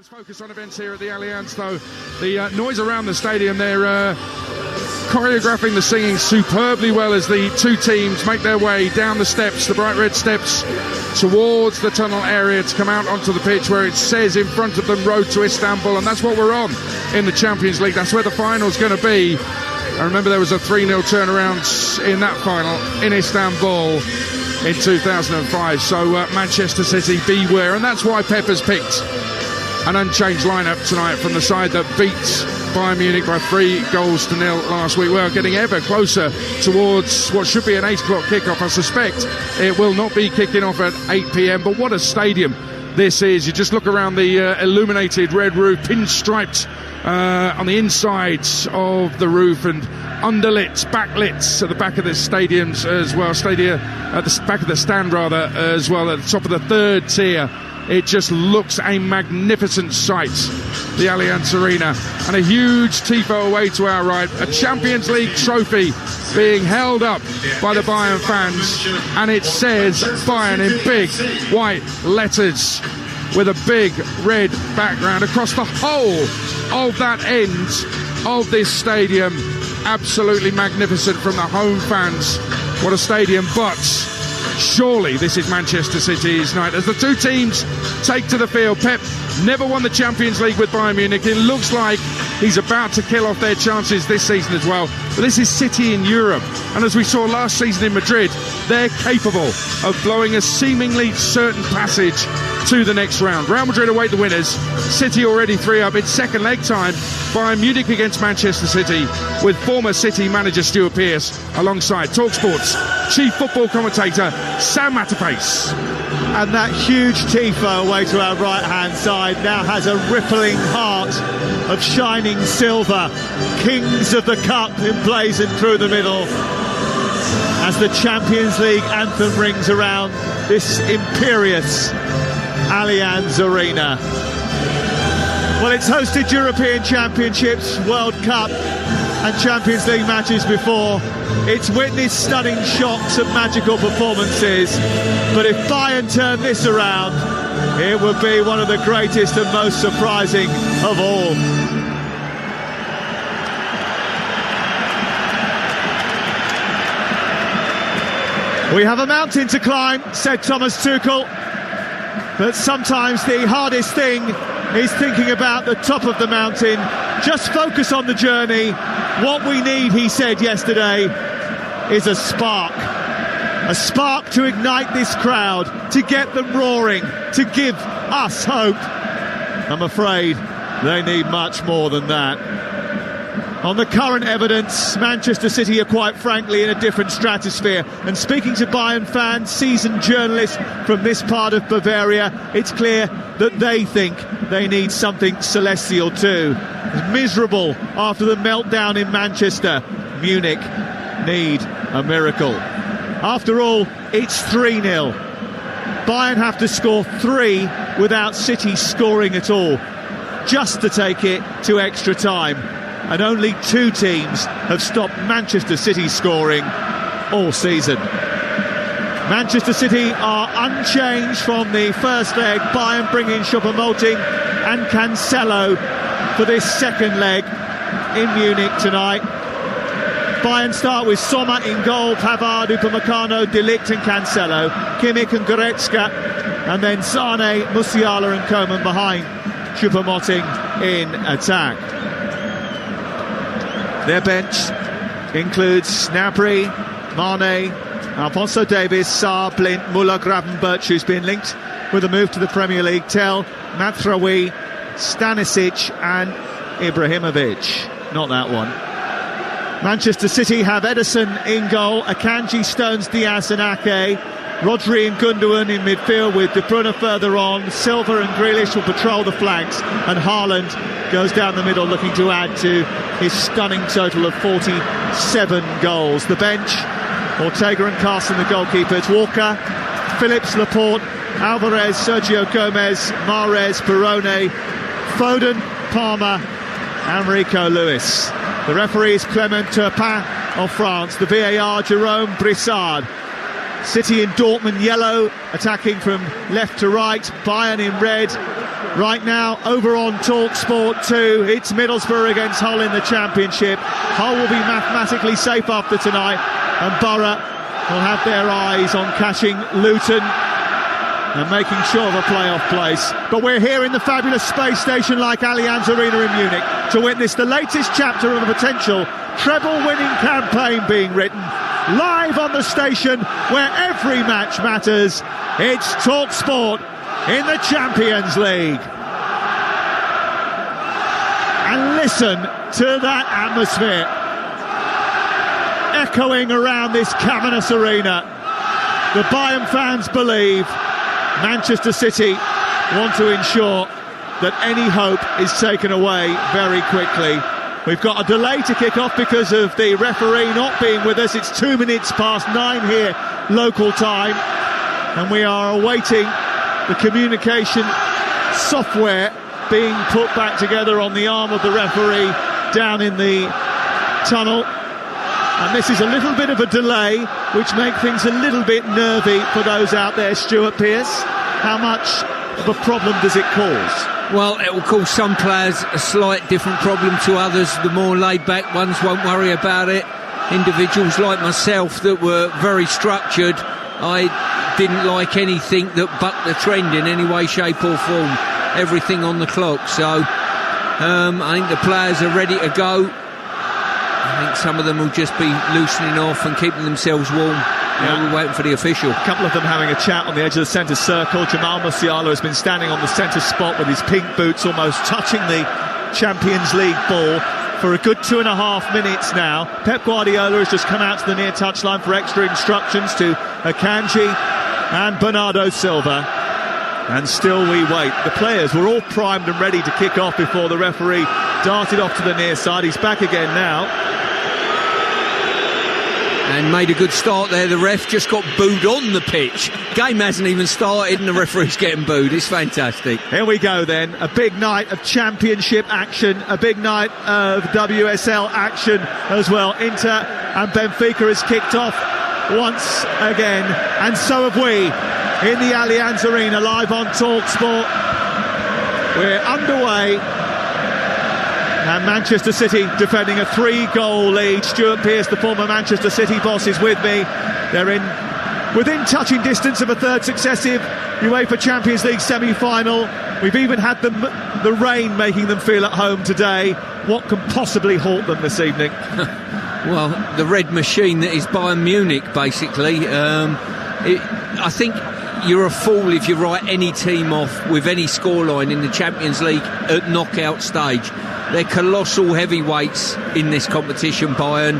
Let's focus on events here at the Allianz, though. The noise around the stadium, they're choreographing the singing superbly well as the two teams make their way down the steps, the bright red steps, towards the tunnel area to come out onto the pitch where it says in front of them, Road to Istanbul, and that's what we're on in the Champions League. That's where the final's going to be. I remember there was a 3-0 turnaround in that final in Istanbul in 2005, so Manchester City, beware, and that's why Pep has picked an unchanged lineup tonight from the side that beat Bayern Munich by 3-0 last week. Well, getting ever closer towards what should be an 8 o'clock kickoff. I suspect it will not be kicking off at 8 p.m, but what a stadium this is. You just look around the illuminated red roof, pinstriped on the insides of the roof, and underlit, backlit at the back of the stadiums as well, at the back of the stand rather as well, at the top of the third tier. It just looks a magnificent sight, the Allianz Arena, and a huge tifo away to our right, a Champions League trophy being held up by the Bayern fans, and it says Bayern in big white letters with a big red background across the whole of that end of this stadium. Absolutely magnificent from the home fans. What a stadium, but surely this is Manchester City's night as the two teams take to the field. Pep never won the Champions League with Bayern Munich. It looks like he's about to kill off their chances this season as well. But this is City in Europe, and as we saw last season in Madrid, they're capable of blowing a seemingly certain passage to the next round. Real Madrid await the winners. City already 3-up. It's second leg time. Bayern Munich against Manchester City, with former City manager Stuart Pearce alongside Talksport's chief football commentator Sam Matterface. And that huge tifo away to our right-hand side now has a rippling heart of shining silver. Kings of the Cup emblazoned through the middle as the Champions League anthem rings around this imperious Allianz Arena. Well, it's hosted European Championships, World Cup and Champions League matches before. It's witnessed stunning shocks and magical performances. But if Bayern turn this around, it would be one of the greatest and most surprising of all. We have a mountain to climb, said Thomas Tuchel. But sometimes the hardest thing is thinking about the top of the mountain. Just focus on the journey. What we need, he said yesterday, is a spark. A spark to ignite this crowd, to get them roaring, to give us hope. I'm afraid they need much more than that. On the current evidence, Manchester City are quite frankly in a different stratosphere. And speaking to Bayern fans, seasoned journalists from this part of Bavaria, it's clear that they think they need something celestial too. Miserable after the meltdown in Manchester, Munich need a miracle. After all, it's 3-0. Bayern have to score 3 without City scoring at all, just to take it to extra time. And only 2 teams have stopped Manchester City scoring all season. Manchester City are unchanged from the first leg. Bayern bring in Choupo-Moting and Cancelo for this second leg in Munich tonight. Bayern start with Sommer in goal, Pavard, Upamecano, De Ligt and Cancelo, Kimmich and Goretzka, and then Sane, Musiala and Coman behind Choupo-Moting in attack. Their bench includes Gnabry, Mane, Alphonso Davies, Sarr, Blind, Muller, Gravenberch, who's been linked with a move to the Premier League, Tel, Matraoui, Stanisic and Ibrahimovic. Not that one. Manchester City have Ederson in goal, Akanji, Stones, Diaz and Ake, Rodri and Gundogan in midfield with De Bruyne further on. Silva and Grealish will patrol the flanks, and Haaland goes down the middle looking to add to his stunning total of 47 goals. The bench, Ortega and Carson the goalkeepers, Walker, Phillips, Laporte, Alvarez, Sergio Gomez, Mahrez, Perrone, Foden, Palmer and Rico Lewis. The referee is Clement Turpin of France. The VAR, Jerome Brissard. City in Dortmund yellow, attacking from left to right. Bayern in red. Right now, over on Talksport 2, it's Middlesbrough against Hull in the Championship. Hull will be mathematically safe after tonight, and Borough will have their eyes on catching Luton and making sure of a playoff place. But we're here in the fabulous space station like Allianz Arena in Munich to witness the latest chapter of a potential treble-winning campaign being written. Live on the station where every match matters, it's Talksport in the Champions League. And listen to that atmosphere echoing around this cavernous arena. The Bayern fans believe Manchester City want to ensure that any hope is taken away very quickly. We've got a delay to kick off because of the referee not being with us. It's 2 minutes past 9 here, local time, and we are awaiting the communication software being put back together on the arm of the referee down in the tunnel. And this is a little bit of a delay, which makes things a little bit nervy for those out there. Stuart Pearce, how much of a problem does it cause? Well, it will cause some players a slight different problem to others. The more laid-back ones won't worry about it. Individuals like myself that were very structured, I didn't like anything that bucked the trend in any way, shape or form. Everything on the clock. So I think the players are ready to go. I think some of them will just be loosening off and keeping themselves warm. Yeah, we're waiting for the official. A couple of them having a chat on the edge of the centre circle. Jamal Musiala has been standing on the centre spot with his pink boots almost touching the Champions League ball for a good 2.5 minutes now. Pep Guardiola has just come out to the near touchline for extra instructions to Akanji and Bernardo Silva. And still we wait. The players were all primed and ready to kick off before the referee darted off to the near side. He's back again now. And made a good start there. The ref just got booed on the pitch. Game hasn't even started and the referee's getting booed. It's fantastic. Here we go then. A big night of Championship action. A big night of WSL action as well. Inter and Benfica has kicked off once again. And so have we in the Allianz Arena live on Talksport. We're underway. And Manchester City defending a 3-goal lead. Stuart Pearce, the former Manchester City boss, is with me. They're within touching distance of a third successive UEFA Champions League semi-final. We've even had the rain making them feel at home today. What can possibly halt them this evening? Well, the red machine that is Bayern Munich, basically. I think you're a fool if you write any team off with any scoreline in the Champions League at knockout stage. They're colossal heavyweights in this competition, Bayern.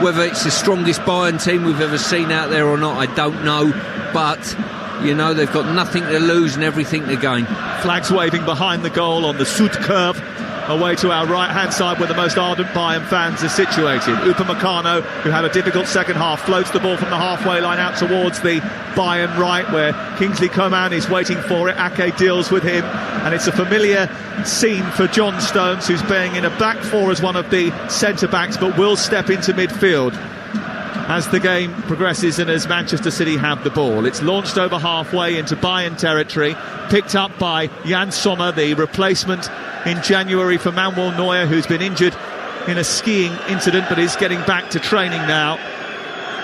Whether it's the strongest Bayern team we've ever seen out there or not, I don't know. But, you know, they've got nothing to lose and everything to gain. Flags waving behind the goal on the Sud curve. Away to our right-hand side where the most ardent Bayern fans are situated. Upamecano, who had a difficult second half, floats the ball from the halfway line out towards the Bayern right, where Kingsley Coman is waiting for it. Ake deals with him, and it's a familiar scene for John Stones, who's playing in a back four as one of the centre-backs, but will step into midfield as the game progresses and as Manchester City have the ball. It's launched over halfway into Bayern territory, picked up by Jan Sommer, the replacement in January for Manuel Neuer, who's been injured in a skiing incident but is getting back to training now.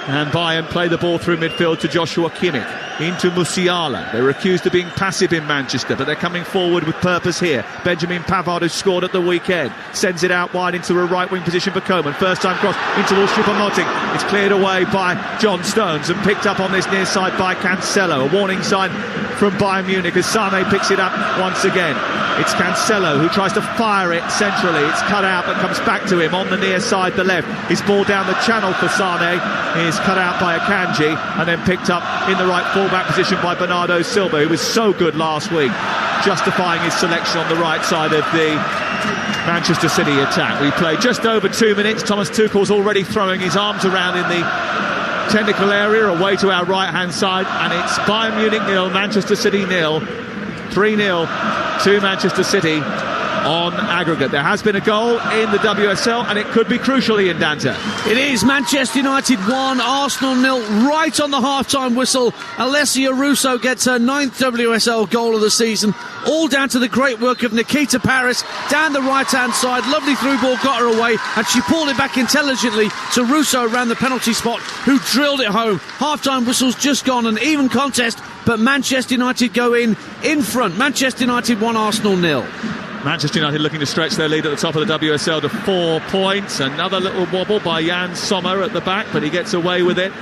And Bayern play the ball through midfield to Joshua Kimmich, into Musiala. They were accused of being passive in Manchester, but they're coming forward with purpose here. Benjamin Pavard, who scored at the weekend, sends it out wide into a right-wing position for Coman. First time cross into Choupo-Moting. It's cleared away by John Stones and picked up on this near side by Cancelo. A warning sign from Bayern Munich as Sané picks it up once again. It's Cancelo who tries to fire it centrally. It's cut out but comes back to him on the near side, the left. His ball down the channel for Sané is cut out by Akanji and then picked up in the right full-back position by Bernardo Silva, who was so good last week, justifying his selection on the right side of the Manchester City attack. We played just over 2 minutes. Thomas Tuchel's already throwing his arms around in the technical area away to our right-hand side, and it's Bayern Munich 0, Manchester City 0. 3-0 to Manchester City on aggregate. There has been a goal in the WSL, and it could be crucial, Ian Danta. It is. Manchester United 1, Arsenal 0, right on the half-time whistle. Alessia Russo gets her 9th WSL goal of the season, all down to the great work of Nikita Paris down the right-hand side. Lovely through ball, got her away, and she pulled it back intelligently to Russo around the penalty spot, who drilled it home. Half-time whistle's just gone, an even contest, but Manchester United go in front. Manchester United 1, Arsenal 0. Manchester United looking to stretch their lead at the top of the WSL to 4 points. Another little wobble by Jan Sommer at the back, but he gets away with it.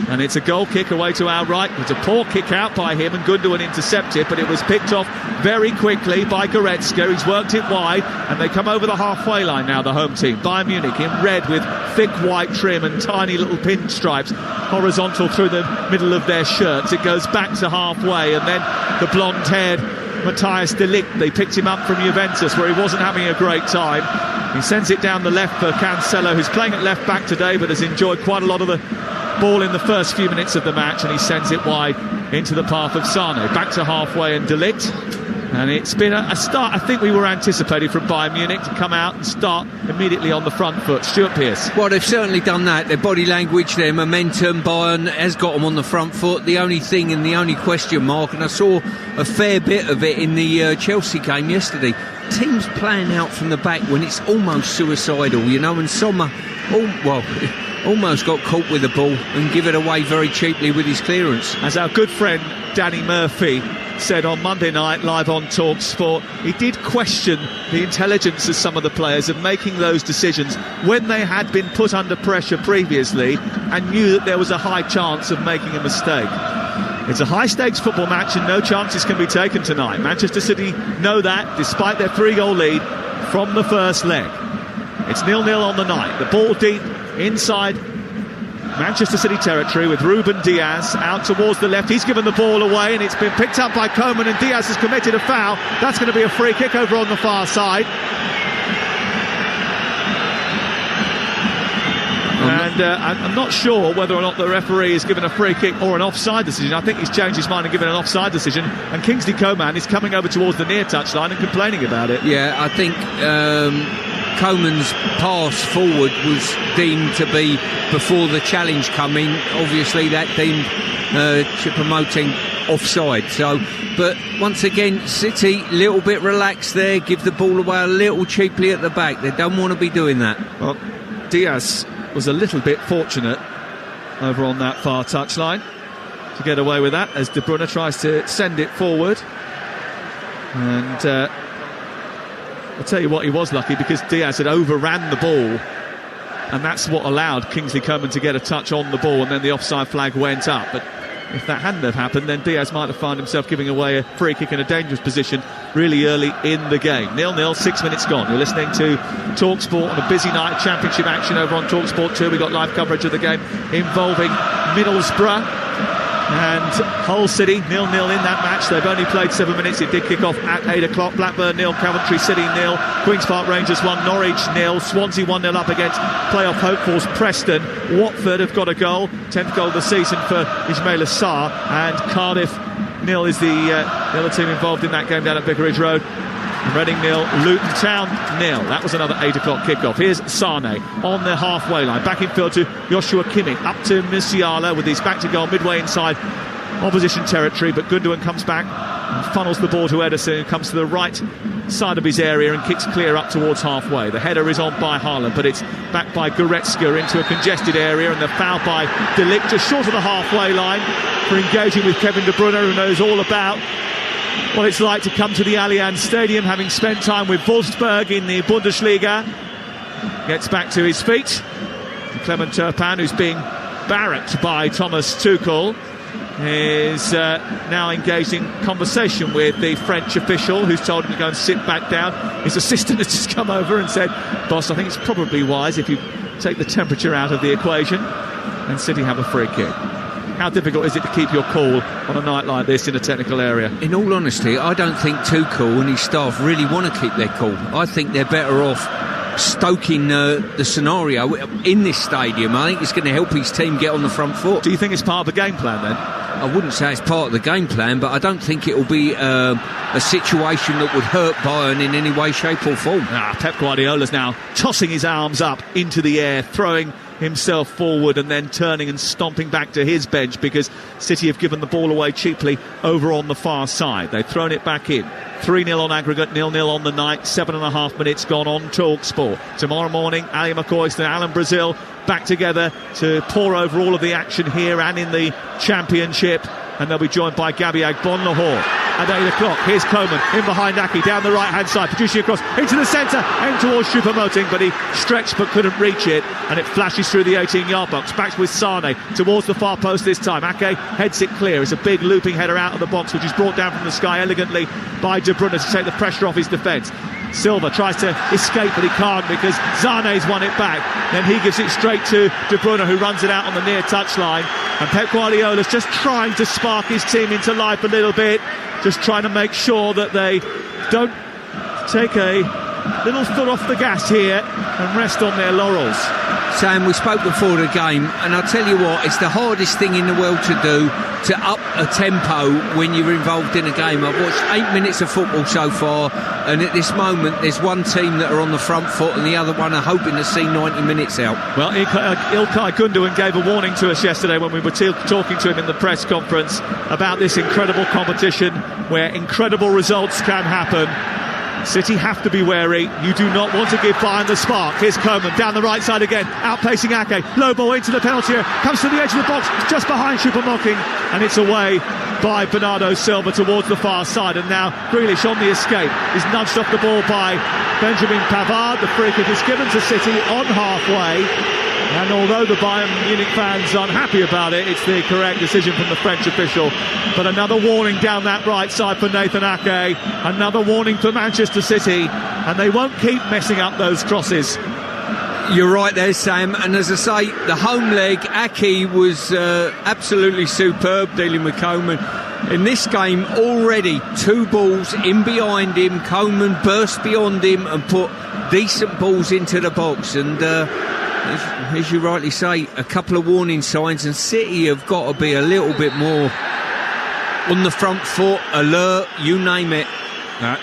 And it's a goal kick away to our right. It's a poor kick out by him, and Gundogan intercepted, but it was picked off very quickly by Goretzka. He's worked it wide, and they come over the halfway line now, the home team. Bayern Munich in red with thick white trim and tiny little pinstripes horizontal through the middle of their shirts. It goes back to halfway, and then the blonde-haired Matthijs de Ligt, they picked him up from Juventus, where he wasn't having a great time. He sends it down the left for Cancelo, who's playing at left back today, but has enjoyed quite a lot of the ball in the first few minutes of the match, and he sends it wide into the path of Sane. Back to halfway and De Ligt. And it's been a start I think we were anticipating from Bayern Munich, to come out and start immediately on the front foot. Stuart Pearce. Well, they've certainly done that. Their body language, their momentum, Bayern has got them on the front foot. The only thing and the only question mark, and I saw a fair bit of it in the Chelsea game yesterday, teams playing out from the back when it's almost suicidal, you know, and Sommer almost got caught with the ball and give it away very cheaply with his clearance. As our good friend Danny Murphy said on Monday night live on Talksport, he did question the intelligence of some of the players of making those decisions when they had been put under pressure previously and knew that there was a high chance of making a mistake. It's a high-stakes football match and no chances can be taken tonight. Manchester City know that, despite their 3-goal lead from the first leg. It's 0-0 on the night. The ball deep inside Manchester City territory with Ruben Diaz out towards the left. He's given the ball away, and it's been picked up by Coman, and Diaz has committed a foul. That's going to be a free kick over on the far side. And I'm not sure whether or not the referee has given a free kick or an offside decision. I think he's changed his mind and given an offside decision, and Kingsley Coman is coming over towards the near touchline and complaining about it. Yeah, I think Coman's pass forward was deemed to be before the challenge coming. Obviously that deemed promoting offside. So, but once again, City a little bit relaxed there, give the ball away a little cheaply at the back. They don't want to be doing that. Well, Diaz was a little bit fortunate over on that far touchline to get away with that as De Bruyne tries to send it forward. And I'll tell you what, he was lucky because Diaz had overran the ball, and that's what allowed Kingsley Coman to get a touch on the ball, and then the offside flag went up. But if that hadn't have happened, then Diaz might have found himself giving away a free kick in a dangerous position really early in the game. 0-0, 6 minutes gone. You're listening to Talksport on a busy night. Championship action over on Talksport 2. We've got live coverage of the game involving Middlesbrough and Hull City. 0-0 in that match. They've only played 7 minutes. It did kick off at 8 o'clock. Blackburn 0, Coventry City 0, Queen's Park Rangers 1, Norwich 0, Swansea 1-0 up against playoff hopefuls Preston. Watford have got a goal, 10th goal of the season for Ismaila Sarr, and Cardiff 0 is the other team involved in that game down at Vicarage Road. Reading 0, Luton Town 0. That was another 8 o'clock kickoff. Here's Sane on the halfway line, back in field to Joshua Kimmich, up to Musiala with his back to goal midway inside opposition territory, but Gundogan comes back and funnels the ball to Ederson, who comes to the right side of his area and kicks clear up towards halfway. The header is on by Haaland, but it's back by Goretzka into a congested area, and the foul by De Ligt just short of the halfway line for engaging with Kevin De Bruyne, who knows all about what it's like to come to the Allianz Stadium, having spent time with Wolfsburg in the Bundesliga. Gets back to his feet. Clement Turpin, who's being barracked by Thomas Tuchel, is now engaged in conversation with the French official, who's told him to go and sit back down. His assistant has just come over and said, "Boss, I think it's probably wise if you take the temperature out of the equation." And City have a free kick. How difficult is it to keep your cool on a night like this in a technical area? In all honesty, I don't think Tuchel and his staff really want to keep their cool. I think they're better off stoking the scenario in this stadium. I think it's going to help his team get on the front foot. Do you think it's part of the game plan then? I wouldn't say it's part of the game plan, but I don't think it will be a situation that would hurt Bayern in any way, shape or form. Pep Guardiola's now tossing his arms up into the air, throwing himself forward and then turning and stomping back to his bench because City have given the ball away cheaply over on the far side. They've thrown it back in. 3-0 on aggregate, 0-0 on the night, 7.5 minutes gone on Talksport. Tomorrow morning, Ali McCoist and Alan Brazil back together to pour over all of the action here and in the Championship, and they'll be joined by Gabi Agbonlahor at 8 o'clock. Here's Coman in behind Aki down the right hand side, producing across into the centre and towards Choupo-Moting, but he stretched but couldn't reach it, and it flashes through the 18-yard box. Back with Sane towards the far post this time. Ake heads it clear. It's a big looping header out of the box, which is brought down from the sky elegantly by De Bruyne to take the pressure off his defence. Silva tries to escape, but he can't because Sane's won it back. Then he gives it straight to De Bruyne, who runs it out on the near touchline. And Pep Guardiola's just trying to spark his team into life a little bit, just trying to make sure that they don't take a little foot off the gas here and rest on their laurels. Sam, we spoke before the game, and I'll tell you what, it's the hardest thing in the world to do, to up a tempo when you're involved in a game. I've watched 8 minutes of football so far, and at this moment there's one team that are on the front foot and the other one are hoping to see 90 minutes out. Well, Ilkay Gundogan gave a warning to us yesterday when we were talking to him in the press conference about this incredible competition where incredible results can happen. City have to be wary. You do not want to give Bayern the spark. Here's Coman down the right side again, outpacing Ake. Low ball into the penalty area, comes to the edge of the box, just behind Choupo-Moting, and it's away by Bernardo Silva towards the far side. And now Grealish on the escape is nudged off the ball by Benjamin Pavard. The free kick is given to City on halfway. And although the Bayern Munich fans aren't happy about it, it's the correct decision from the French official. But another warning down that right side for Nathan Ake. Another warning for Manchester City. And they won't keep messing up those crosses. You're right there, Sam. And as I say, the home leg, Ake was absolutely superb dealing with Coman. In this game, already 2 balls in behind him. Coman burst beyond him and put decent balls into the box. And as you rightly say, a couple of warning signs, and City have got to be a little bit more on the front foot, alert, you name it.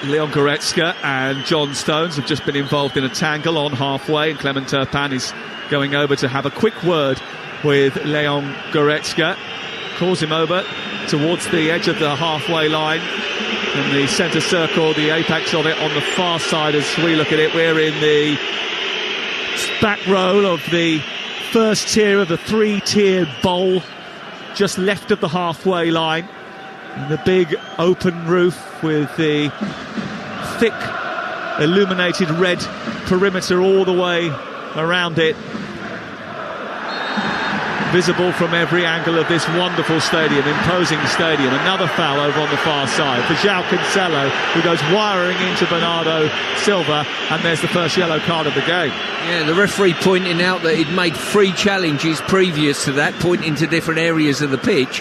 Leon Goretzka and John Stones have just been involved in a tangle on halfway, and Clement Turpin is going over to have a quick word with Leon Goretzka. Calls him over towards the edge of the halfway line, in the centre circle, the apex of it on the far side. As we look at it, we're in the back row of the first tier of the 3-tier bowl, just left of the halfway line, and the big open roof with the thick illuminated red perimeter all the way around it, visible from every angle of this wonderful stadium, imposing stadium. Another foul over on the far side for João Cancelo, who goes wiring into Bernardo Silva, and there's the first yellow card of the game. Yeah, the referee pointing out that he'd made 3 challenges previous to that, pointing to different areas of the pitch.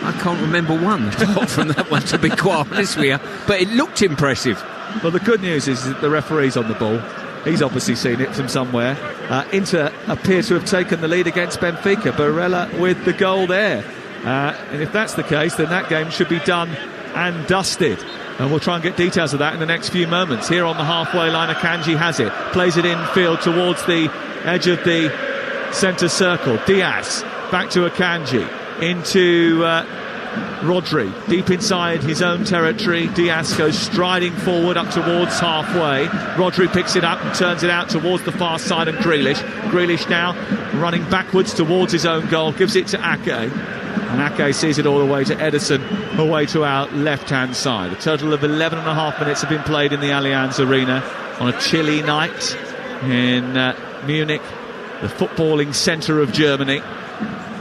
I can't remember one apart from that one, to be quite honest with you, but it looked impressive. Well, the good news is that the referee's on the ball. He's obviously seen it from somewhere. Inter appear to have taken the lead against Benfica. Barella with the goal there. And if that's the case, then that game should be done and dusted. And we'll try and get details of that in the next few moments. Here on the halfway line, Akanji has it. Plays it infield towards the edge of the centre circle. Diaz back to Akanji. Into Rodri, deep inside his own territory. Diaz goes striding forward up towards halfway. Rodri picks it up and turns it out towards the far side of Grealish. Grealish now running backwards towards his own goal, gives it to Ake, and Ake sees it all the way to Ederson, away to our left-hand side. A total of 11.5 minutes have been played in the Allianz Arena on a chilly night in Munich, the footballing centre of Germany.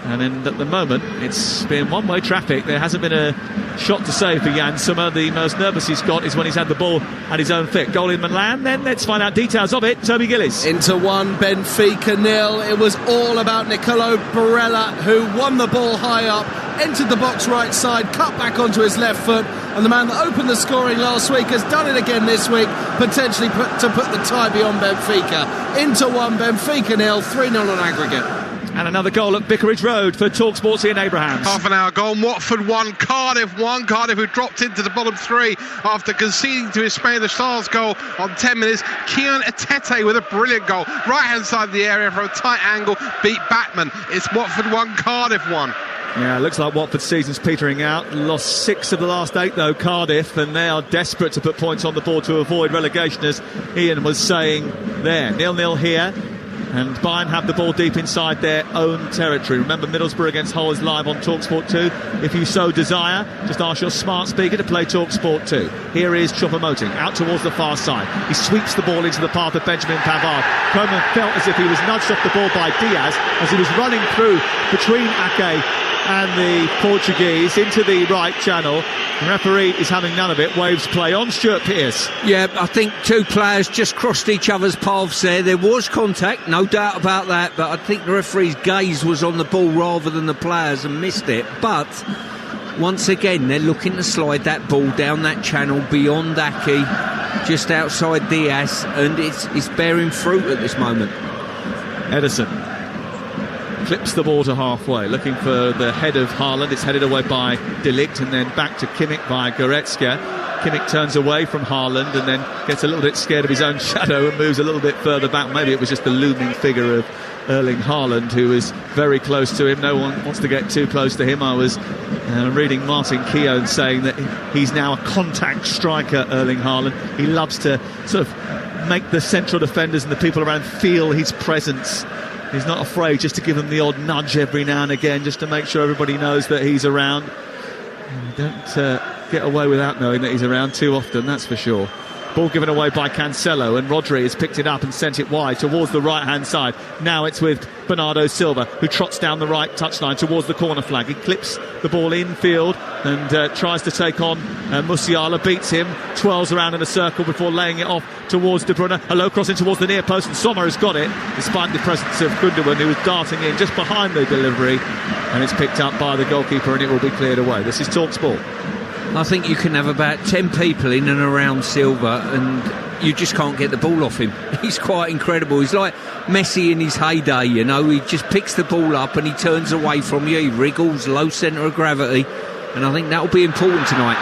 And at the moment, it's been one-way traffic. There hasn't been a shot to save for Jan Sommer. The most nervous he's got is when he's had the ball at his own feet. Goal in Milan, then let's find out details of it. Toby Gillis. Inter 1, Benfica 0. It was all about Nicolo Barella, who won the ball high up, entered the box right side, cut back onto his left foot, and the man that opened the scoring last week has done it again this week, potentially put the tie beyond Benfica. Inter 1, Benfica 0, 3-0 on aggregate. And another goal at Vicarage Road for Talksport's Ian Abrahams. Half an hour goal. Watford 1, Cardiff 1. Cardiff, who dropped into the bottom three after conceding to his Spain the Stars goal on 10 minutes. Keon Etete with a brilliant goal. Right hand side of the area from a tight angle. Beat Batman. It's Watford 1, Cardiff 1. Yeah, looks like Watford's season's petering out. Lost 6 of the last 8, though, Cardiff, and they are desperate to put points on the board to avoid relegation, as Ian was saying there. 0-0 here. And Bayern have the ball deep inside their own territory. Remember, Middlesbrough against Hull is live on Talksport 2. If you so desire, just ask your smart speaker to play Talksport 2. Here is Choupo-Moting out towards the far side. He sweeps the ball into the path of Benjamin Pavard. Koeman felt as if he was nudged off the ball by Diaz as he was running through between Ake and the Portuguese into the right channel. The referee is having none of it. Waves play on. Stuart Pearce. Yeah, I think two players just crossed each other's paths there. There was contact, no doubt about that, but I think the referee's gaze was on the ball rather than the players and missed it. But once again, they're looking to slide that ball down that channel beyond Ake, just outside Diaz, and it's bearing fruit at this moment. Edison clips the ball to halfway, looking for the head of Haaland. It's headed away by De Ligt and then back to Kimmich by Goretzka. Kimmich turns away from Haaland and then gets a little bit scared of his own shadow and moves a little bit further back. Maybe it was just the looming figure of Erling Haaland, who is very close to him. No one wants to get too close to him. I was reading Martin Keown saying that he's now a contact striker, Erling Haaland. He loves to sort of make the central defenders and the people around feel his presence. He's not afraid just to give them the odd nudge every now and again, just to make sure everybody knows that he's around. Don't get away without knowing that he's around too often, that's for sure. Ball given away by Cancelo, and Rodri has picked it up and sent it wide towards the right-hand side. Now it's with Bernardo Silva, who trots down the right touchline towards the corner flag. He clips the ball infield and tries to take on Musiala, beats him, twirls around in a circle before laying it off towards De Bruyne. A low cross in towards the near post, and Sommer has got it, despite the presence of Gundogan, who was darting in just behind the delivery. And it's picked up by the goalkeeper, and it will be cleared away. This is Talksport. I think you can have about 10 people in and around Silva and you just can't get the ball off him. He's quite incredible. He's like Messi in his heyday, you know. He just picks the ball up and he turns away from you. He wriggles, low centre of gravity, and I think that will be important tonight.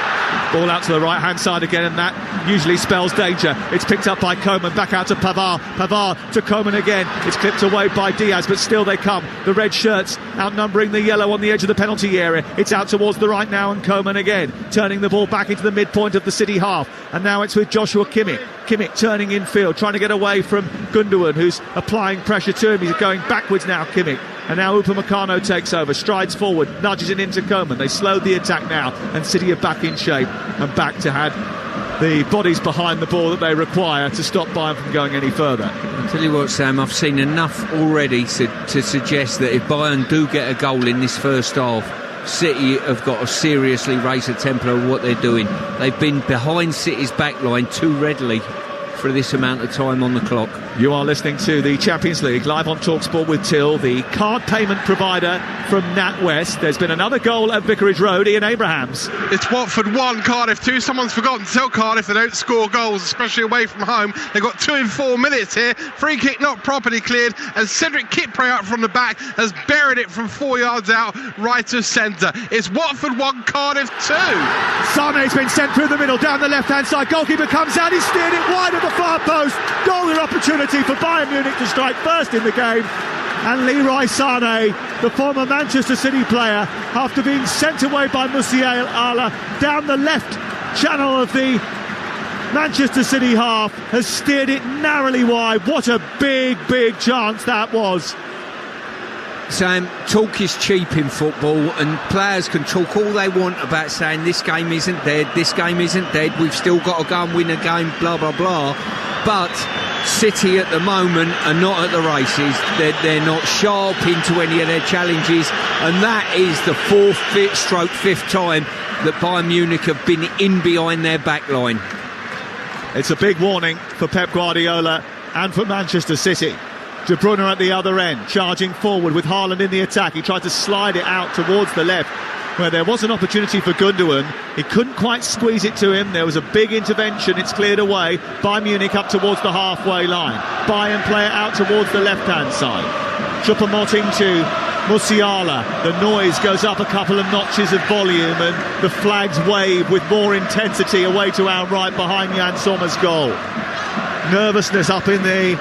Ball out to the right-hand side again, and that usually spells danger. It's picked up by Koeman, back out to Pavard. Pavard to Koeman again. It's clipped away by Diaz, but still they come. The red shirts outnumbering the yellow on the edge of the penalty area. It's out towards the right now, and Koeman again, turning the ball back into the midpoint of the City half. And now it's with Joshua Kimmich. Kimmich turning infield, trying to get away from Gundogan, who's applying pressure to him. He's going backwards now, Kimmich. And now Upamecano takes over, strides forward, nudges it into Koeman. They slowed the attack now, and City are back in shape and back to have the bodies behind the ball that they require to stop Bayern from going any further. I'll tell you what, Sam, I've seen enough already to suggest that if Bayern do get a goal in this first half, City have got to seriously raise the tempo of what they're doing. They've been behind City's backline too readily for this amount of time on the clock. You are listening to the Champions League live on Talksport with Till, the card payment provider from NatWest. There's been another goal at Vicarage Road. Ian Abrahams. It's Watford 1, Cardiff 2. Someone's forgotten to tell Cardiff they don't score goals, especially away from home. They've got 2 in 4 minutes here. Free kick not properly cleared, and Cedric Kitpray out from the back has buried it from 4 yards out, right of centre. It's Watford 1, Cardiff 2. Sane's been sent through the middle, down the left-hand side. Goalkeeper comes out, he's steered it wide of the far post. Golden opportunity for Bayern Munich to strike first in the game. And Leroy Sané, the former Manchester City player, after being sent away by Musiala down the left channel of the Manchester City half, has steered it narrowly wide. What a big chance that was. Sam, talk is cheap in football, and players can talk all they want about saying this game isn't dead, we've still got to go and win a game, blah blah blah. But City at the moment are not at the races. They're not sharp into any of their challenges, and that is the fifth time that Bayern Munich have been in behind their back line. It's a big warning for Pep Guardiola and for Manchester City. De Bruyne at the other end, charging forward with Haaland in the attack. He tried to slide it out towards the left, where there was an opportunity for Gundogan. He couldn't quite squeeze it to him. There was a big intervention. It's cleared away by Munich up towards the halfway line. Bayern play it out towards the left-hand side. Choupo-Moting to Musiala. The noise goes up a couple of notches of volume and the flags wave with more intensity away to our right behind Jan Sommer's goal. Nervousness up in the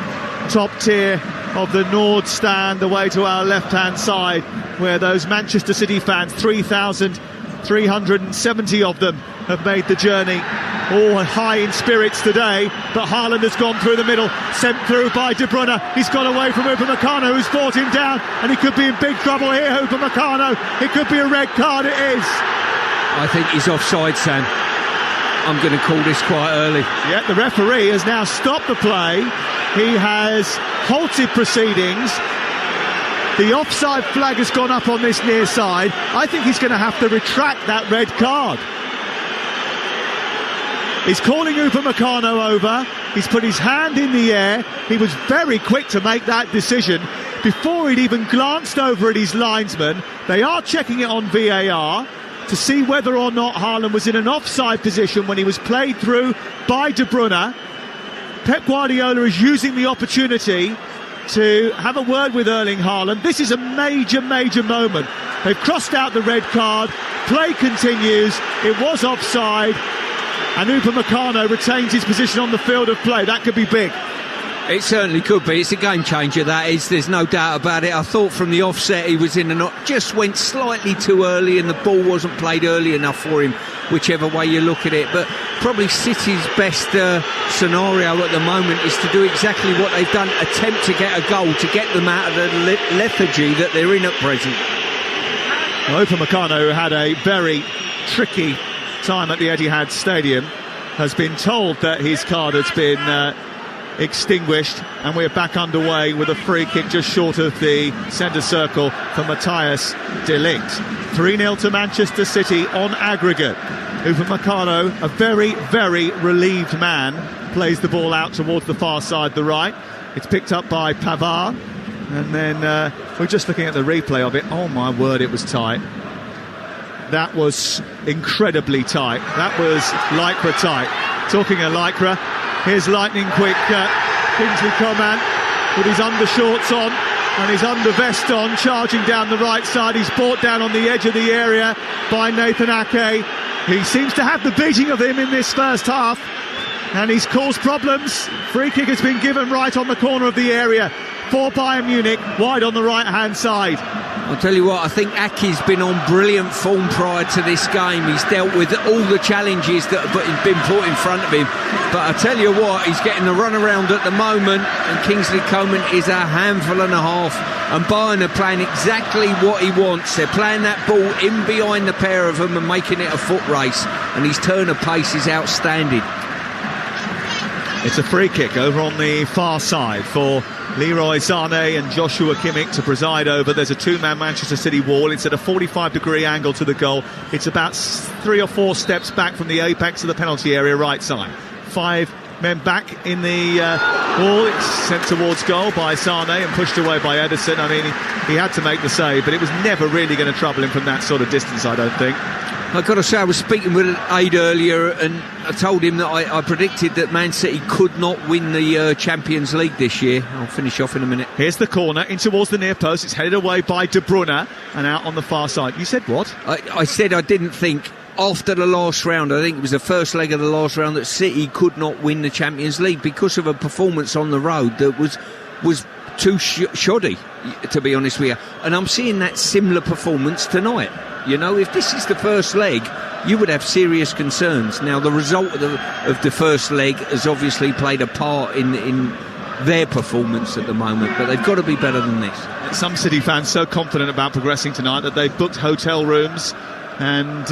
top tier of the Nord stand away to our left-hand side, where those Manchester City fans, 3,370 of them, have made the journey, all high in spirits today. But Haaland has gone through the middle, sent through by De Bruyne. He's got away from Upamecano, who's brought him down, and he could be in big trouble here. Upamecano, it could be a red card. It is. I think he's offside, Sam. I'm going to call this quite early. Yeah, the referee has now stopped the play. He has halted proceedings. The offside flag has gone up on this near side. I think he's going to have to retract that red card. He's calling Upamecano over. He's put his hand in the air. He was very quick to make that decision before he'd even glanced over at his linesman. They are checking it on VAR to see whether or not Haaland was in an offside position when he was played through by De Bruyne. Pep Guardiola is using the opportunity to have a word with Erling Haaland. This is a major, major moment. They've crossed out the red card. Play continues. It was offside. And Upamecano retains his position on the field of play. That could be big. It certainly could be. It's a game changer, that is. There's no doubt about it. I thought from the offset he was in just went slightly too early and the ball wasn't played early enough for him, whichever way you look at it. But probably City's best scenario at the moment is to do exactly what they've done, attempt to get a goal, to get them out of the lethargy that they're in at present. Well, Upamecano, who had a very tricky time at the Etihad Stadium, has been told that his card has been extinguished, and we're back underway with a free kick just short of the centre circle for Matthias de Ligt. 3-0 to Manchester City on aggregate. Upamecano, a very, very relieved man, plays the ball out towards the far side, the right. It's picked up by Pavard, and then we're just looking at the replay of it. Oh my word, it was tight. That was incredibly tight. That was Lycra tight. Talking of Lycra, here's lightning quick Kingsley Coman with his undershorts on and his undervest on, charging down the right side. He's brought down on the edge of the area by Nathan Ake. He seems to have the beating of him in this first half, and he's caused problems. Free kick has been given right on the corner of the area for Bayern Munich, wide on the right-hand side. I'll tell you what, I think Ake's been on brilliant form prior to this game. He's dealt with all the challenges that have been put in front of him. But I tell you what, he's getting the runaround at the moment, and Kingsley Coman is a handful and a half. And Bayern are playing exactly what he wants. They're playing that ball in behind the pair of them and making it a foot race. And his turn of pace is outstanding. It's a free kick over on the far side for Leroy Sané and Joshua Kimmich to preside over. There's a two-man Manchester City wall. It's at a 45-degree angle to the goal. It's about 3 or 4 steps back from the apex of the penalty area right side. 5 men back in the ball. It's sent towards goal by Sané and pushed away by Ederson. I mean, he had to make the save, but it was never really going to trouble him from that sort of distance, I don't think. I've got to say, I was speaking with Aid earlier, and I told him that I predicted that Man City could not win the Champions League this year. I'll finish off in a minute. Here's the corner, in towards the near post. It's headed away by De Bruyne and out on the far side. You said what? I said I didn't think, after the last round, I think it was the first leg of the last round, that City could not win the Champions League because of a performance on the road that was too shoddy, to be honest with you. And I'm seeing that similar performance tonight. You know, if this is the first leg, you would have serious concerns. Now, the result of the first leg has obviously played a part in their performance at the moment, but they've got to be better than this. Some City fans so confident about progressing tonight that they've booked hotel rooms and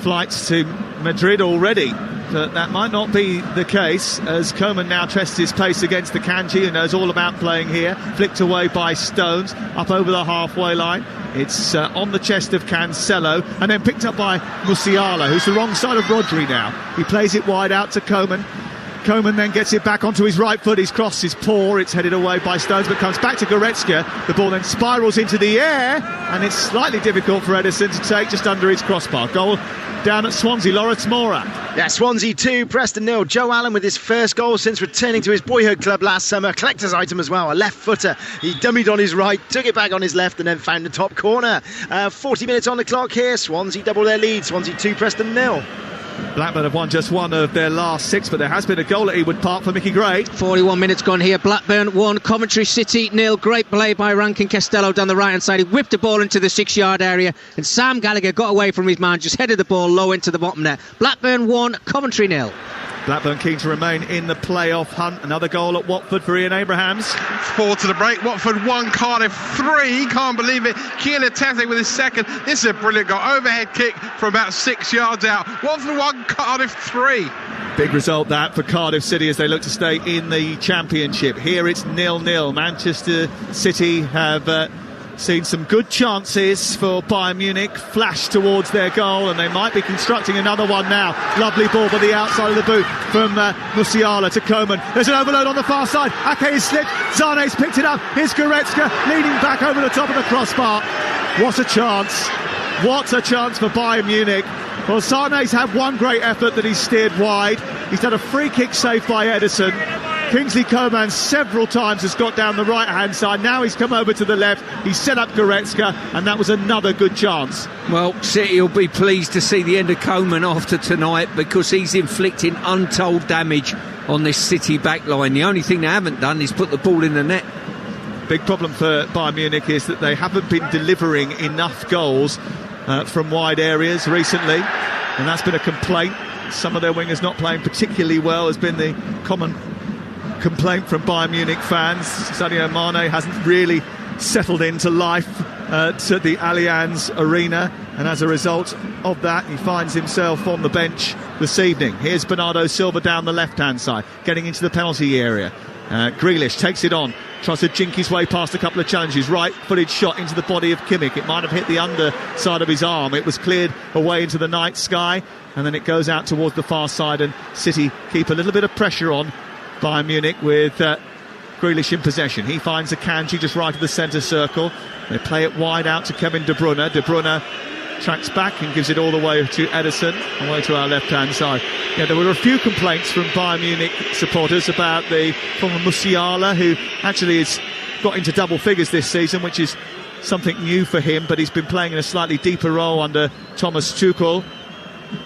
flights to Madrid already. But that might not be the case, as Coman now tests his pace against the Kanji, who knows all about playing here. Flicked away by Stones, up over the halfway line. It's on the chest of Cancelo, and then picked up by Musiala, who's the wrong side of Rodri now. He plays it wide out to Coman. Koeman then gets it back onto his right foot. His cross is poor. It's headed away by Stones, but comes back to Goretzka. The ball then spirals into the air, and it's slightly difficult for Ederson to take just under his crossbar. Goal down at Swansea. Lawrence Mora. Yeah, Swansea 2, Preston 0. Joe Allen with his first goal since returning to his boyhood club last summer. Collector's item as well, a left footer. He dummied on his right, took it back on his left, and then found the top corner. 40 minutes on the clock here. Swansea double their lead. Swansea 2, Preston 0. Blackburn have won just one of their last 6, but there has been a goal at Ewood Park for Mickey Gray. 41 minutes gone here. Blackburn 1, Coventry City 0. Great play by Rankin Costello down the right hand side. He whipped the ball into the 6-yard area, and Sam Gallagher got away from his man, just headed the ball low into the bottom net. Blackburn 1, Coventry 0. Blackburn keen to remain in the playoff hunt. Another goal at Watford for Ian Abrahams. 4 to the break. Watford 1, Cardiff 3. Can't believe it. Keane Tete with his second. This is a brilliant goal. Overhead kick from about 6 yards out. Watford 1, Cardiff 3. Big result that for Cardiff City as they look to stay in the Championship. Here it's 0-0. Manchester City have seen some good chances for Bayern Munich flash towards their goal, and they might be constructing another one now. Lovely ball by the outside of the boot from Musiala to Koeman. There's an overload on the far side. Ake is slipped. Zane's picked it up. Here's Goretzka leading back over the top of the crossbar. What a chance. What a chance for Bayern Munich. Well, Sane's had one great effort that he's steered wide. He's done a free kick save by Ederson. Kingsley Coman several times has got down the right-hand side. Now he's come over to the left. He's set up Goretzka, and that was another good chance. Well, City will be pleased to see the end of Coman after tonight, because he's inflicting untold damage on this City backline. The only thing they haven't done is put the ball in the net. Big problem for Bayern Munich is that they haven't been delivering enough goals from wide areas recently, and that's been a complaint. Some of their wingers not playing particularly well has been the common complaint from Bayern Munich fans. Sadio Mane hasn't really settled into life at the Allianz Arena, and as a result of that he finds himself on the bench this evening. Here's Bernardo Silva down the left-hand side, getting into the penalty area. Grealish takes it on, tries to jink his way past a couple of challenges. Right-footed shot into the body of Kimmich. It might have hit the underside of his arm. It was cleared away into the night sky, and then it goes out towards the far side, and City keep a little bit of pressure on Bayern Munich with Grealish in possession. He finds Akanji just right of the centre circle. They play it wide out to Kevin De Bruyne. De Bruyne tracks back and gives it all the way to Ederson, away to our left-hand side. Yeah, there were a few complaints from Bayern Munich supporters about the former Musiala, who actually has got into double figures this season, which is something new for him, but he's been playing in a slightly deeper role under Thomas Tuchel.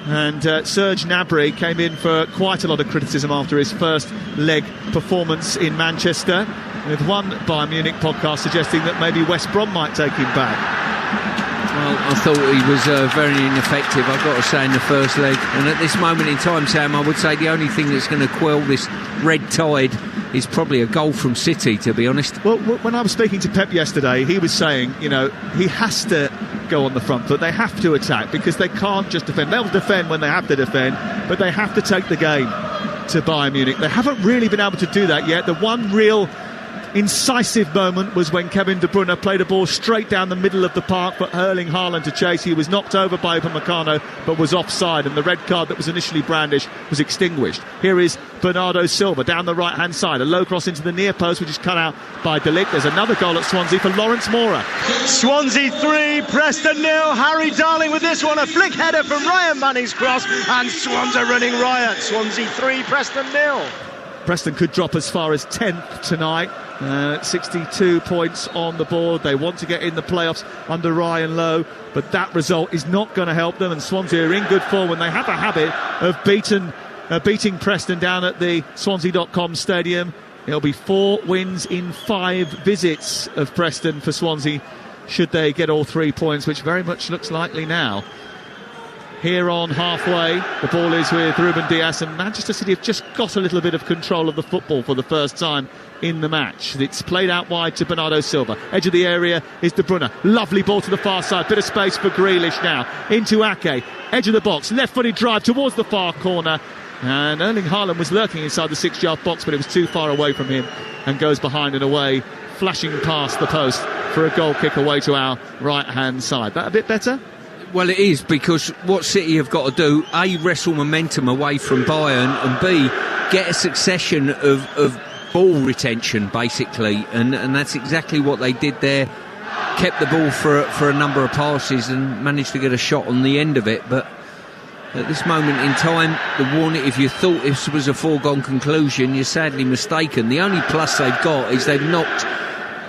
And Serge Gnabry came in for quite a lot of criticism after his first leg performance in Manchester, with one Bayern Munich podcast suggesting that maybe West Brom might take him back. Well, I thought he was very ineffective, I've got to say, in the first leg. And at this moment in time, Sam, I would say the only thing that's going to quell this red tide is probably a goal from City, to be honest. Well, when I was speaking to Pep yesterday, he was saying, you know, he has to go on the front foot. They have to attack, because they can't just defend. They'll defend when they have to defend, but they have to take the game to Bayern Munich. They haven't really been able to do that yet. The one real incisive moment was when Kevin De Bruyne played a ball straight down the middle of the park for Erling Haaland to chase. He was knocked over by Upamecano but was offside, and the red card that was initially brandished was extinguished. Here is Bernardo Silva down the right hand side, a low cross into the near post which is cut out by De Ligt. There's another goal at Swansea for Lawrence Mora. Swansea 3, Preston 0. Harry Darling with this one, a flick header from Ryan Manning's cross, and Swans are running riot. Swansea 3, Preston 0. Preston could drop as far as 10th tonight. 62 points on the board. They want to get in the playoffs under Ryan Lowe, but that result is not going to help them, and Swansea are in good form when they have a habit of beating Preston down at the Swansea.com stadium. It'll be 4 wins in 5 visits of Preston for Swansea, should they get all 3 points, which very much looks likely now. Here on halfway, the ball is with Ruben Dias, and Manchester City have just got a little bit of control of the football for the first time in the match. It's played out wide to Bernardo Silva. Edge of the area is De Bruyne. Lovely ball to the far side. Bit of space for Grealish now. Into Ake. Edge of the box. Left-footed drive towards the far corner. And Erling Haaland was lurking inside the 6-yard box, but it was too far away from him and goes behind and away, flashing past the post for a goal kick away to our right-hand side. That a bit better? Well, it is, because what City have got to do, A, wrestle momentum away from Bayern, and B, get a succession of ball retention, basically, and that's exactly what they did there. Kept the ball for a number of passes and managed to get a shot on the end of it. But at this moment in time, the Warning, if you thought this was a foregone conclusion, you're sadly mistaken. The only plus they've got is they've knocked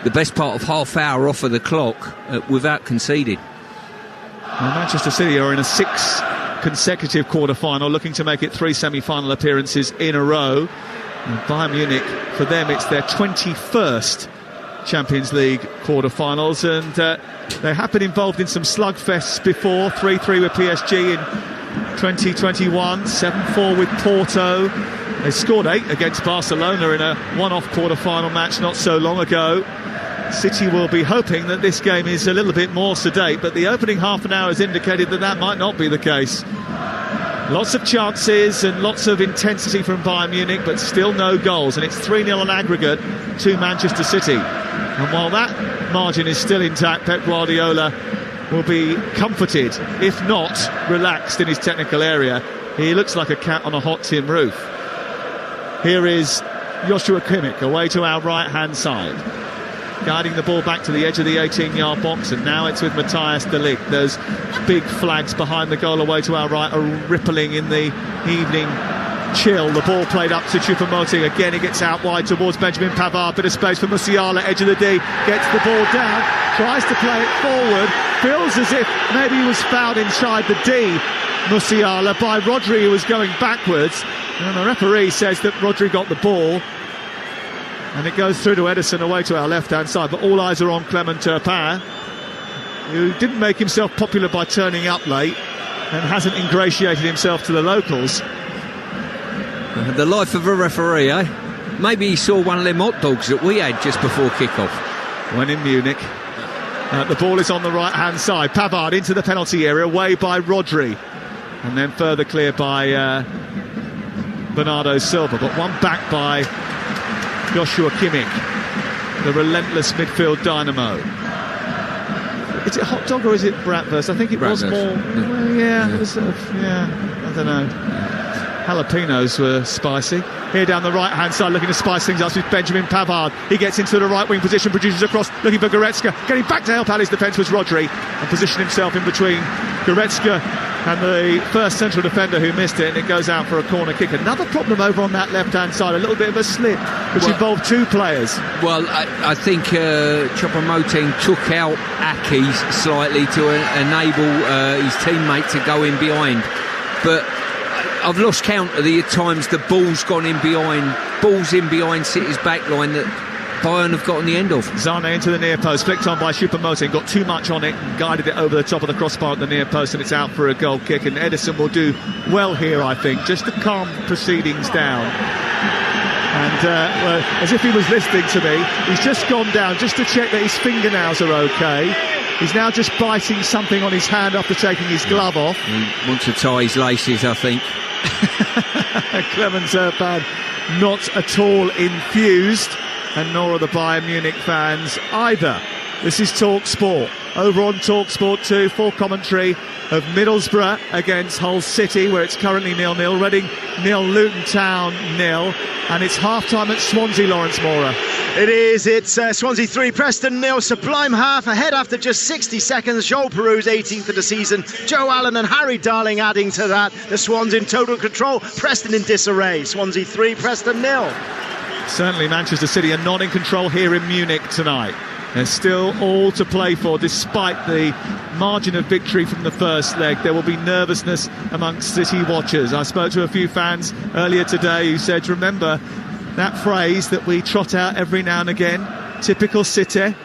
the best part of half hour off of the clock without conceding. Well, Manchester City are in a 6 consecutive quarter-final, looking to make it 3 semi-final appearances in a row. And Bayern Munich, for them, it's their 21st Champions League quarter-finals, and they have been involved in some slugfests before. 3-3 with PSG in 2021, 7-4 with Porto. They scored 8 against Barcelona in a one-off quarter-final match not so long ago. City will be hoping that this game is a little bit more sedate, but the opening half an hour has indicated that might not be the case. Lots of chances and lots of intensity from Bayern Munich, but still no goals, and it's 3-0 on aggregate to Manchester City. And while that margin is still intact, Pep Guardiola will be comforted, if not relaxed, in his technical area. He looks like a cat on a hot tin roof. Here is Joshua Kimmich away to our right-hand side, guiding the ball back to the edge of the 18-yard box, and now it's with Matthias de Ligt. Those big flags behind the goal away to our right are rippling in the evening chill. The ball played up to Choupo-Moting. Again, he gets out wide towards Benjamin Pavard. Bit of space for Musiala, edge of the D. Gets the ball down, tries to play it forward. Feels as if maybe he was fouled inside the D, Musiala, by Rodri, who was going backwards. And the referee says that Rodri got the ball. And it goes through to Ederson away to our left-hand side. But all eyes are on Clement Turpin, who didn't make himself popular by turning up late and hasn't ingratiated himself to the locals. The life of a referee, eh? Maybe he saw one of them hot dogs that we had just before kick-off. When in Munich. The ball is on the right-hand side. Pavard into the penalty area, away by Rodri. And then further clear by Bernardo Silva. But one back by Joshua Kimmich, the relentless midfield dynamo. Is it hot dog or is it bratwurst? I think it was more. Well, yeah, it was sort of, I don't know. Jalapenos were spicy. Here down the right-hand side, looking to spice things up with Benjamin Pavard. He gets into the right-wing position, produces a cross, looking for Goretzka. Getting back to help out his defence was Rodri, and positioned himself in between Goretzka and the first central defender who missed it, and it goes out for a corner kick. Another problem over on that left-hand side, a little bit of a slip, which involved 2 players. Well, I think Choupo-Moting took out Aki slightly to enable his teammate to go in behind. But I've lost count of the times the ball's gone in behind City's back line that Bayern have got on the end of. Zane into the near post, flicked on by Choupo-Moting, got too much on it and guided it over the top of the crossbar at the near post, and it's out for a goal kick. And Ederson will do well here, I think, just to calm proceedings down. And well, as if he was listening to me, he's just gone down just to check that his fingernails are okay. He's now just biting something on his hand after taking his glove off. He wants to tie his laces, I think. Clement Turpin not at all infused, and nor are the Bayern Munich fans either. This is Talksport. Over on Talksport 2, full commentary of Middlesbrough against Hull City, where it's currently 0-0. Reading 0, Luton Town 0. And it's half-time at Swansea, Lawrence Mora. It is. It's Swansea 3, Preston 0. Sublime half ahead after just 60 seconds. Joel Perou's 18th of the season. Joe Allen and Harry Darling adding to that. The Swans in total control. Preston in disarray. Swansea 3, Preston 0. Certainly Manchester City are not in control here in Munich tonight. There's still all to play for, despite the margin of victory from the first leg. There will be nervousness amongst City watchers. I spoke to a few fans earlier today who said, remember that phrase that we trot out every now and again, typical City.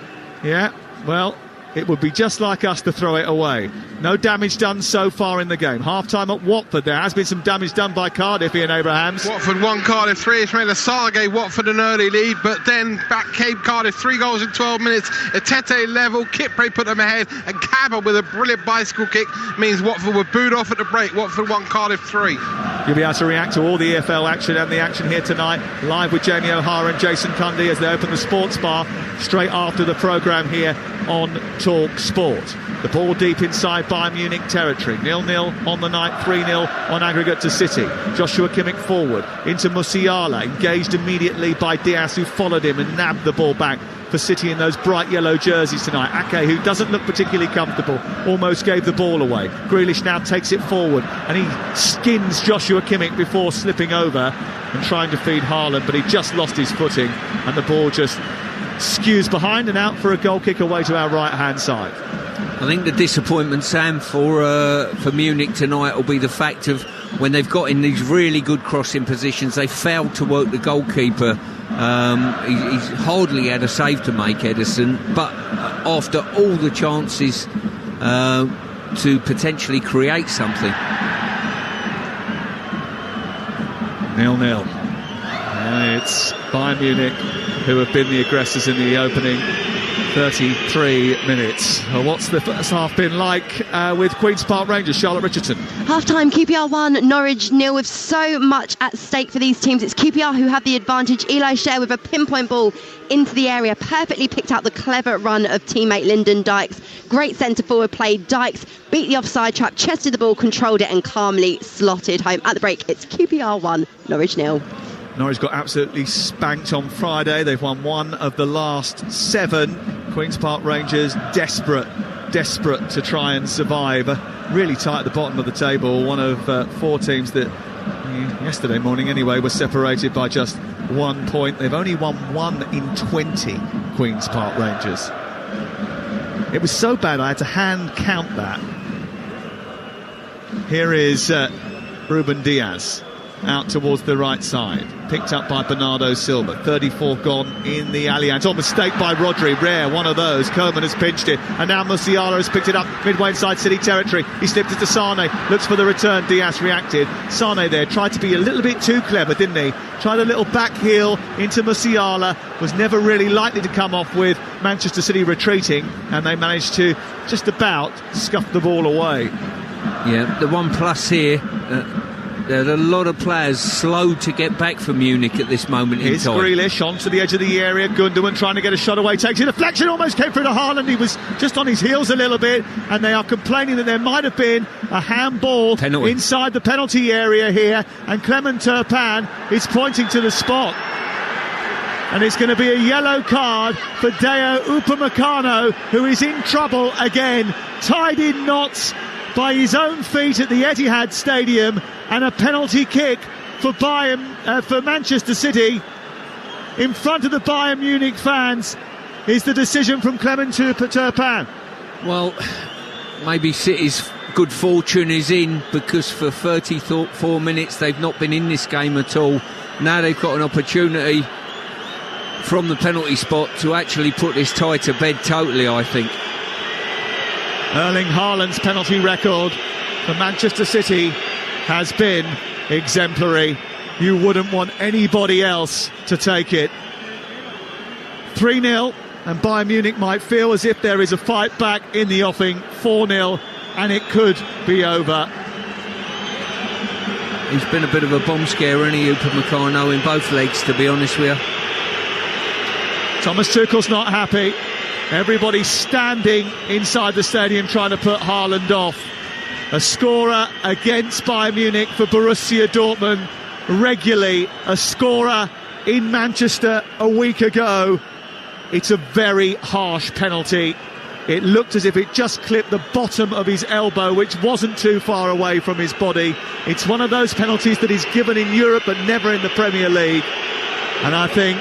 Yeah, well, it would be just like us to throw it away. No damage done so far in the game. Half-time at Watford. There has been some damage done by Cardiff, Ian Abrahams. Watford 1, Cardiff 3. Ismaila Sarr gave Watford an early lead, but then back came Cardiff. 3 goals in 12 minutes. Etete level. Kipre put them ahead, and Cabba with a brilliant bicycle kick means Watford were booed off at the break. Watford 1, Cardiff 3. You'll be able to react to all the EFL action and the action here tonight, live with Jamie O'Hara and Jason Cundy as they open the sports bar straight after the programme here on Talksport. The ball deep inside Bayern Munich territory. 0-0 on the night, 3-0 on aggregate to City. Joshua Kimmich forward into Musiala, engaged immediately by Diaz, who followed him and nabbed the ball back for City in those bright yellow jerseys tonight. Ake, who doesn't look particularly comfortable, almost gave the ball away. Grealish now takes it forward and he skins Joshua Kimmich before slipping over and trying to feed Haaland, but he just lost his footing and the ball just skews behind and out for a goal kick away to our right-hand side. I think the disappointment, Sam, for Munich tonight will be the fact of when they've got in these really good crossing positions, they failed to work the goalkeeper. He's hardly had a save to make, Ederson, but after all the chances to potentially create something. 0-0. It's Bayern Munich who have been the aggressors in the opening 33 minutes. What's the first half been like with Queen's Park Rangers? Charlotte Richardson. Half-time, QPR 1, Norwich 0, with so much at stake for these teams. It's QPR who have the advantage. Eli Scher with a pinpoint ball into the area, perfectly picked out the clever run of teammate Lyndon Dykes. Great centre-forward play. Dykes beat the offside trap, chested the ball, controlled it and calmly slotted home. At the break, it's QPR 1, Norwich 0. Norwich got absolutely spanked on Friday. They've won 1 of the last 7. Queen's Park Rangers desperate to try and survive. Really tight at the bottom of the table. One of 4 teams that yesterday morning anyway was separated by just 1 point. They've only won 1 in 20, Queen's Park Rangers. It was so bad I had to hand count that. Here is Ruben Diaz out towards the right side, picked up by Bernardo Silva. 34 gone in the Allianz. Oh, mistake by Rodri, rare, one of those. Koeman has pinched it, and now Musiala has picked it up midway inside City territory. He slipped it to Sane, looks for the return. Diaz reacted. Sane there tried to be a little bit too clever, didn't he? Tried a little back heel into Musiala, was never really likely to come off with Manchester City retreating, and they managed to just about scuff the ball away. Yeah, the one plus here, there are a lot of players slow to get back for Munich at this moment in time. Grealish onto the edge of the area. Gundogan trying to get a shot away, takes a deflection, almost came through to Haaland. He was just on his heels a little bit, and they are complaining that there might have been a handball inside the penalty area here, and Clement Turpin is pointing to the spot. And it's going to be a yellow card for Deo Upamecano, who is in trouble again, tied in knots by his own feet at the Etihad Stadium, and a penalty kick for for Manchester City in front of the Bayern Munich fans is the decision from Clement Turpin. Well, maybe City's good fortune is in, because for 34 minutes they've not been in this game at all. Now they've got an opportunity from the penalty spot to actually put this tie to bed totally, I think. Erling Haaland's penalty record for Manchester City has been exemplary. You wouldn't want anybody else to take it. 3-0, and Bayern Munich might feel as if there is a fight back in the offing. 4-0, and it could be over. He's been a bit of a bomb scare, isn't he, Upamecano, in both legs, to be honest with you. Thomas Tuchel's not happy. Everybody standing inside the stadium trying to put Haaland off. A scorer against Bayern Munich for Borussia Dortmund. Regularly a scorer in Manchester a week ago. It's a very harsh penalty. It looked as if it just clipped the bottom of his elbow, which wasn't too far away from his body. It's one of those penalties that is given in Europe but never in the Premier League. And I think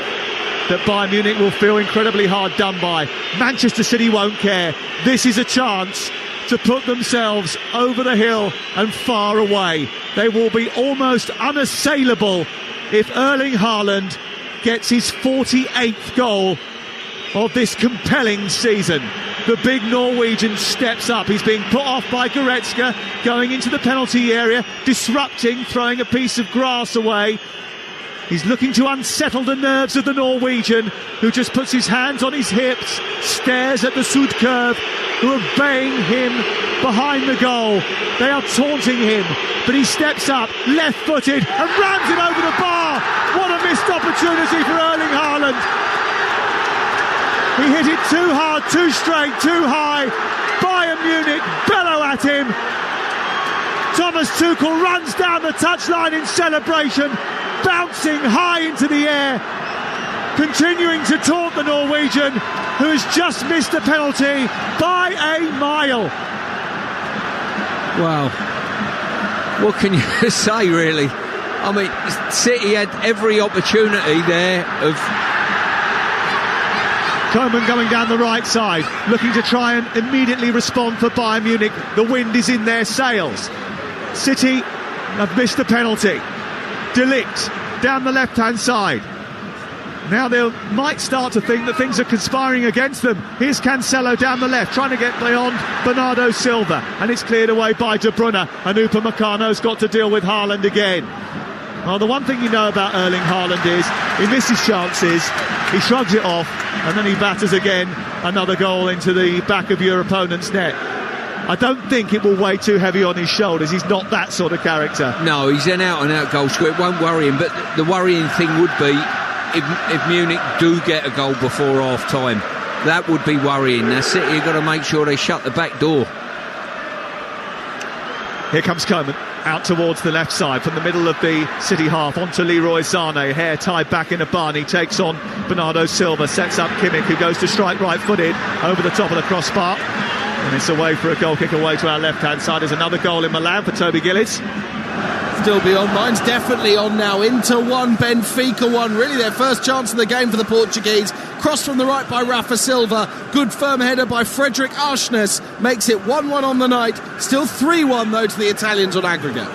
that Bayern Munich will feel incredibly hard done by. Manchester City won't care. This is a chance to put themselves over the hill and far away. They will be almost unassailable if Erling Haaland gets his 48th goal of this compelling season. The big Norwegian steps up. He's being put off by Goretzka, going into the penalty area, disrupting, throwing a piece of grass away. He's looking to unsettle the nerves of the Norwegian, who just puts his hands on his hips, stares at the Sud curve, who are baying him behind the goal. They are taunting him, but he steps up, left-footed, and rams it over the bar. What a missed opportunity for Erling Haaland. He hit it too hard, too straight, too high. Bayern Munich bellow at him. Thomas Tuchel runs down the touchline in celebration, bouncing high into the air, continuing to taunt the Norwegian, who has just missed a penalty by a mile. Wow. What can you say, really? I mean, City had every opportunity there of... Koeman going down the right side, looking to try and immediately respond for Bayern Munich. The wind is in their sails. City have missed a penalty. De Ligt down the left-hand side. Now they might start to think that things are conspiring against them. Here's Cancelo down the left, trying to get beyond Bernardo Silva, and it's cleared away by De Bruyne, and Upamecano's got to deal with Haaland again. Well, the one thing you know about Erling Haaland is he misses chances, he shrugs it off, and then he batters again another goal into the back of your opponent's net. I don't think it will weigh too heavy on his shoulders. He's not that sort of character. No, he's an out-and-out goal scorer. It won't worry him, but the worrying thing would be if Munich do get a goal before half-time. That would be worrying. Now, City have got to make sure they shut the back door. Here comes Koeman, out towards the left side from the middle of the City half onto Leroy Sané, hair tied back in a bun. He takes on Bernardo Silva, sets up Kimmich, who goes to strike right-footed over the top of the crossbar, and it's away for a goal kick away to our left-hand side. There's another goal in Milan for Toby Gillis. Still be on. Mine's definitely on now. Inter 1, Benfica 1. Really their first chance of the game for the Portuguese. Cross from the right by Rafa Silva. Good firm header by Frederick Arsnes. Makes it 1-1 on the night. Still 3-1 though to the Italians on aggregate.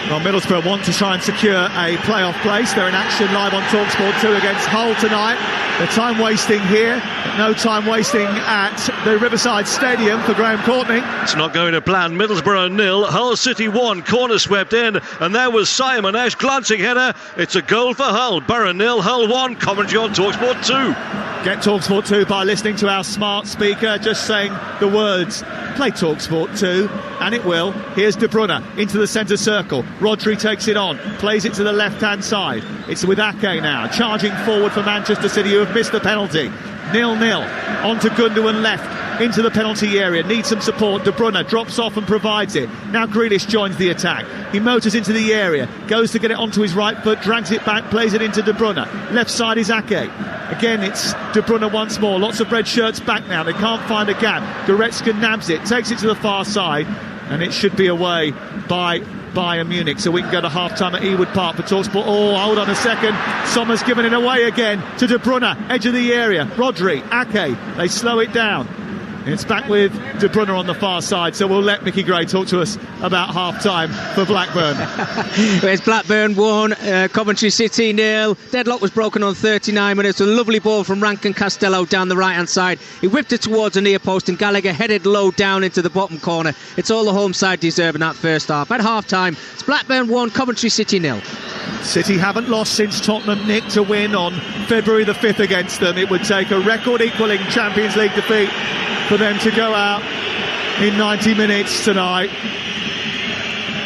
Well, Middlesbrough want to try and secure a playoff place. They're in action live on Talksport 2 against Hull tonight. They're time wasting here, but no time wasting at the Riverside Stadium for Graham Courtney. It's not going to plan. Middlesbrough 0, Hull City 1, corner swept in, and there was Simon Ash, glancing header. It's a goal for Hull. Borough 0, Hull 1, commentary on Talksport 2. Get Talksport 2 by listening to our smart speaker, just saying the words, play Talksport 2, and it will. Here's De Bruyne into the centre circle. Rodri takes it on, plays it to the left-hand side. It's with Ake now, charging forward for Manchester City, who have missed the penalty. 0-0, on to Gundogan left, into the penalty area, needs some support. De Bruyne drops off and provides it. Now Grealish joins the attack. He motors into the area, goes to get it onto his right foot, drags it back, plays it into De Bruyne. Left side is Ake. Again, it's De Bruyne once more. Lots of red shirts back now. They can't find a gap. Goretzka nabs it, takes it to the far side, and it should be away by Bayern Munich. So we can go to half-time at Ewood Park for Talksport. Oh, hold on a second. Sommer's given it away again to De Bruyne, edge of the area. Rodri, Ake, they slow it down. It's back with De Bruyne on the far side, so we'll let Mickey Gray talk to us about half-time for Blackburn. It's Blackburn 1, Coventry City 0. Deadlock was broken on 39 minutes. A lovely ball from Rankin Costello down the right-hand side. He whipped it towards the near post, and Gallagher headed low down into the bottom corner. It's all the home side deserve in that first half. At half-time, it's Blackburn 1, Coventry City 0. City haven't lost since Tottenham nicked a win on February the 5th against them. It would take a record-equalling Champions League defeat for them to go out in 90 minutes tonight.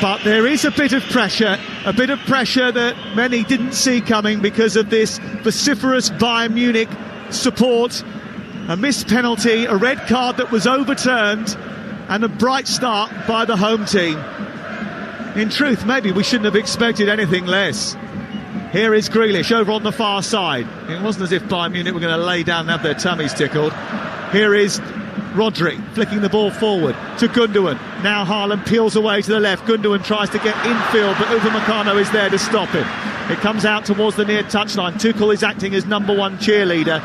But there is a bit of pressure that many didn't see coming because of this vociferous Bayern Munich support. A missed penalty, a red card that was overturned, and a bright start by the home team. In truth, maybe we shouldn't have expected anything less. Here is Grealish over on the far side. It wasn't as if Bayern Munich were going to lay down and have their tummies tickled. Here is Rodri flicking the ball forward to Gundogan. Now Haaland peels away to the left. Gundogan tries to get infield, but Upamecano is there to stop him. It comes out towards the near touchline. Tuchel is acting as number one cheerleader.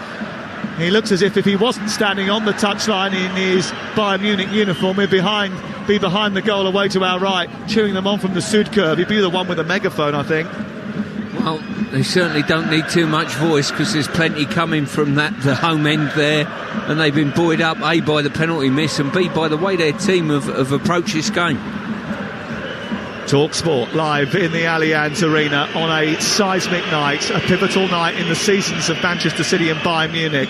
He looks as if he wasn't standing on the touchline in his Bayern Munich uniform, he'd be behind the goal away to our right, cheering them on from the Sud curve. He'd be the one with a megaphone, I think. Well, they certainly don't need too much voice because there's plenty coming from the home end there, and they've been buoyed up, A, by the penalty miss, and B, by the way their team have approached this game. Talksport live in the Allianz Arena on a seismic night, a pivotal night in the seasons of Manchester City and Bayern Munich.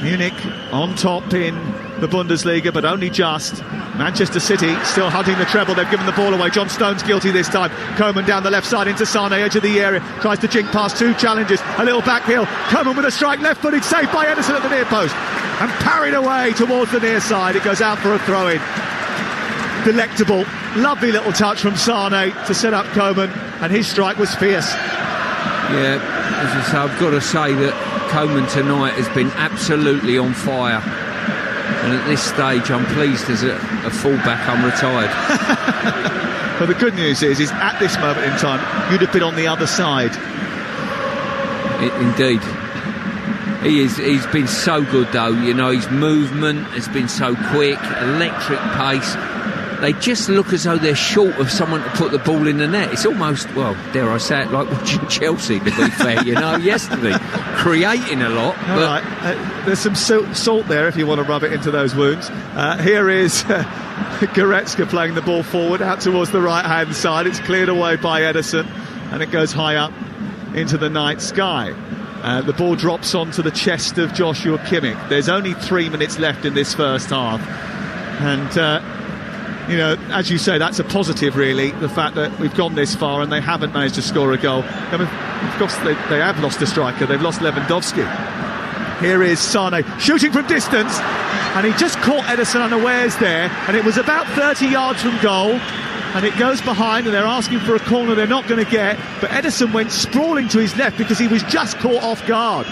Munich on top in the Bundesliga, but only just. Manchester City still hunting the treble. They've given the ball away. John Stones guilty this time. Coman down the left side into Sane, edge of the area. Tries to jink past two challenges. A little back heel. Coman with a strike, left-footed, saved by Ederson at the near post. And parried away towards the near side. It goes out for a throw-in. Delectable, lovely little touch from Sane to set up Coman, and his strike was fierce. Yeah, as I say, I've got to say that Coman tonight has been absolutely on fire. And at this stage, I'm pleased as a fullback I'm retired. But the good news is at this moment in time, you'd have been on the other side. Indeed. He's been so good, though. You know, his movement has been so quick, electric pace. They just look as though they're short of someone to put the ball in the net. It's almost, well, dare I say it, like watching Chelsea, to be fair, you know, yesterday. Creating a lot. All right. There's some salt there if you want to rub it into those wounds. Here is Goretzka playing the ball forward out towards the right-hand side. It's cleared away by Ederson, and it goes high up into the night sky. The ball drops onto the chest of Joshua Kimmich. There's only 3 minutes left in this first half. And... you know, as you say, that's a positive, really, the fact that we've gone this far and they haven't managed to score a goal. I mean, of course, they have lost a striker. They've lost Lewandowski. Here is Sane shooting from distance, and he just caught Ederson unawares there, and it was about 30 yards from goal, and it goes behind, and they're asking for a corner they're not going to get, but Ederson went sprawling to his left because he was just caught off guard.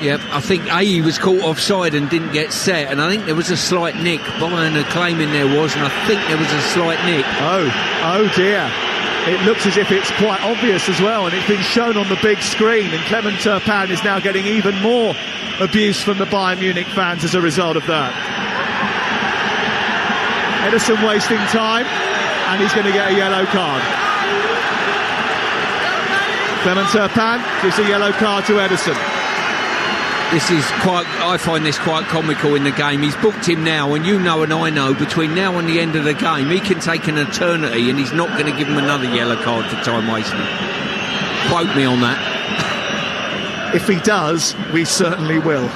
Yeah, I think he was caught offside and didn't get set, and I think there was a slight nick. Bayern are claiming there was, and I think there was a slight nick. Oh dear. It looks as if it's quite obvious as well, and it's been shown on the big screen, and Clement Turpin is now getting even more abuse from the Bayern Munich fans as a result of that. Ederson wasting time, and he's going to get a yellow card. Clement Turpin gives a yellow card to Ederson. I find this quite comical in the game. He's booked him now, and you know and I know, between now and the end of the game, he can take an eternity, and he's not going to give him another yellow card for time wasting. Quote me on that. If he does, we certainly will.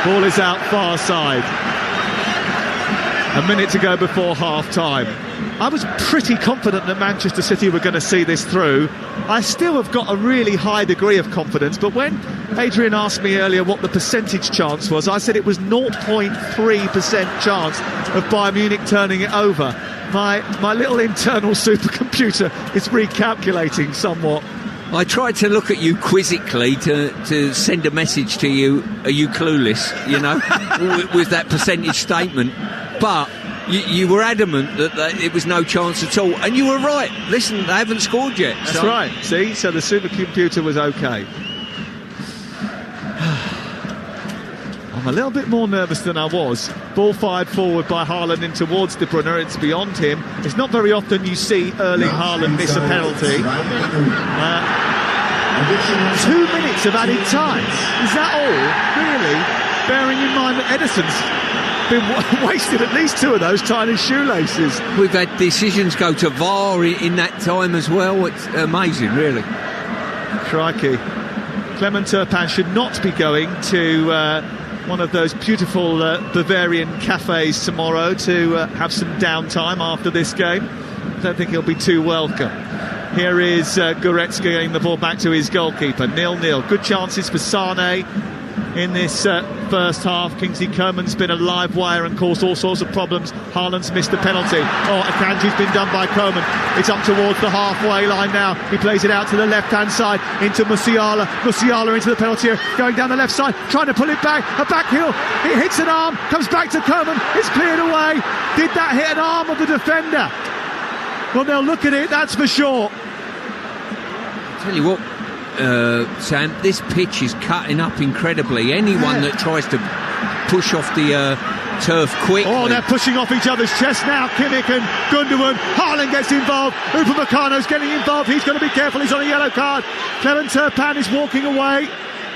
Ball is out far side. A minute to go before half-time. I was pretty confident that Manchester City were going to see this through. I still have got a really high degree of confidence, but when Adrian asked me earlier what the percentage chance was, I said it was 0.3% chance of Bayern Munich turning it over. My little internal supercomputer is recalculating somewhat. I tried to look at you quizzically to send a message to you. Are you clueless, you know, with that percentage statement? But you were adamant that it was no chance at all, and you were right. Listen, they haven't scored yet. That's right. See, so the supercomputer was okay. I'm a little bit more nervous than I was. Ball fired forward by Haaland in towards De Bruyne. It's beyond him. It's not very often you see Erling Haaland miss a penalty. 2 minutes of added time. Is that all? Really? Bearing in mind that Ederson's been wasted at least 2 of those tying his shoelaces. We've had decisions go to VAR in that time as well. It's amazing, really. Crikey. Clement Turpin should not be going to one of those beautiful Bavarian cafes tomorrow to have some downtime after this game. I don't think he'll be too welcome. Here is Goretzka getting the ball back to his goalkeeper. 0-0. Good chances for Sane in this first half. Kingsley Coman's been a live wire and caused all sorts of problems. Haaland's missed the penalty. Akanji's been done by Coman. It's up towards the halfway line now. He plays it out to the left-hand side into Musiala. Musiala into the penalty area, going down the left side, trying to pull it back. A back heel. It hits an arm, comes back to Coman. It's cleared away. Did that hit an arm of the defender? Well, they'll look at it, that's for sure. Tell you what, Sam, this pitch is cutting up incredibly. Anyone that tries to push off the turf quickly. Oh, they're pushing off each other's chest now. Kimmich and Gundogan. Haaland gets involved. Upamecano's getting involved. He's going to be careful. He's on a yellow card. Clement Turpin is walking away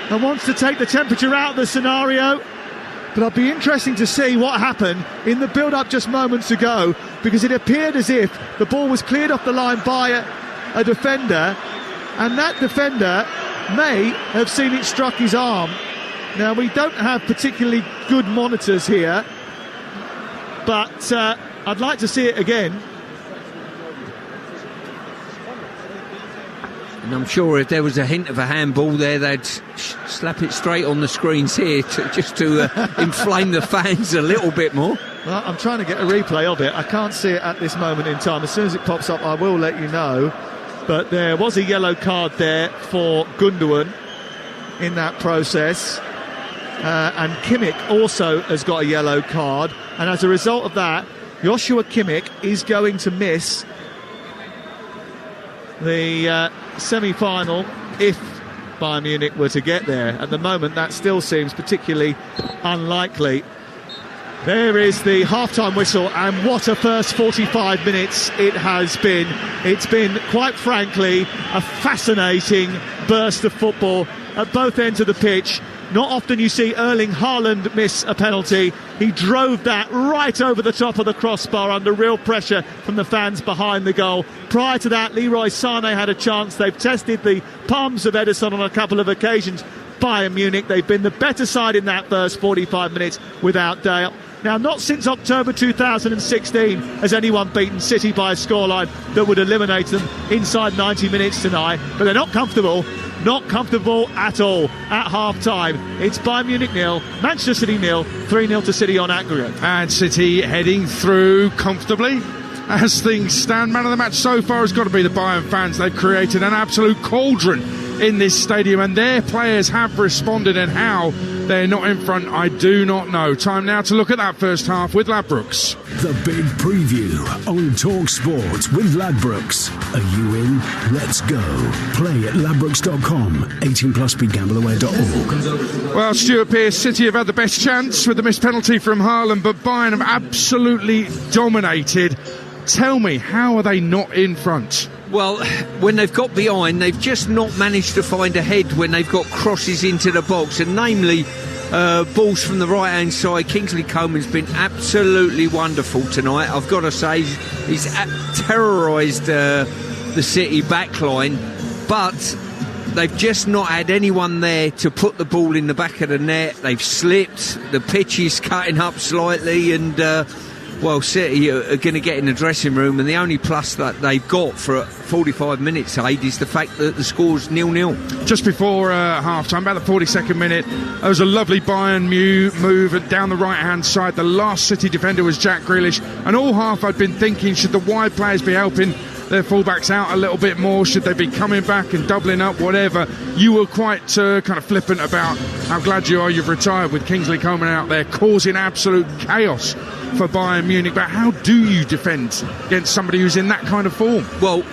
and wants to take the temperature out of the scenario. but I'll be interesting to see what happened in the build-up just moments ago, because it appeared as if the ball was cleared off the line by a defender, and that defender may have seen it struck his arm. Now, we don't have particularly good monitors here, but I'd like to see it again. And I'm sure if there was a hint of a handball there, they'd slap it straight on the screens here just to inflame the fans a little bit more. Well, I'm trying to get a replay of it. I can't see it at this moment in time. As soon as it pops up, I will let you know. But there was a yellow card there for Gundogan in that process. And Kimmich also has got a yellow card. And as a result of that, Joshua Kimmich is going to miss the semi-final if Bayern Munich were to get there. At the moment, that still seems particularly unlikely. There is the half-time whistle, and what a first 45 minutes it has been. It's been, quite frankly, a fascinating burst of football at both ends of the pitch. Not often you see Erling Haaland miss a penalty. He drove that right over the top of the crossbar under real pressure from the fans behind the goal. Prior to that, Leroy Sané had a chance. They've tested the palms of Ederson on a couple of occasions. Bayern Munich, they've been the better side in that first 45 minutes without doubt. Now, not since October 2016 has anyone beaten City by a scoreline that would eliminate them inside 90 minutes tonight. But they're not comfortable at all at half-time. It's Bayern Munich 0, Manchester City 0, 3-0 to City on aggregate. And City heading through comfortably. As things stand, man of the match so far has got to be the Bayern fans. They've created an absolute cauldron in this stadium, and their players have responded, and how they're not in front, I do not know. Time now to look at that first half with Ladbrokes. The big preview on Talksport with Ladbrokes. Are you in? Let's go. Play at ladbrokes.com. 18 plus begambleaware.org. Well, Stuart Pearce, City have had the best chance with the missed penalty from Haaland, but Bayern have absolutely dominated. Tell me, how are they not in front? Well, when they've got behind, they've just not managed to find a head when they've got crosses into the box, and namely balls from the right-hand side. Kingsley Coman's been absolutely wonderful tonight. I've got to say, he's terrorised the City backline, but they've just not had anyone there to put the ball in the back of the net. They've slipped, the pitch is cutting up slightly, and City are going to get in the dressing room, and the only plus that they've got for 45 minutes, Aid, is the fact that the score's 0-0. Just before half-time, about the 42nd minute, there was a lovely Bayern move down the right-hand side. The last City defender was Jack Grealish, and all half I'd been thinking, should the wide players be helping their fullbacks out a little bit more? Should they be coming back and doubling up, whatever? You were quite kind of flippant about how glad you are you've retired with Kingsley Coman out there causing absolute chaos for Bayern Munich. But how do you defend against somebody who's in that kind of form? Well,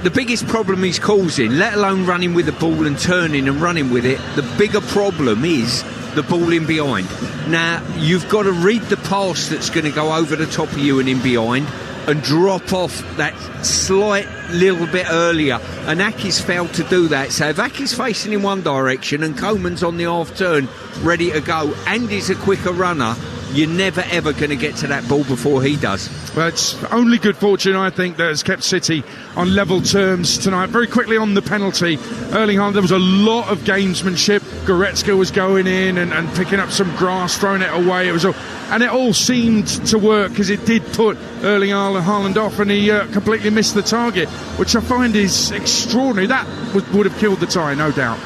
the biggest problem he's causing, let alone running with the ball and turning and running with it, the bigger problem is the ball in behind. Now, you've got to read the pass that's going to go over the top of you and in behind, and drop off that slight little bit earlier, and Aki's failed to do that. So if Aki's facing in one direction and Coman's on the half turn ready to go, and he's a quicker runner, you're never ever going to get to that ball before he does. Well, it's only good fortune, I think, that has kept City on level terms tonight. Very quickly on the penalty, Erling Haaland, there was a lot of gamesmanship. Goretzka was going in and picking up some grass, throwing it away. And it all seemed to work, because it did put Erling Haaland off, and he completely missed the target, which I find is extraordinary. That would have killed the tie, no doubt.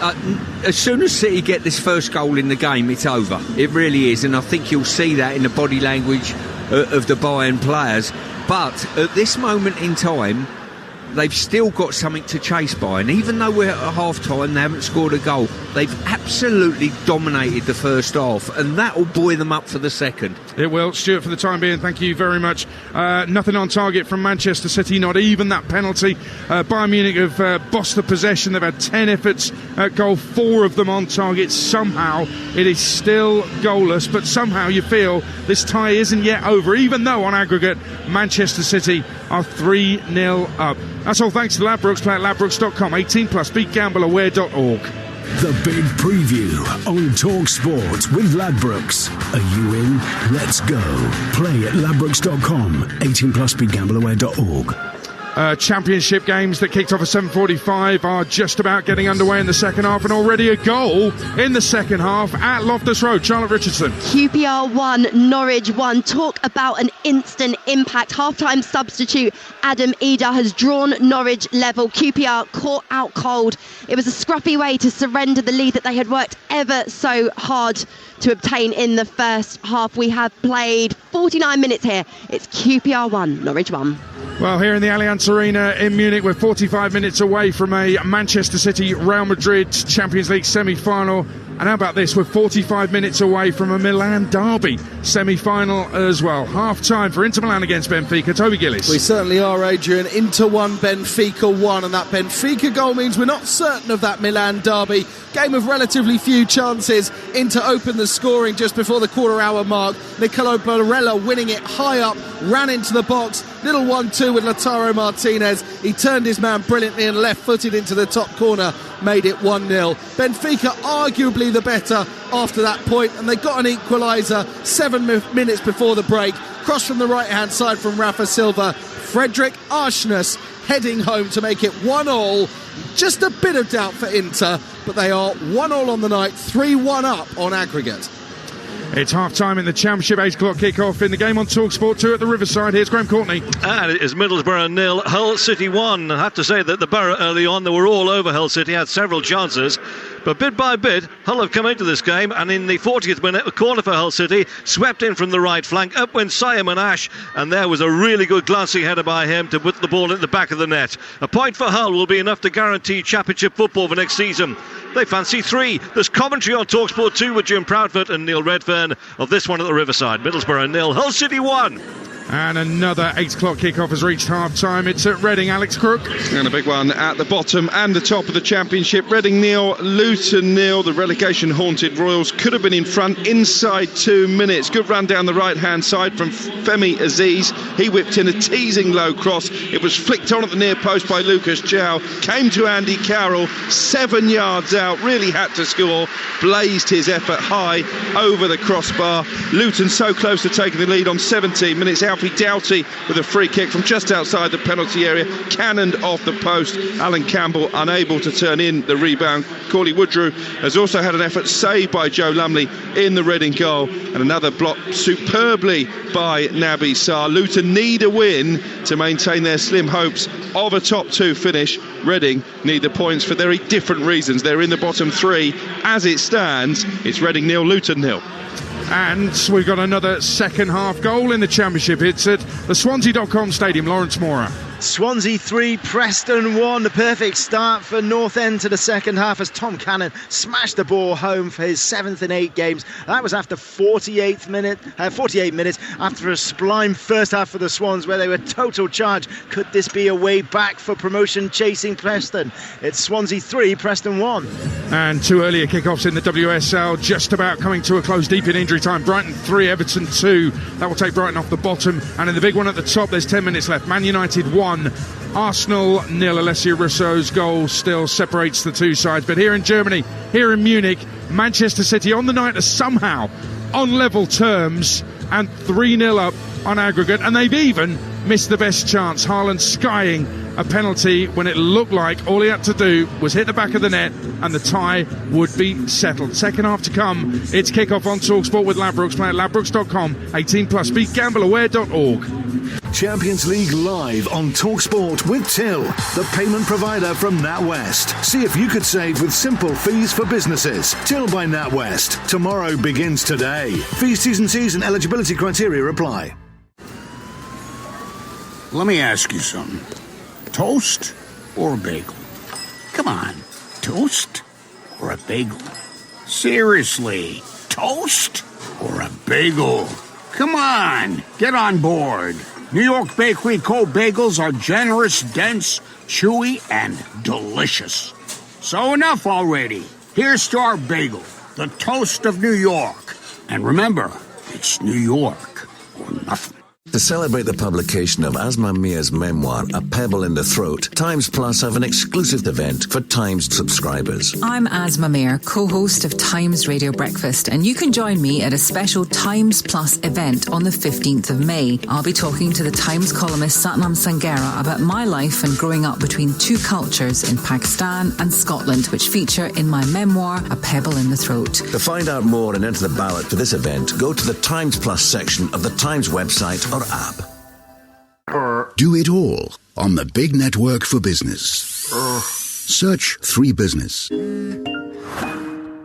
As soon as City get this first goal in the game, it's over. It really is, and I think you'll see that in the body language of the Bayern players. But at this moment in time, they've still got something to chase by, and even though we're at half-time, they haven't scored a goal. They've absolutely dominated the first half, and that will buoy them up for the second. It will. Stuart, for the time being, thank you very much. Nothing on target from Manchester City, not even that penalty. Bayern Munich have bossed the possession. They've had 10 efforts at goal, 4 of them on target. Somehow it is still goalless, but somehow you feel this tie isn't yet over, even though on aggregate Manchester City are 3-0 up. That's all thanks to Ladbrokes. Play at ladbrokes.com. 18 plus. BeGambleAware.org. The big preview on Talksport with Ladbrokes. Are you in? Let's go. Play at ladbrokes.com. 18 plus begambleaware.org. Championship games that kicked off at 7:45 are just about getting underway in the second half, and already a goal in the second half at Loftus Road. Charlotte Richardson. QPR 1, Norwich 1. Talk about an instant impact. Half-time substitute Adam Eder has drawn Norwich level. QPR caught out cold. It was a scruffy way to surrender the lead that they had worked ever so hard to obtain in the first half. We have played 49 minutes here. It's QPR 1, Norwich 1. Well, here in the Allianz Arena in Munich, we're 45 minutes away from a Manchester City Real Madrid Champions League semi-final. And how about this? We're 45 minutes away from a Milan derby semi-final as well. Half-time for Inter Milan against Benfica. Toby Gillis. We certainly are, Adrian. Inter 1, Benfica 1. And that Benfica goal means we're not certain of that Milan derby. Game of relatively few chances. Inter opened the scoring just before the quarter-hour mark. Nicolo Barella winning it high up, ran into the box. Little 1-2 with Lautaro Martinez. He turned his man brilliantly and left-footed into the top corner. Made it 1-0. Benfica arguably the better after that point, and they got an equaliser 7 minutes before the break. Cross from the right-hand side from Rafa Silva. Fredrik Arsnes heading home to make it 1-1. Just a bit of doubt for Inter, but they are 1-1 on the night, 3-1 up on aggregate. It's half-time in the Championship, 8 o'clock kick-off in the game on Talksport 2 at the Riverside. Here's Graham Courtney. And it is Middlesbrough 0, Hull City 1. I have to say that the Borough early on, they were all over Hull City, had several chances. But bit by bit, Hull have come into this game, and in the 40th minute, a corner for Hull City, swept in from the right flank, up went Simon Ash, and there was a really good glancing header by him to put the ball in the back of the net. A point for Hull will be enough to guarantee Championship football for next season. They fancy 3. There's commentary on Talksport 2 with Jim Proudfoot and Neil Redfern of this one at the Riverside. Middlesbrough 0, Hull City 1. And another 8 o'clock kickoff has reached half-time. It's at Reading. Alex Crook. And a big one at the bottom and the top of the Championship. Reading 0, Luton 0. The relegation-haunted Royals could have been in front inside 2 minutes. Good run down the right-hand side from Femi Aziz. He whipped in a teasing low cross. It was flicked on at the near post by Lucas Chow. Came to Andy Carroll. 7 yards out. Really had to score. Blazed his effort high over the crossbar. Luton so close to taking the lead on 17 minutes. Alfie Doughty with a free kick from just outside the penalty area, cannoned off the post. Alan Campbell unable to turn in the rebound. Corley Woodrow has also had an effort saved by Joe Lumley in the Reading goal, and another block superbly by Naby Sarr. Luton need a win to maintain their slim hopes of a top 2 finish. Reading need the points for very different reasons. They're in the bottom 3 as it stands. It's Reading 0, Luton 0. And we've got another second half goal in the Championship. It's at the Swansea.com Stadium. Lawrence Mora. Swansea 3, Preston 1. The perfect start for North End to the second half as Tom Cannon smashed the ball home for his 7th in 8 games. That was after 48 minutes after a sublime first half for the Swans where they were total charge. Could this be a way back for promotion chasing Preston? It's Swansea 3, Preston 1. And 2 earlier kickoffs in the WSL just about coming to a close deep in injury time. Brighton 3, Everton 2. That will take Brighton off the bottom. And in the big one at the top, there's 10 minutes left. Man United 1. Arsenal 0. Alessia Russo's goal still separates the two sides. But here in Germany, here in Munich, Manchester City on the night are somehow on level terms and 3-0 up on aggregate. And they've even missed the best chance. Haaland skying a penalty when it looked like all he had to do was hit the back of the net and the tie would be settled. Second half to come. It's kickoff on Talksport with Ladbrokes. Play at ladbrokes.com. 18 plus. BeGambleAware.org. Champions League live on Talksport with Till, the payment provider from NatWest. See if you could save with simple fees for businesses. Till by NatWest. Tomorrow begins today. Fees, T's and C's and eligibility criteria apply. Let me ask you something. Toast or a bagel? Come on, toast or a bagel? Seriously, toast or a bagel? Come on, get on board. New York Bakery Co. bagels are generous, dense, chewy, and delicious. So enough already. Here's to our bagel, the toast of New York. And remember, it's New York or nothing. To celebrate the publication of Asma Mia's memoir, A Pebble in the Throat, Times Plus have an exclusive event for Times subscribers. I'm Asma Mir, co-host of Times Radio Breakfast, and you can join me at a special Times Plus event on the 15th of May. I'll be talking to the Times columnist Satnam Sanghera about my life and growing up between two cultures in Pakistan and Scotland, which feature in my memoir, A Pebble in the Throat. To find out more and enter the ballot for this event, go to the Times Plus section of the Times website or app. Do it all on the big network for business. Search 3 Business.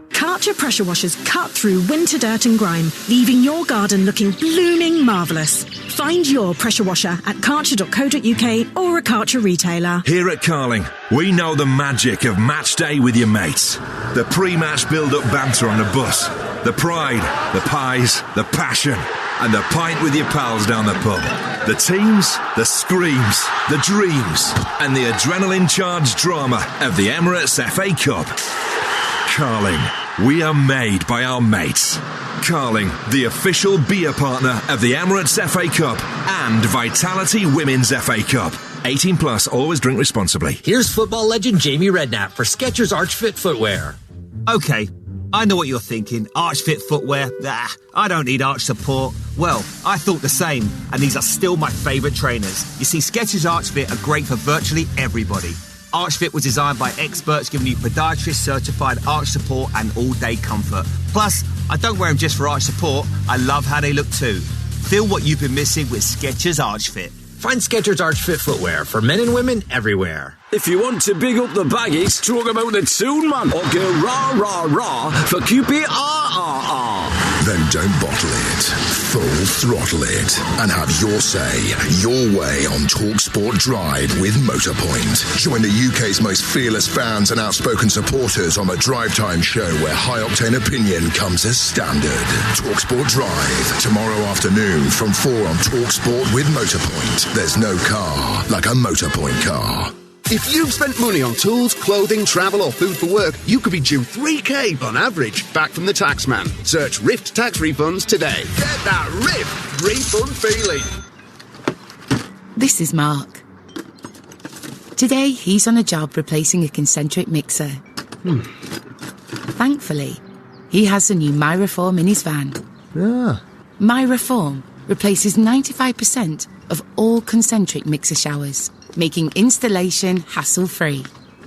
Karcher pressure washers cut through winter dirt and grime, leaving your garden looking blooming marvellous. Find your pressure washer at karcher.co.uk or a Karcher retailer. Here at Carling, we know the magic of match day with your mates. The pre-match build-up banter on the bus, the pride, the pies, the passion, and the pint with your pals down the pub. The teams, the screams, the dreams, and the adrenaline-charged drama of the Emirates FA Cup. Carling, we are made by our mates. Carling, the official beer partner of the Emirates FA Cup and Vitality Women's FA Cup. 18 plus, always drink responsibly. Here's football legend Jamie Redknapp for Skechers Arch Fit footwear. Okay, I know what you're thinking. Arch Fit footwear? I don't need arch support. Well, I thought the same, and these are still my favourite trainers. You see, Skechers Arch Fit are great for virtually everybody. Arch Fit was designed by experts giving you podiatrist-certified arch support and all-day comfort. Plus, I don't wear them just for arch support. I love how they look too. Feel what you've been missing with Skechers Arch Fit. Find Skechers Arch Fit footwear for men and women everywhere. If you want to big up the baggies, talk about the tune, man, or go rah, rah, rah for QPR. Then don't bottle it. Full throttle it. And have your say, your way on Talksport Drive with Motorpoint. Join the UK's most fearless fans and outspoken supporters on the Drive Time show where high-octane opinion comes as standard. Talksport Drive, tomorrow afternoon from 4 on Talksport with Motorpoint. There's no car like a Motorpoint car. If you've spent money on tools, clothing, travel or food for work, you could be due $3,000 on average back from the Taxman. Search Rift Tax Refunds today. Get that Rift refund feeling. This is Mark. Today he's on a job replacing a concentric mixer. Thankfully, he has a new MyReform in his van. MyReform replaces 95% of all concentric mixer showers, making installation hassle-free,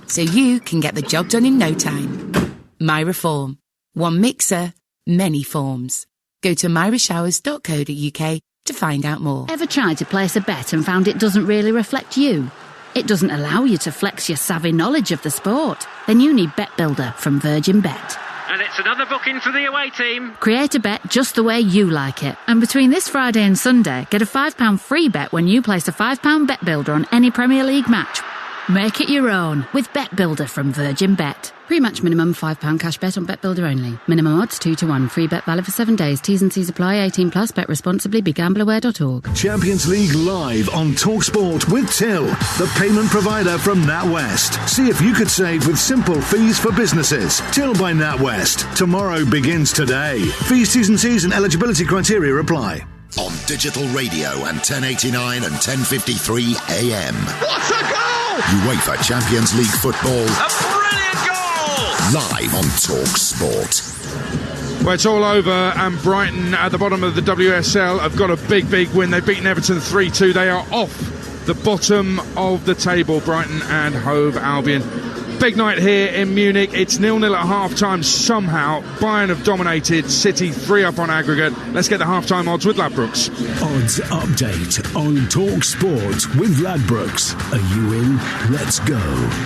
so you can get the job done in no time. MyReform. One mixer, many forms. Go to myroshowers.co.uk to find out more. Ever tried to place a bet and found it doesn't really reflect you? It doesn't allow you to flex your savvy knowledge of the sport? Then you need Bet Builder from Virgin Bet. And it's another booking for the away team. Create a bet just the way you like it. And between this Friday and Sunday, get a £5 free bet when you place a £5 bet builder on any Premier League match. Make it your own with Bet Builder from Virgin Bet. Pre-match minimum £5 cash bet on Bet Builder only. Minimum odds 2-1. Free bet valid for 7 days. T's and C's apply. 18 plus. Bet responsibly. BeGambleAware.org. Champions League live on Talksport with Till, the payment provider from NatWest. See if you could save with simple fees for businesses. Till by NatWest. Tomorrow begins today. Fees, T's and C's and eligibility criteria apply. On digital radio and 1089 and 1053 AM. What a goal! UEFA Champions League football. A brilliant goal! Live on Talksport. Well, it's all over, and Brighton at the bottom of the WSL have got a big win. They've beaten Everton 3-2. They are off the bottom of the table, Brighton and Hove Albion. Big night here in Munich. It's 0-0 at half-time somehow. Bayern have dominated. City 3-up on aggregate. Let's get the half-time odds with Ladbrokes. Odds update on Talksport with Ladbrokes. Are you in? Let's go.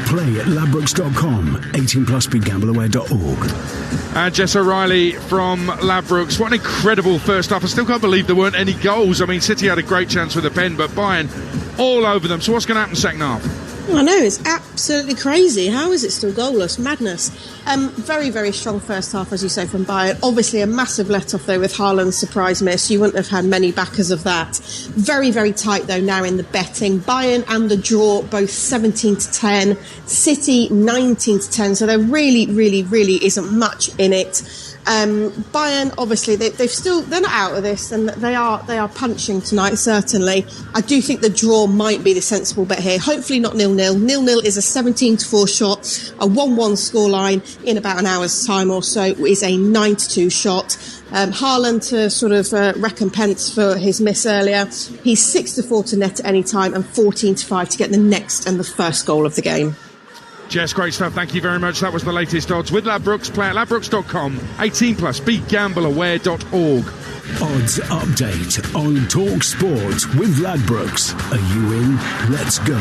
Play at ladbrokes.com. 18 plus. BeGambleAware.org. And Jess O'Reilly from Ladbrokes. What an incredible first half. I still can't believe there weren't any goals. I mean, City had a great chance with a pen, but Bayern all over them. So what's going to happen second half? I know, it's absolutely crazy. How is it still goalless? Madness. Very strong first half, as you say, from Bayern. Obviously a massive let-off, though, with Haaland's surprise miss. You wouldn't have had many backers of that. Very tight, though, now in the betting. Bayern and the draw, both 17-10. City, 19-10. So there really isn't much in it. Bayern, obviously, they're not out of this, and they are punching tonight, certainly. I do think the draw might be the sensible bet here. Hopefully not 0-0. 0-0 is a 17-4 shot. A 1-1 scoreline in about an hour's time or so is a 9-2 shot. Haaland to sort of recompense for his miss earlier. He's 6-4 to net at any time and 14-5 to get the next and the first goal of the game. Jess, great stuff. Thank you very much. That was the latest odds with Ladbrokes. Play at ladbrokes.com. 18+. BeGambleAware.org. Odds update on Talk Sport with Ladbrokes. Are you in? Let's go.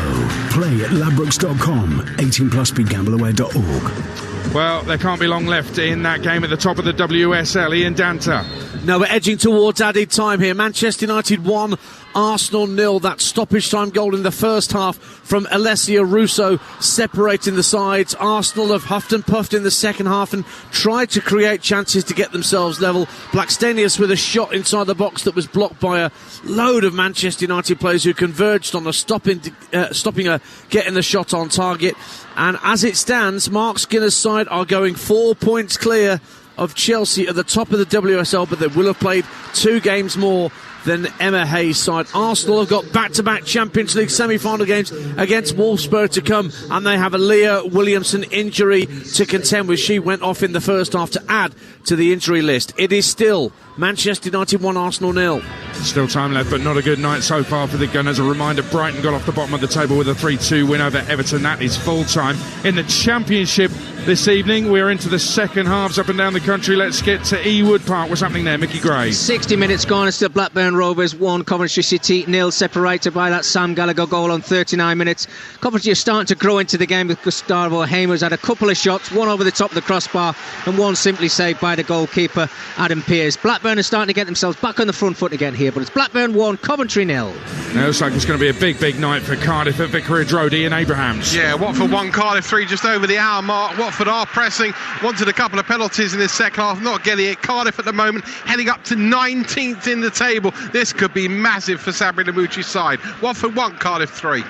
Play at ladbrokes.com. 18+. BeGambleAware.org. Well, there can't be long left in that game at the top of the WSL. Ian Danta. No, we're edging towards added time here. Manchester United 1, Arsenal 0. That stoppage time goal in the first half from Alessia Russo separating the sides. Arsenal have huffed and puffed in the second half and tried to create chances to get themselves level. Blackstenius with a shot inside the box that was blocked by a load of Manchester United players who converged on a stopping her getting the shot on target. And as it stands, Mark Skinner's side are going 4 points clear of Chelsea at the top of the WSL, but they will have played 2 games more than Emma Hayes' side. Arsenal have got back-to-back Champions League semi-final games against Wolfsburg to come, and they have a Leah Williamson injury to contend with. She went off in the first half to add to the injury list. It is still Manchester United 1, Arsenal 0. Still time left, but not a good night so far for the Gunners. A reminder, Brighton got off the bottom of the table with a 3-2 win over Everton. That is full-time. In the Championship this evening, we're into the second halves up and down the country. Let's get to Ewood Park. What's happening there, Mickey Gray? 60 minutes gone, it's still Blackburn Rovers 1, Coventry City 0, separated by that Sam Gallagher goal on 39 minutes. Coventry are starting to grow into the game with Gustavo Hamer's had a couple of shots, one over the top of the crossbar and one simply saved by the goalkeeper Adam Pearce. Blackburn are starting to get themselves back on the front foot again here, but it's Blackburn 1, Coventry 0. Now, it looks like it's going to be a big night for Cardiff at Vicarage Road. Ian Abrahams. Yeah, Watford 1, Cardiff 3, just over the hour mark. Watford are pressing, wanted a couple of penalties in this second half, not getting it. Cardiff at the moment heading up to 19th in the table. This could be massive for Sabri Lamouchi's side. Watford 1, Cardiff 3.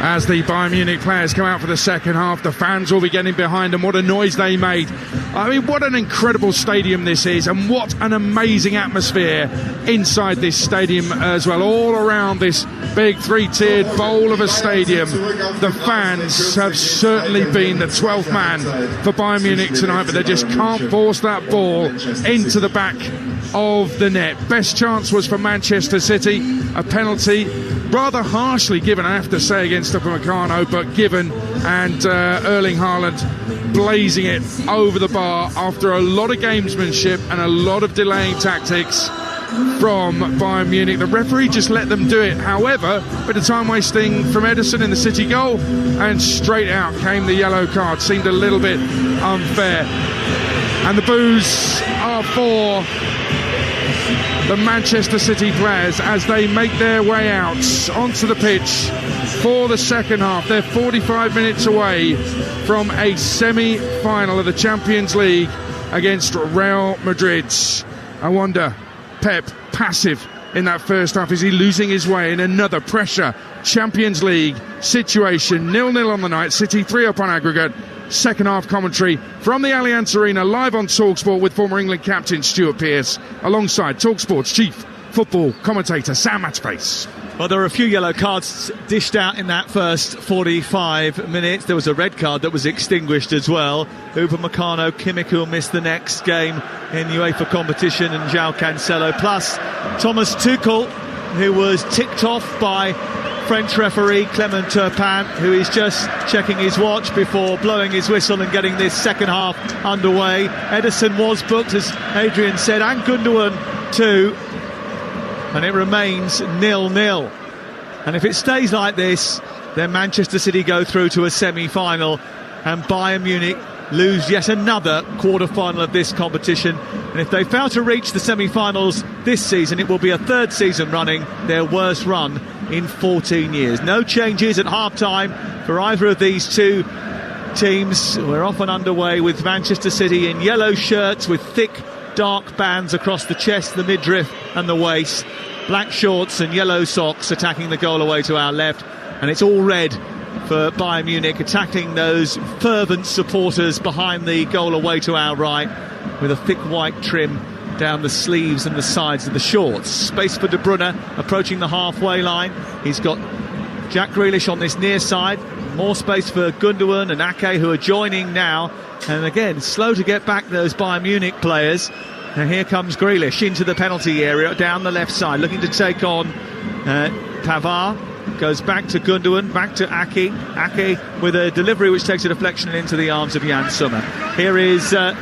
As the Bayern Munich players come out for the second half, the fans will be getting behind them. What a noise they made. I mean, what an incredible stadium this is, and what an amazing atmosphere inside this stadium as well. All around this big 3-tiered bowl of a stadium, the fans have certainly been the 12th man for Bayern Munich tonight, but they just can't force that ball into the back of the net. Best chance was for Manchester City, a penalty rather harshly given, I have to say, against Upamecano, but given, and Erling Haaland blazing it over the bar after a lot of gamesmanship and a lot of delaying tactics from Bayern Munich. The referee just let them do it. However, bit of time wasting from Ederson in the City goal, and straight out came the yellow card. Seemed a little bit unfair. And the boos are for the Manchester City players as they make their way out onto the pitch for the second half. They're 45 minutes away from a semi-final of the Champions League against Real Madrid. I wonder, Pep, passive in that first half. Is he losing his way in another pressure Champions League situation? 0-0 on the night. City 3 up on aggregate. Second half commentary from the Allianz Arena, live on Talksport with former England captain Stuart Pearce, alongside Talksport's chief football commentator Sam Matchface. Well, there were a few yellow cards dished out in that first 45 minutes. There was a red card that was extinguished as well. Upamecano, Kimmich, who will miss the next game in UEFA competition, and João Cancelo. Plus, Thomas Tuchel, who was ticked off by French referee Clement Turpin, who is just checking his watch before blowing his whistle and getting this second half underway. Ederson was booked, as Adrian said, and Gundogan too. And it remains 0-0. And if it stays like this, then Manchester City go through to a semi-final, and Bayern Munich lose yet another quarter-final of this competition. And if they fail to reach the semi-finals this season, it will be a third season running their worst run in 14 years. No changes at half-time for either of these two teams. We're off and underway with Manchester City in yellow shirts with thick dark bands across the chest, the midriff and the waist. Black shorts and yellow socks attacking the goal away to our left. And it's all red for Bayern Munich, attacking those fervent supporters behind the goal away to our right. with a thick white trim down the sleeves and the sides of the shorts. Space for De Bruyne approaching the halfway line. He's got Jack Grealish on this near side. More space for Gundogan and Ake, who are joining now. And again, slow to get back, those Bayern Munich players. And here comes Grealish into the penalty area down the left side, looking to take on Pavard. Goes back to Gundogan, back to Ake. Ake with a delivery which takes a deflection and into the arms of Jan Sommer. Here is, I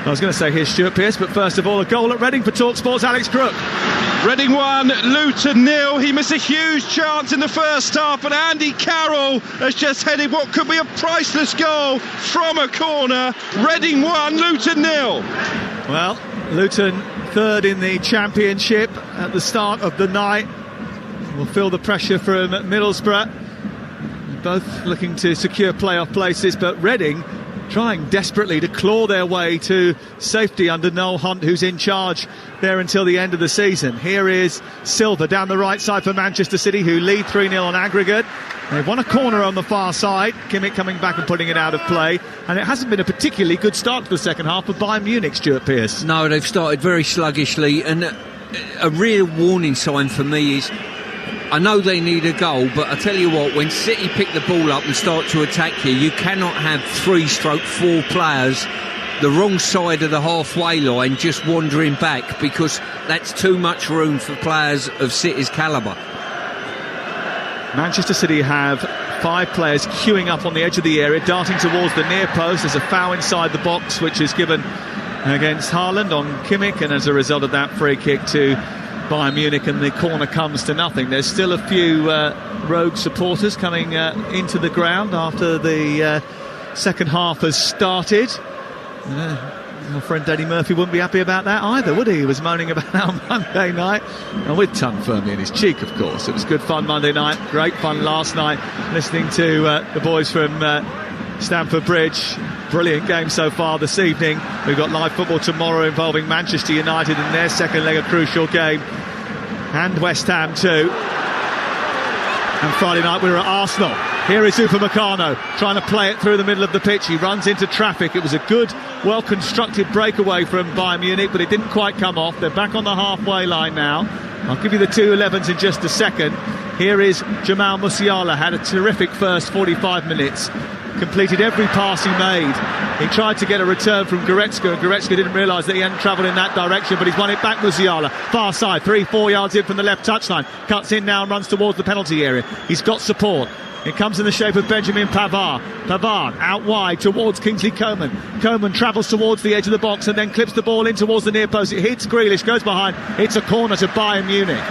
was going to say here's Stuart Pearce, but first of all, a goal at Reading for Talksport's Alex Crook. Reading 1, Luton 0. He missed a huge chance in the first half, but Andy Carroll has just headed what could be a priceless goal from a corner. Reading 1, Luton 0. Well, Luton third in the Championship at the start of the night. Will feel the pressure from Middlesbrough. Both looking to secure playoff places, but Reading trying desperately to claw their way to safety under Noel Hunt, who's in charge there until the end of the season. Here is Silva down the right side for Manchester City, who lead 3-0 on aggregate. They've won a corner on the far side. Kimmich coming back and putting it out of play. And it hasn't been a particularly good start to the second half for Bayern Munich, Stuart Pearce. No, they've started very sluggishly, and a real warning sign for me is, I know they need a goal, but I tell you what, when City pick the ball up and start to attack you cannot have 3/4 players the wrong side of the halfway line just wandering back, because that's too much room for players of City's calibre. Manchester City have 5 players queuing up on the edge of the area, darting towards the near post. There's a foul inside the box which is given against Haaland on Kimmich, and as a result of that, free kick to Bayern Munich, and the corner comes to nothing. There's still a few rogue supporters coming into the ground after the second half has started. My friend Eddie Murphy wouldn't be happy about that either, would he? He was moaning about that on Monday night, and with tongue firmly in his cheek, of course. It was good fun Monday night, great fun last night, listening to the boys from Stamford Bridge. Brilliant game so far this evening. We've got live football tomorrow involving Manchester United in their second leg, a crucial game, and West Ham too. And Friday night we were at Arsenal. Here is Upamecano trying to play it through the middle of the pitch. He runs into traffic. It was a good, well-constructed breakaway from Bayern Munich, but it didn't quite come off. They're back on the halfway line now. I'll give you the 2-11s in just a second. Here is Jamal Musiala, had a terrific first 45 minutes. Completed every pass he made. He tried to get a return from Goretzka, and Goretzka didn't realise that he hadn't travelled in that direction, but he's won it back. Musiala, far side, 3-4 yards in from the left touchline, cuts in now and runs towards the penalty area. He's got support. It comes in the shape of Benjamin Pavard. Pavard out wide towards Kingsley Coman. Coman travels towards the edge of the box and then clips the ball in towards the near post. It hits Grealish, goes behind. It's a corner to Bayern Munich.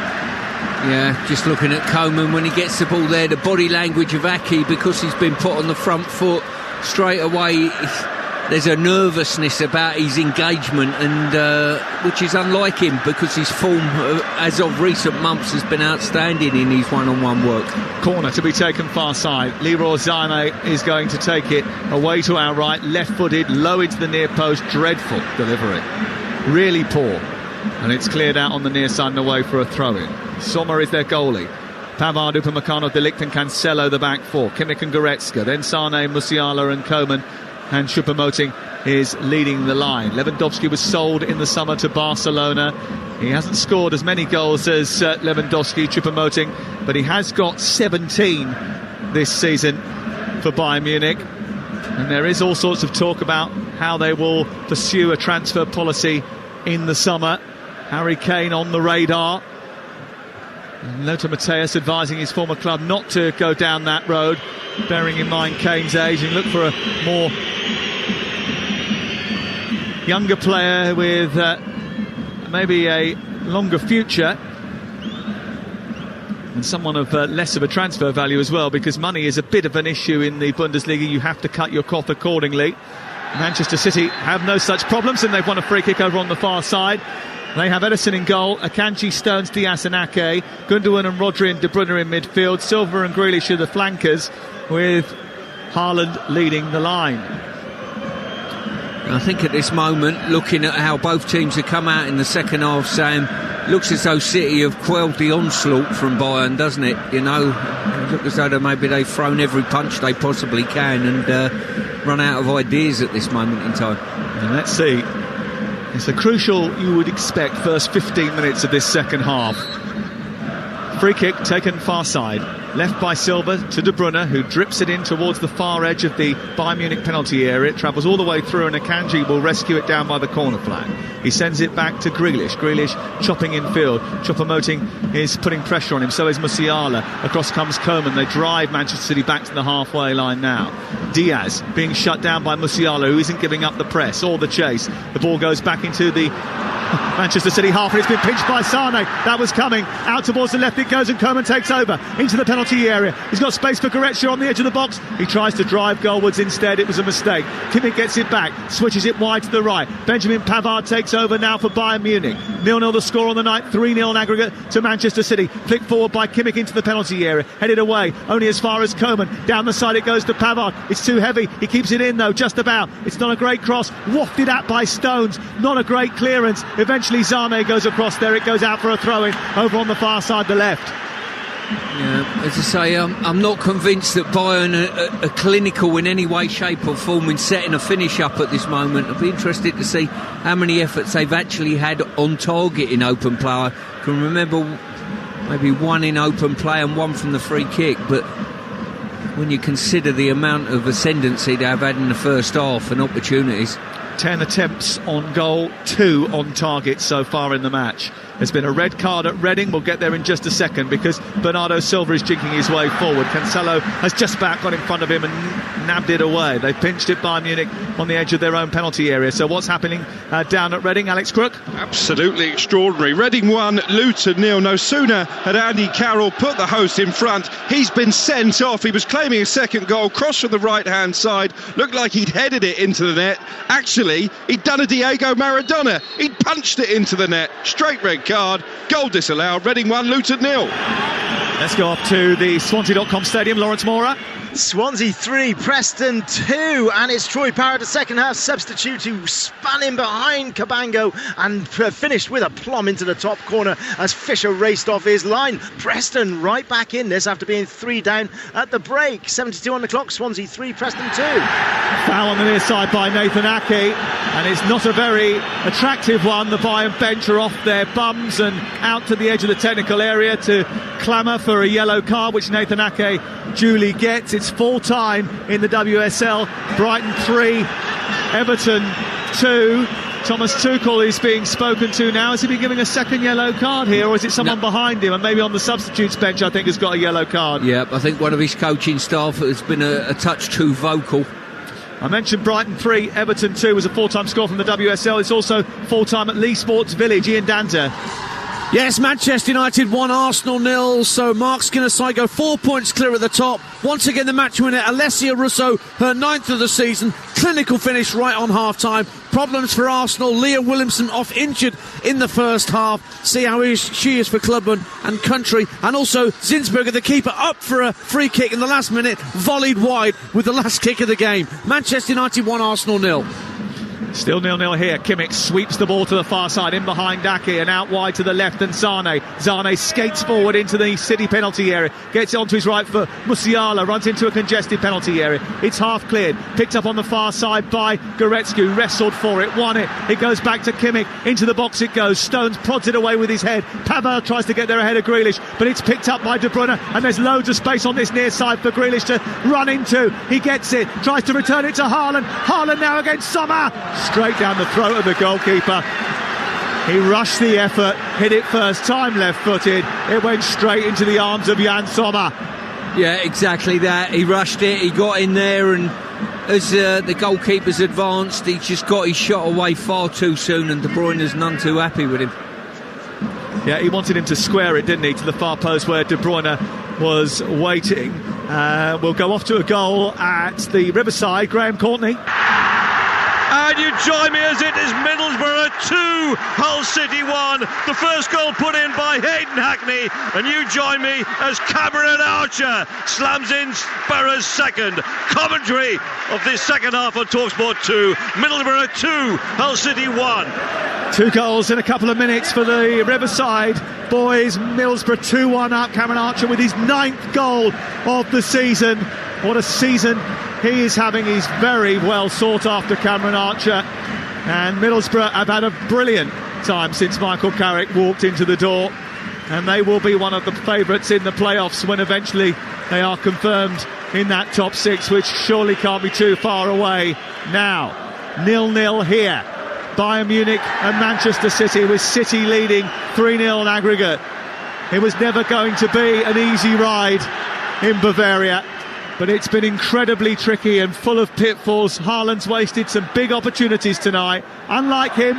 Yeah, just looking at Coman when he gets the ball there, the body language of Ake, because he's been put on the front foot straight away, there's a nervousness about his engagement, and which is unlike him, because his form as of recent months has been outstanding in his one-on-one work. Corner to be taken far side. Leroy Sané is going to take it away to our right, left-footed, low into the near post. Dreadful delivery, really poor, and it's cleared out on the near side and away for a throw-in. Sommer is their goalie. Pavard, Upamecano, De Ligt and Cancelo the back four. Kimmich and Goretzka, then Sané, Musiala and Coman, and Choupo-Moting is leading the line. Lewandowski was sold in the summer to Barcelona. He hasn't scored as many goals as Lewandowski, Choupo-Moting, but he has got 17 this season for Bayern Munich. And there is all sorts of talk about how they will pursue a transfer policy in the summer. Harry Kane on the radar. And Lothar Matthäus advising his former club not to go down that road, bearing in mind Kane's age, and look for a more younger player with maybe a longer future, and someone of less of a transfer value as well, because money is a bit of an issue in the Bundesliga. You have to cut your cloth accordingly. Manchester City have no such problems, and they've won a free kick over on the far side. They have Ederson in goal, Akanji, Stones, Diaz and Ake, Gundogan and Rodri and De Bruyne in midfield, Silva and Grealish are the flankers, with Haaland leading the line. I think at this moment, looking at how both teams have come out in the second half, Sam, looks as though City have quelled the onslaught from Bayern, doesn't it? You know, it looks as though maybe they've thrown every punch they possibly can and run out of ideas at this moment in time. And let's see It's a crucial, you would expect, first 15 minutes of this second half. Free kick taken far side, left by Silva to De Bruyne, who drips it in towards the far edge of the Bayern Munich penalty area. It travels all the way through, and Akanji will rescue it down by the corner flag. He sends it back to Grealish. Grealish chopping in field. Choupo-Moting is putting pressure on him, so is Musiala. Across comes Coman. They drive Manchester City back to the halfway line now. Diaz being shut down by Musiala, who isn't giving up the press or the chase. The ball goes back into the Manchester City half, and it's been pinched by Sane. That was coming out towards the left. It goes, and Coman takes over into the penalty area. He's got space for Goretzka on the edge of the box. He tries to drive goalwards instead. It was a mistake. Kimmich gets it back, switches it wide to the right. Benjamin Pavard takes over now for Bayern Munich. 0-0 the score on the night, 3-0 in aggregate to Manchester City. Flicked forward by Kimmich into the penalty area, headed away only as far as Coman. Down the side it goes to Pavard. It's too heavy. He keeps it in though, just about. It's not a great cross, wafted at by Stones. Not a great clearance. Eventually Zane goes across there. It goes out for a throw-in over on the far side, the left. Yeah, as I say, I'm not convinced that Bayern are clinical in any way, shape or form in setting a finish up at this moment. I'd be interested to see how many efforts they've actually had on target in open play. I can remember maybe one in open play and one from the free kick, but when you consider the amount of ascendancy they've had in the first half and opportunities. 10 attempts on goal, 2 on target so far in the match. There's been a red card at Reading. We'll get there in just a second because Bernardo Silva is jinking his way forward. Cancelo has just about got in front of him and nabbed it away. They pinched it by Munich on the edge of their own penalty area. So what's happening down at Reading? Alex Crook? Absolutely extraordinary. Reading 1, Luton 0. No sooner had Andy Carroll put the host in front, he's been sent off. He was claiming a second goal, cross from the right-hand side. Looked like he'd headed it into the net. Actually, he'd done a Diego Maradona. He'd punched it into the net. Straight red card, goal disallowed. Reading 1, Luton 0. Let's go up to the Swansea.com stadium. Lawrence Mora. Swansea 3, Preston 2, and it's Troy Parrott, a second half substitute, who span in behind Cabango and finished with a plumb into the top corner as Fisher raced off his line. Preston right back in this after being 3 down at the break. 72 on the clock, Swansea 3, Preston 2. Foul on the near side by Nathan Ake, and it's not a very attractive one. The Bayern bench are off their bums and out to the edge of the technical area to clamour for a yellow card, which Nathan Ake duly gets. It's full time in the WSL. Brighton 3, Everton 2. Thomas Tuchel is being spoken to now. Has he been giving a second yellow card here, or is it someone behind him and maybe on the substitutes bench I think has got a yellow card? Yeah, I think one of his coaching staff has been a touch too vocal. I mentioned Brighton 3, Everton 2 was a full-time score from the WSL. It's also full-time at Lee Sports Village. Ian Danta. Yes, Manchester United 1, Arsenal 0. So Mark Skinner's side go 4 points clear at the top. Once again, the match winner, Alessia Russo, her 9th of the season. Clinical finish right on half-time. Problems for Arsenal. Leah Williamson off injured in the first half. See how she is for club and country. And also Zinsberger, the keeper, up for a free kick in the last minute. Volleyed wide with the last kick of the game. Manchester United 1, Arsenal 0. Still 0-0 here. Kimmich sweeps the ball to the far side, in behind Ake and out wide to the left, and Zane. Zane skates forward into the City penalty area, gets it onto his right foot. Musiala runs into a congested penalty area. It's half cleared, picked up on the far side by Goretzka, who wrestled for it, won it. It goes back to Kimmich, into the box it goes. Stones prods it away with his head. Pavard tries to get there ahead of Grealish, but it's picked up by De Bruyne, and there's loads of space on this near side for Grealish to run into. He gets it, tries to return it to Haaland. Haaland now against Sommer. Straight down the throat of the goalkeeper. He rushed the effort, hit it first time left-footed. It went straight into the arms of Jan Sommer. Yeah, exactly that. He rushed it, he got in there, and as the goalkeeper's advanced, he just got his shot away far too soon, and De Bruyne's none too happy with him. Yeah, he wanted him to square it, didn't he, to the far post where De Bruyne was waiting. We'll go off to a goal at the Riverside. Graham Courtney. And you join me as it is Middlesbrough 2, Hull City 1. The first goal put in by Hayden Hackney. And you join me as Cameron Archer slams in Borough's second. Commentary of this second half on Talksport 2. Middlesbrough 2, Hull City 1. 2 goals in a couple of minutes for the Riverside boys. Middlesbrough 2-1 up. Cameron Archer with his 9th goal of the season. What a season he is having. He's very well sought after, Cameron Archer. And Middlesbrough have had a brilliant time since Michael Carrick walked into the door, and they will be one of the favourites in the playoffs when eventually they are confirmed in that top six, which surely can't be too far away now. 0-0 here. Bayern Munich and Manchester City, with City leading 3-0 on aggregate. It was never going to be an easy ride in Bavaria, but it's been incredibly tricky and full of pitfalls. Haaland's wasted some big opportunities tonight. Unlike him,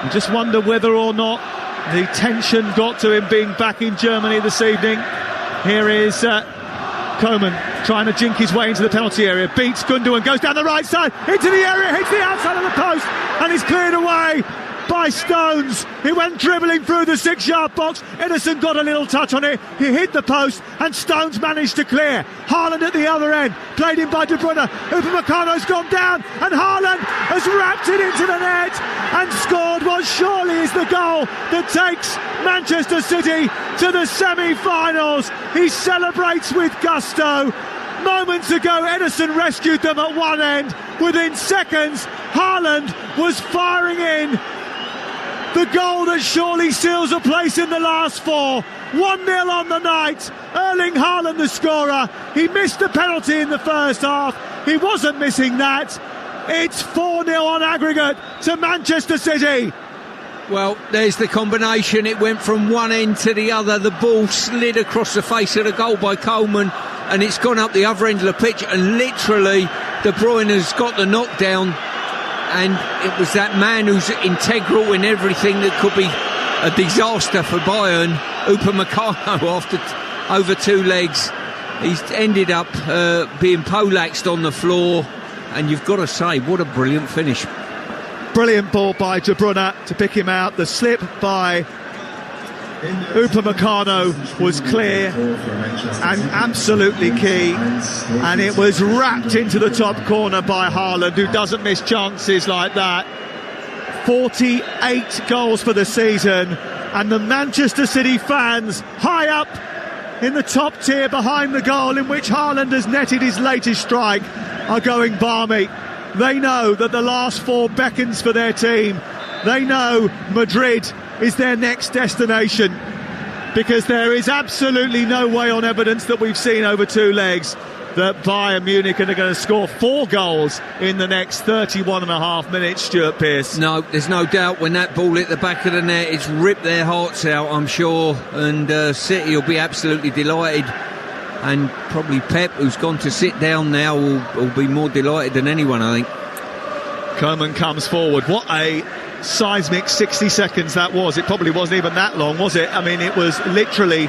you just wonder whether or not the tension got to him being back in Germany this evening. Here is Coman trying to jink his way into the penalty area, beats Gundogan, goes down the right side, into the area, hits the outside of the post, and is cleared away by Stones. He went dribbling through the 6-yard box. Ederson got a little touch on it. He hit the post, and Stones managed to clear. Haaland at the other end, played in by De Bruyne. Upamecano's gone down, and Haaland has wrapped it into the net and scored what surely is the goal that takes Manchester City to the semi-finals. He celebrates with gusto. Moments ago, Ederson rescued them at one end. Within seconds, Haaland was firing in the goal that surely seals a place in the last four. 1-0 on the night. Erling Haaland the scorer. He missed the penalty in the first half. He wasn't missing that. It's 4-0 on aggregate to Manchester City. Well, there's the combination. It went from one end to the other. The ball slid across the face of the goal by Coleman, and it's gone up the other end of the pitch, and literally De Bruyne has got the knockdown, and it was that man who's integral in everything that could be a disaster for Bayern, Upamecano, after over two legs. He's ended up being poleaxed on the floor, and you've got to say, what a brilliant finish. Brilliant ball by De Bruyne to pick him out. The slip by Upamecano was clear and absolutely key, and it was wrapped into the top corner by Haaland, who doesn't miss chances like that. 48 goals for the season, and the Manchester City fans high up in the top tier behind the goal in which Haaland has netted his latest strike are going balmy. They know that the last four beckons for their team. They know Madrid is their next destination, because there is absolutely no way on evidence that we've seen over two legs that Bayern Munich are going to score 4 goals in the next 31 and a half minutes, Stuart Pearce. No, there's no doubt when that ball hit the back of the net, it's ripped their hearts out, I'm sure, and City will be absolutely delighted. And probably Pep, who's gone to sit down now, will be more delighted than anyone, I think. Coman comes forward. What a seismic 60 seconds that was. It probably wasn't even that long, was it? I mean, it was literally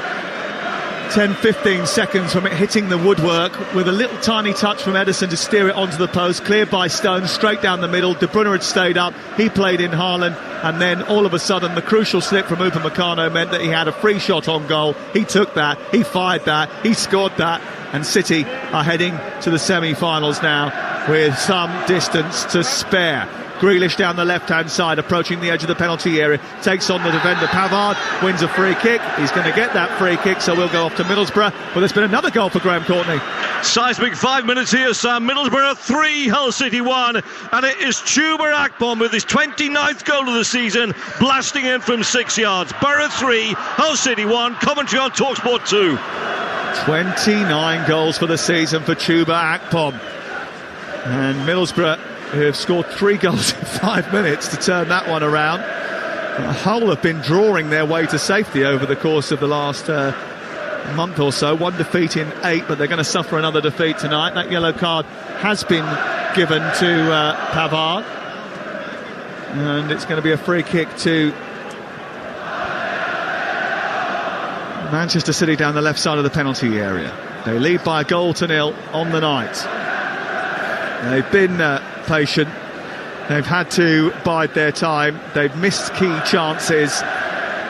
10-15 seconds from it hitting the woodwork, with a little tiny touch from Ederson to steer it onto the post, cleared by Stones, straight down the middle. De Bruyne had stayed up, he played in Haaland, and then all of a sudden the crucial slip from Upamecano meant that he had a free shot on goal. He took that, he fired that, he scored that, and City are heading to the semi-finals now with some distance to spare. Grealish down the left-hand side, approaching the edge of the penalty area, takes on the defender Pavard, wins a free kick. He's going to get that free kick, so we'll go off to Middlesbrough. But there's been another goal for Graham Courtney. Seismic 5 minutes here, Sam. Middlesbrough 3, Hull City 1, and it is Chuba Akpom with his 29th goal of the season, blasting in from 6 yards. Borough 3, Hull City 1, commentary on Talksport 2. 29 goals for the season for Chuba Akpom. And Middlesbrough, who have scored 3 goals in 5 minutes to turn that one around. Hull have been drawing their way to safety over the course of the last month or so. 1 defeat in 8, but they're going to suffer another defeat tonight. That yellow card has been given to Pavard, and it's going to be a free kick to Manchester City down the left side of the penalty area. They lead by a goal to 0 on the night. They've been patient. They've had to bide their time. They've missed key chances.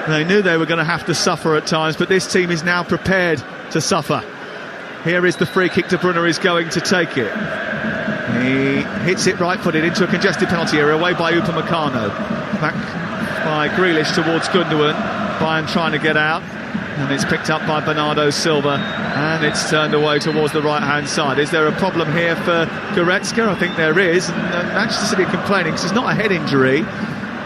They knew they were going to have to suffer at times, but this team is now prepared to suffer. Here is the free kick. De Bruyne is going to take it. He hits it right-footed into a congested penalty area, away by Upamecano. Back by Grealish towards Gundogan. Bayern trying to get out. And it's picked up by Bernardo Silva, and it's turned away towards the right-hand side. Is there a problem here for Goretzka? I think there is. And Manchester City are complaining because it's not a head injury,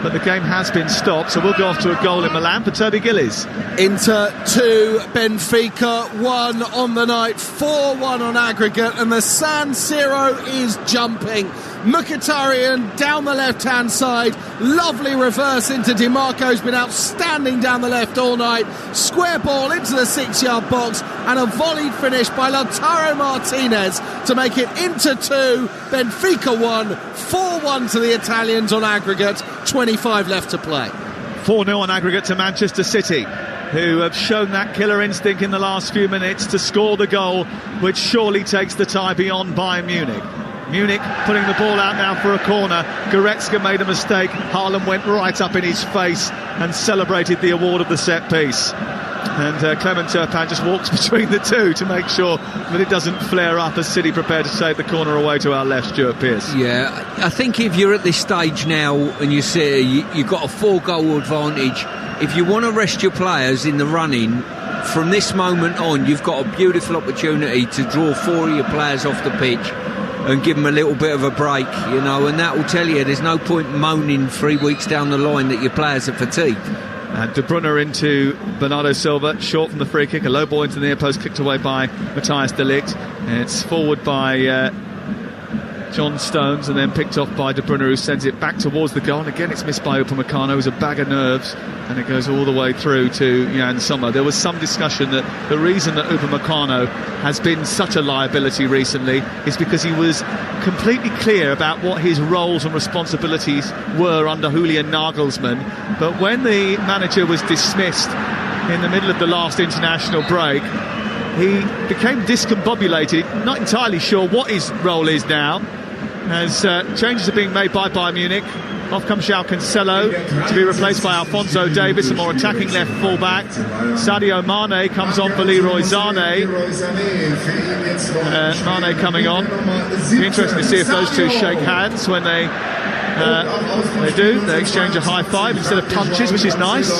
but the game has been stopped, so we'll go off to a goal in Milan for Toby Gillies. Inter 2, Benfica 1 on the night, 4-1 on aggregate, and the San Siro is jumping. Mkhitaryan down the left-hand side, lovely reverse into Di Marco's been outstanding down the left all night, square ball into the 6-yard box, and a volleyed finish by Lautaro Martinez to make it Inter 2, Benfica 1, 4-1 to the Italians on aggregate, 25 left to play. 4-0 on aggregate to Manchester City, who have shown that killer instinct in the last few minutes to score the goal, which surely takes the tie beyond Bayern Munich. Munich putting the ball out now for a corner. Goretzka made a mistake. Haaland went right up in his face and celebrated the award of the set piece. And Clement Turpin just walks between the two to make sure that it doesn't flare up as City prepare to take the corner away to our left, Stuart Pearce. Yeah, I think if you're at this stage now and you see you've got a 4-goal advantage, if you want to rest your players in the running, from this moment on, you've got a beautiful opportunity to draw 4 of your players off the pitch and give them a little bit of a break, you know, and that will tell you there's no point moaning 3 weeks down the line that your players are fatigued. And De Bruyne into Bernardo Silva, short from the free kick, a low ball into the near post, kicked away by Matthias de Ligt. And it's forward by John Stones and then picked off by De Bruyne, who sends it back towards the goal. And again, it's missed by Upamecano, who's a bag of nerves, and it goes all the way through to Jan Sommer. There was some discussion that the reason that Upamecano has been such a liability recently is because he was completely clear about what his roles and responsibilities were under Julian Nagelsmann. But when the manager was dismissed in the middle of the last international break, he became discombobulated, not entirely sure what his role is now, as changes are being made by Bayern Munich. Off comes João Cancelo to be replaced by Alphonso Davies, a more attacking left full-back. Sadio Mane comes on for Leroy Sané. Mane coming on. Be interesting to see if those two shake hands when they do. They exchange a high five instead of punches, which is nice.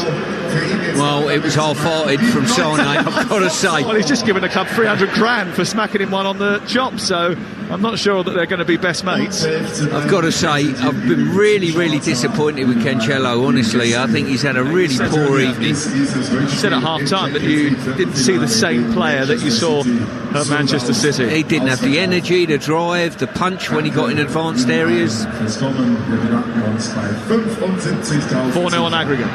Well, it was half-hearted from Sané, I've got to say. Well, he's just given a club 300 grand for smacking him one on the chop, so I'm not sure that they're going to be best mates. I've got to say, I've been really, really disappointed with Cancelo, honestly. I think he's had a really poor evening. You said at half-time that you didn't see the same player that you saw at Manchester City. He didn't have the energy, the drive, the punch when he got in advanced areas. 4-0 on aggregate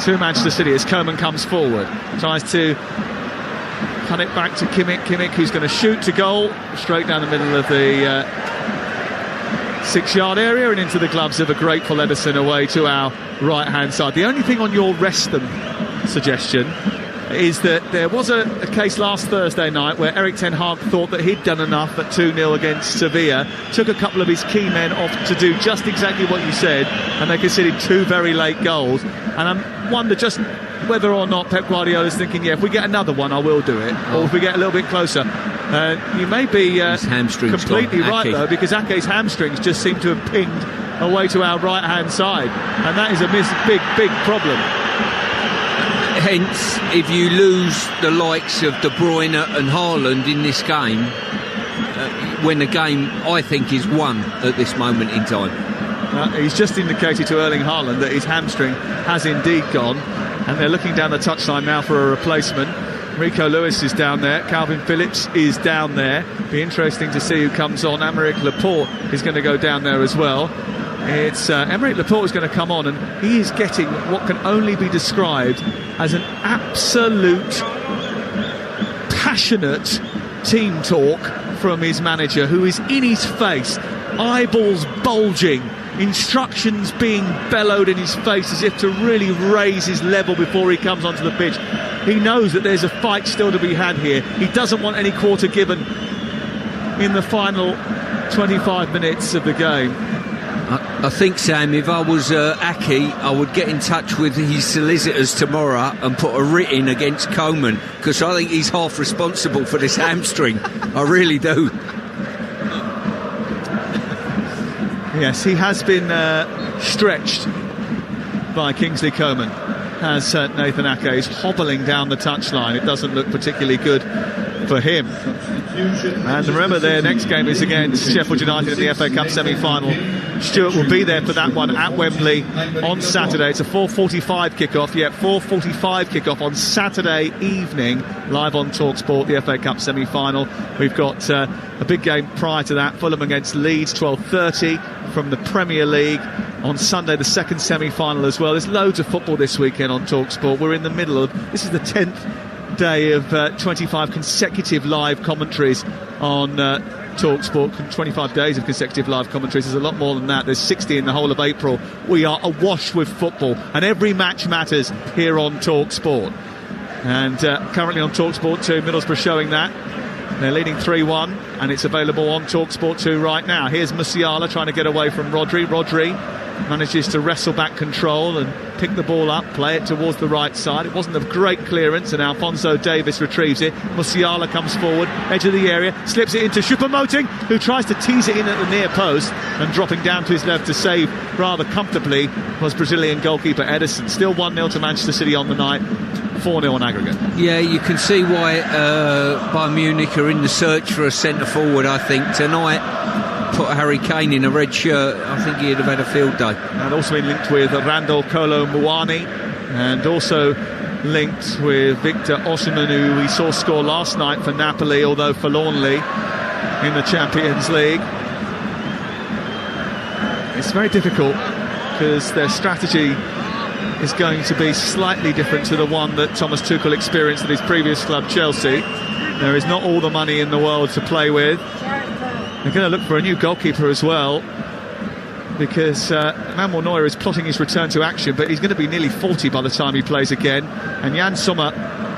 to Manchester City as Koeman comes forward, tries to cut it back to Kimmich, who's going to shoot to goal straight down the middle of the 6-yard area and into the gloves of a grateful Ederson away to our right hand side. The only thing on your rest them suggestion is that there was a case last Thursday night where Erik ten Hag thought that he'd done enough at 2-0 against Sevilla, took a couple of his key men off to do just exactly what you said, and they conceded 2 very late goals. And I wonder just whether or not Pep Guardiola's thinking, yeah, if we get another one, I will do it, or if we get a little bit closer. You may be completely right, though, because Ake's hamstrings just seem to have pinged away to our right-hand side, and that is a big problem. Hence, if you lose the likes of De Bruyne and Haaland in this game, when the game, I think, is won at this moment in time. He's just indicated to Erling Haaland that his hamstring has indeed gone, and they're looking down the touchline now for a replacement. Rico Lewis is down there, Calvin Phillips is down there. Be interesting to see who comes on. Aymeric Laporte is going to go down there as well. It's Aymeric Laporte is going to come on, and he is getting what can only be described as an absolute passionate team talk from his manager, who is in his face, eyeballs bulging, instructions being bellowed in his face as if to really raise his level before he comes onto the pitch. He knows that there's a fight still to be had here. He doesn't want any quarter given in the final 25 minutes of the game. I think, Sam, if I was Ake, I would get in touch with his solicitors tomorrow and put a writ in against Koeman, because I think he's half responsible for this hamstring. I really do. Yes, he has been stretched by Kingsley Coman. has Nathan Ake. He's hobbling down the touchline. It doesn't look particularly good for him. And remember, their next game is against Sheffield United in the FA Cup semi-final. Stuart will be there for that one at Wembley on Saturday. It's a 4:45 kickoff. 4:45 kickoff on Saturday evening, live on Talksport, the FA Cup semi-final. We've got a big game prior to that, Fulham against Leeds, 12:30 from the Premier League. On Sunday, the second semi-final as well. There's loads of football this weekend on Talksport. We're in the middle of, this is the 10th day of 25 consecutive live commentaries on Talksport. 25 days of consecutive live commentaries. There's a lot more than that. There's 60 in the whole of April. We are awash with football, and every match matters here on Talksport. And currently on Talksport 2, Middlesbrough showing that. They're leading 3-1, and it's available on Talksport 2 right now. Here's Musiala trying to get away from Rodri. Rodri manages to wrestle back control and pick the ball up, play it towards the right side. It wasn't a great clearance, and Alphonso Davies retrieves it. Musiala comes forward, edge of the area, slips it into Choupo-Moting, who tries to tease it in at the near post, and dropping down to his left to save rather comfortably was Brazilian goalkeeper Ederson. Still 1-0 to Manchester City on the night, 4-0 on aggregate. Yeah, you can see why Bayern Munich are in the search for a centre-forward, I think. Tonight, put Harry Kane in a red shirt, I think he'd have had a field day. And also been linked with Randall Kolo Muani, and also linked with Victor Osimhen, who we saw score last night for Napoli, although forlornly in the Champions League. It's very difficult because their strategy is going to be slightly different to the one that Thomas Tuchel experienced at his previous club, Chelsea. There is not all the money in the world to play with. They're going to look for a new goalkeeper as well, because Manuel Neuer is plotting his return to action, but he's going to be nearly 40 by the time he plays again. And Jan Sommer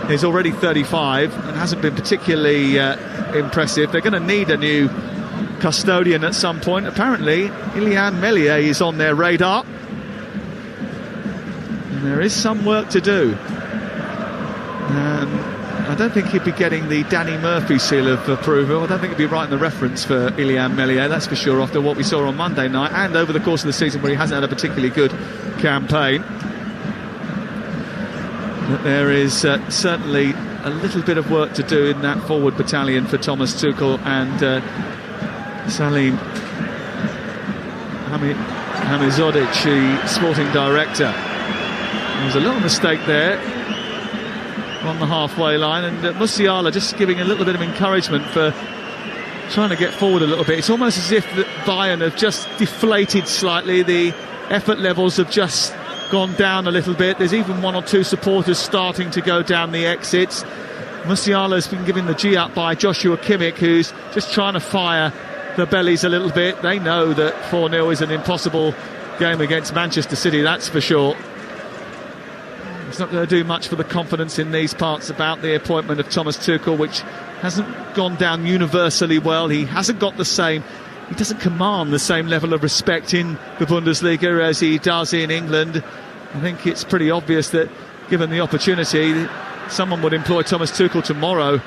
is already 35 and hasn't been particularly impressive. They're going to need a new custodian at some point. Apparently, Ilian Meslier is on their radar. And there is some work to do. I don't think he'd be getting the Danny Murphy seal of approval. I don't think he'd be writing the reference for Ilian Meslier, that's for sure, after what we saw on Monday night and over the course of the season where he hasn't had a particularly good campaign. But there is certainly a little bit of work to do in that forward battalion for Thomas Tuchel and Salim Hamizodic, the sporting director. There was a little mistake there on the halfway line, and Musiala just giving a little bit of encouragement for trying to get forward a little bit. It's almost as if that Bayern have just deflated slightly. The effort levels have just gone down a little bit. There's even one or two supporters starting to go down the exits. Musiala's been given the G up by Joshua Kimmich, who's just trying to fire the bellies a little bit. They know that 4-0 is an impossible game against Manchester City, that's for sure. It's not going to do much for the confidence in these parts about the appointment of Thomas Tuchel, which hasn't gone down universally well. He doesn't command the same level of respect in the Bundesliga as he does in England. I think it's pretty obvious that, given the opportunity, someone would employ Thomas Tuchel tomorrow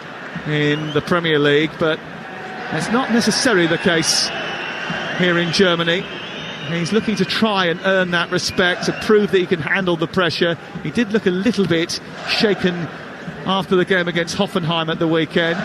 in the Premier League, but that's not necessarily the case here in Germany. He's looking to try and earn that respect, to prove that he can handle the pressure. He did look a little bit shaken after the game against Hoffenheim at the weekend.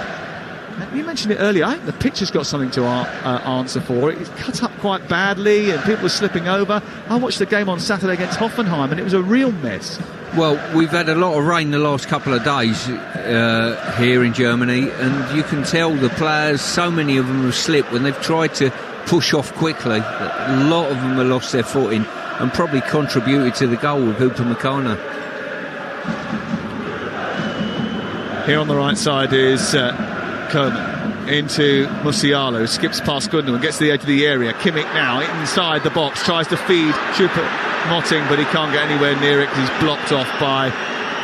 You mentioned it earlier, I think the pitch has got something to answer for it. It's cut up quite badly and people were slipping over. I watched the game on Saturday against Hoffenheim and it was a real mess. Well, we've had a lot of rain the last couple of days here in Germany, and you can tell the players, so many of them have slipped when they've tried to push off quickly. A lot of them have lost their footing and probably contributed to the goal with Upamecano. Here on the right side is Coman into Musiala, who skips past Gundogan, gets to the edge of the area. Kimmich now inside the box, tries to feed Choupo-Moting, but he can't get anywhere near it because he's blocked off by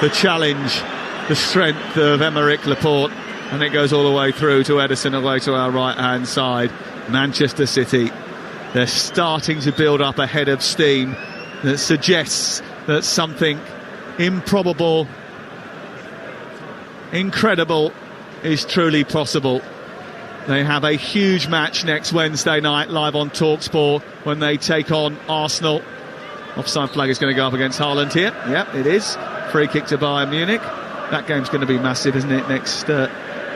the challenge, the strength of Aymeric Laporte, and it goes all the way through to Ederson, away to our right hand side. Manchester City, they're starting to build up a head of steam that suggests that something improbable, incredible is truly possible. They have a huge match next Wednesday night live on Talksport when they take on Arsenal. Offside flag is going to go up against Haaland here. Yep, it is. Free kick to Bayern Munich. That game's going to be massive, isn't it, next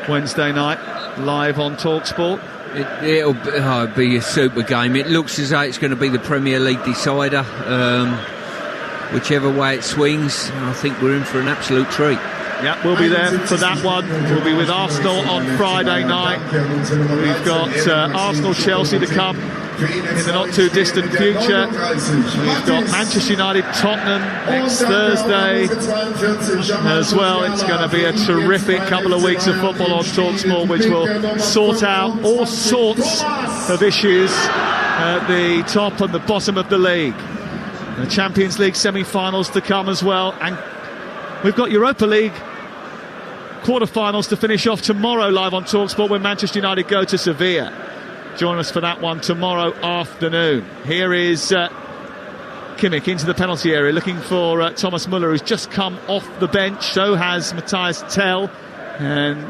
Wednesday night, live on Talksport. It'll be a super game. It looks as though it's going to be the Premier League decider. Whichever way it swings, I think we're in for an absolute treat. Yeah, we'll be there for that one. We'll be with Arsenal on Friday night. We've got Arsenal-Chelsea to come in the not too distant future. We've got Manchester United-Tottenham next Thursday as well. It's going to be a terrific couple of weeks of football on Talksport, which will sort out all sorts of issues at the top and the bottom of the league. The Champions League semi-finals to come as well, and we've got Europa League quarter-finals to finish off tomorrow live on Talksport when Manchester United go to Sevilla. Join us for that one tomorrow afternoon. Here is Kimmich into the penalty area looking for Thomas Müller, who's just come off the bench. So has Matthias Tell, and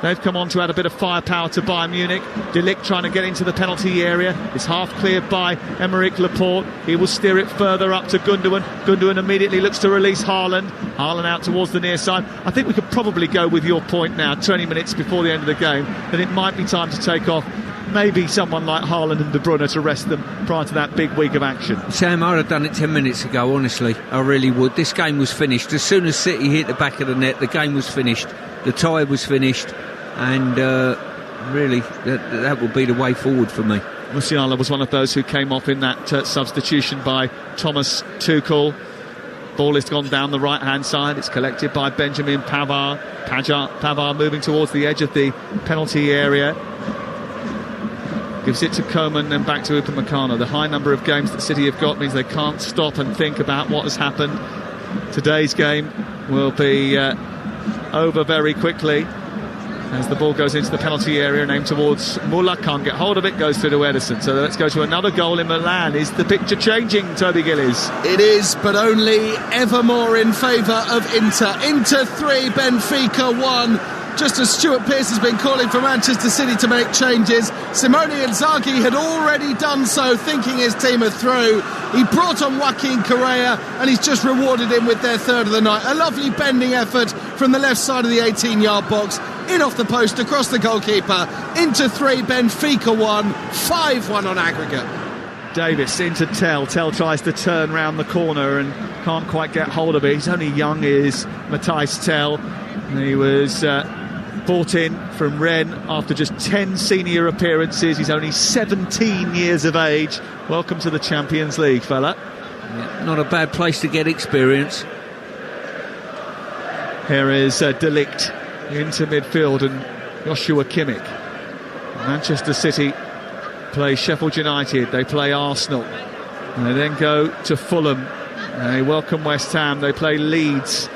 they've come on to add a bit of firepower to Bayern Munich. De Ligt trying to get into the penalty area. It's half cleared by Aymeric Laporte. He will steer it further up to Gundogan. Gundogan immediately looks to release Haaland. Haaland out towards the near side. I think we could probably go with your point now, 20 minutes before the end of the game, that it might be time to take off maybe someone like Haaland and De Bruyne to rest them prior to that big week of action. Sam, I'd have done it 10 minutes ago, honestly. I really would. This game was finished. As soon as City hit the back of the net, the game was finished. The tie was finished. And really, that will be the way forward for me. Musiala was one of those who came off in that substitution by Thomas Tuchel. Ball has gone down the right-hand side. It's collected by Benjamin Pavard. Pavard moving towards the edge of the penalty area. Gives it to Coman and back to Upamecano. The high number of games that City have got means they can't stop and think about what has happened. Today's game will be over very quickly as the ball goes into the penalty area and aimed towards Müller. Can't get hold of it, goes through to Ederson. So let's go to another goal in Milan. Is the picture changing, Toby Gillies? It is, but only ever more in favour of Inter. Inter 3, Benfica 1. Just as Stuart Pearce has been calling for Manchester City to make changes, Simone Inzaghi had already done so, thinking his team are through. He brought on Joaquin Correa, and he's just rewarded him with their third of the night. A lovely bending effort from the left side of the 18-yard box, in off the post, across the goalkeeper. Inter 3, Benfica 1, 5-1 on aggregate. Davis into Tell. Tell tries to turn round the corner and can't quite get hold of it. He's only young, is Matthias Tell. He was brought in from Rennes after just 10 senior appearances. He's only 17 years of age. Welcome to the Champions League, fella. Yeah, not a bad place to get experience. Here is De Ligt into midfield and Joshua Kimmich. Manchester City play Sheffield United, they play Arsenal, and they then go to Fulham. They welcome West Ham, they play Leeds.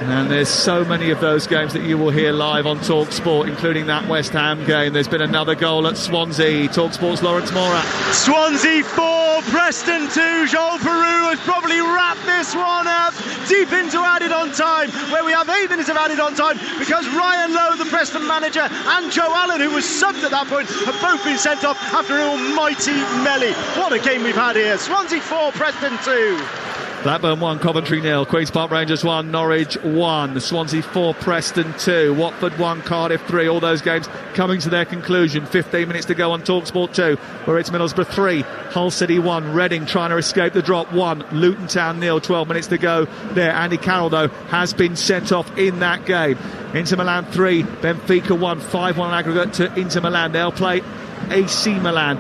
And there's so many of those games that you will hear live on Talksport, including that West Ham game. There's been another goal at Swansea. Talksport's Lawrence Morat. Swansea 4, Preston 2. Joel Peru has probably wrapped this one up deep into added on time, where we have 8 minutes of added on time because Ryan Lowe, the Preston manager, and Joe Allen, who was subbed at that point, have both been sent off after an almighty melee. What a game we've had here. Swansea 4, Preston 2. Blackburn 1, Coventry 0, Queen's Park Rangers 1, Norwich 1, Swansea 4, Preston 2, Watford 1, Cardiff 3. All those games coming to their conclusion. 15 minutes to go on Talksport 2, where it's Middlesbrough 3, Hull City 1, Reading trying to escape the drop 1, Luton Town 0. 12 minutes to go there. Andy Carroll, though, has been sent off in that game. Inter Milan 3, Benfica 1, 5-1 on aggregate to Inter Milan. They'll play AC Milan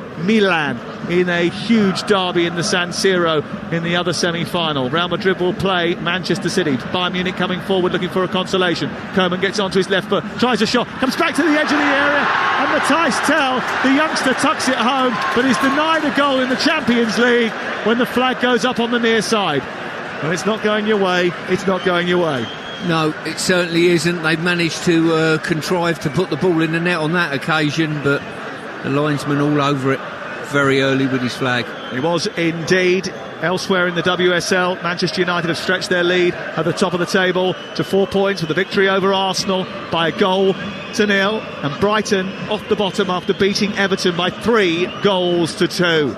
in a huge derby in the San Siro in the other semi-final. Real Madrid will play Manchester City. Bayern Munich coming forward looking for a consolation. Koeman gets onto his left foot, tries a shot, comes back to the edge of the area, and Matthias Tell, the youngster, tucks it home, but is denied a goal in the Champions League when the flag goes up on the near side. Well, it's not going your way, it's not going your way. No, it certainly isn't. They've managed to contrive to put the ball in the net on that occasion, but the linesman all over it very early with his flag. He was indeed. Elsewhere in the WSL, Manchester United have stretched their lead at the top of the table to 4 points with a victory over Arsenal by 1-0, and Brighton off the bottom after beating Everton by 3 goals to 2.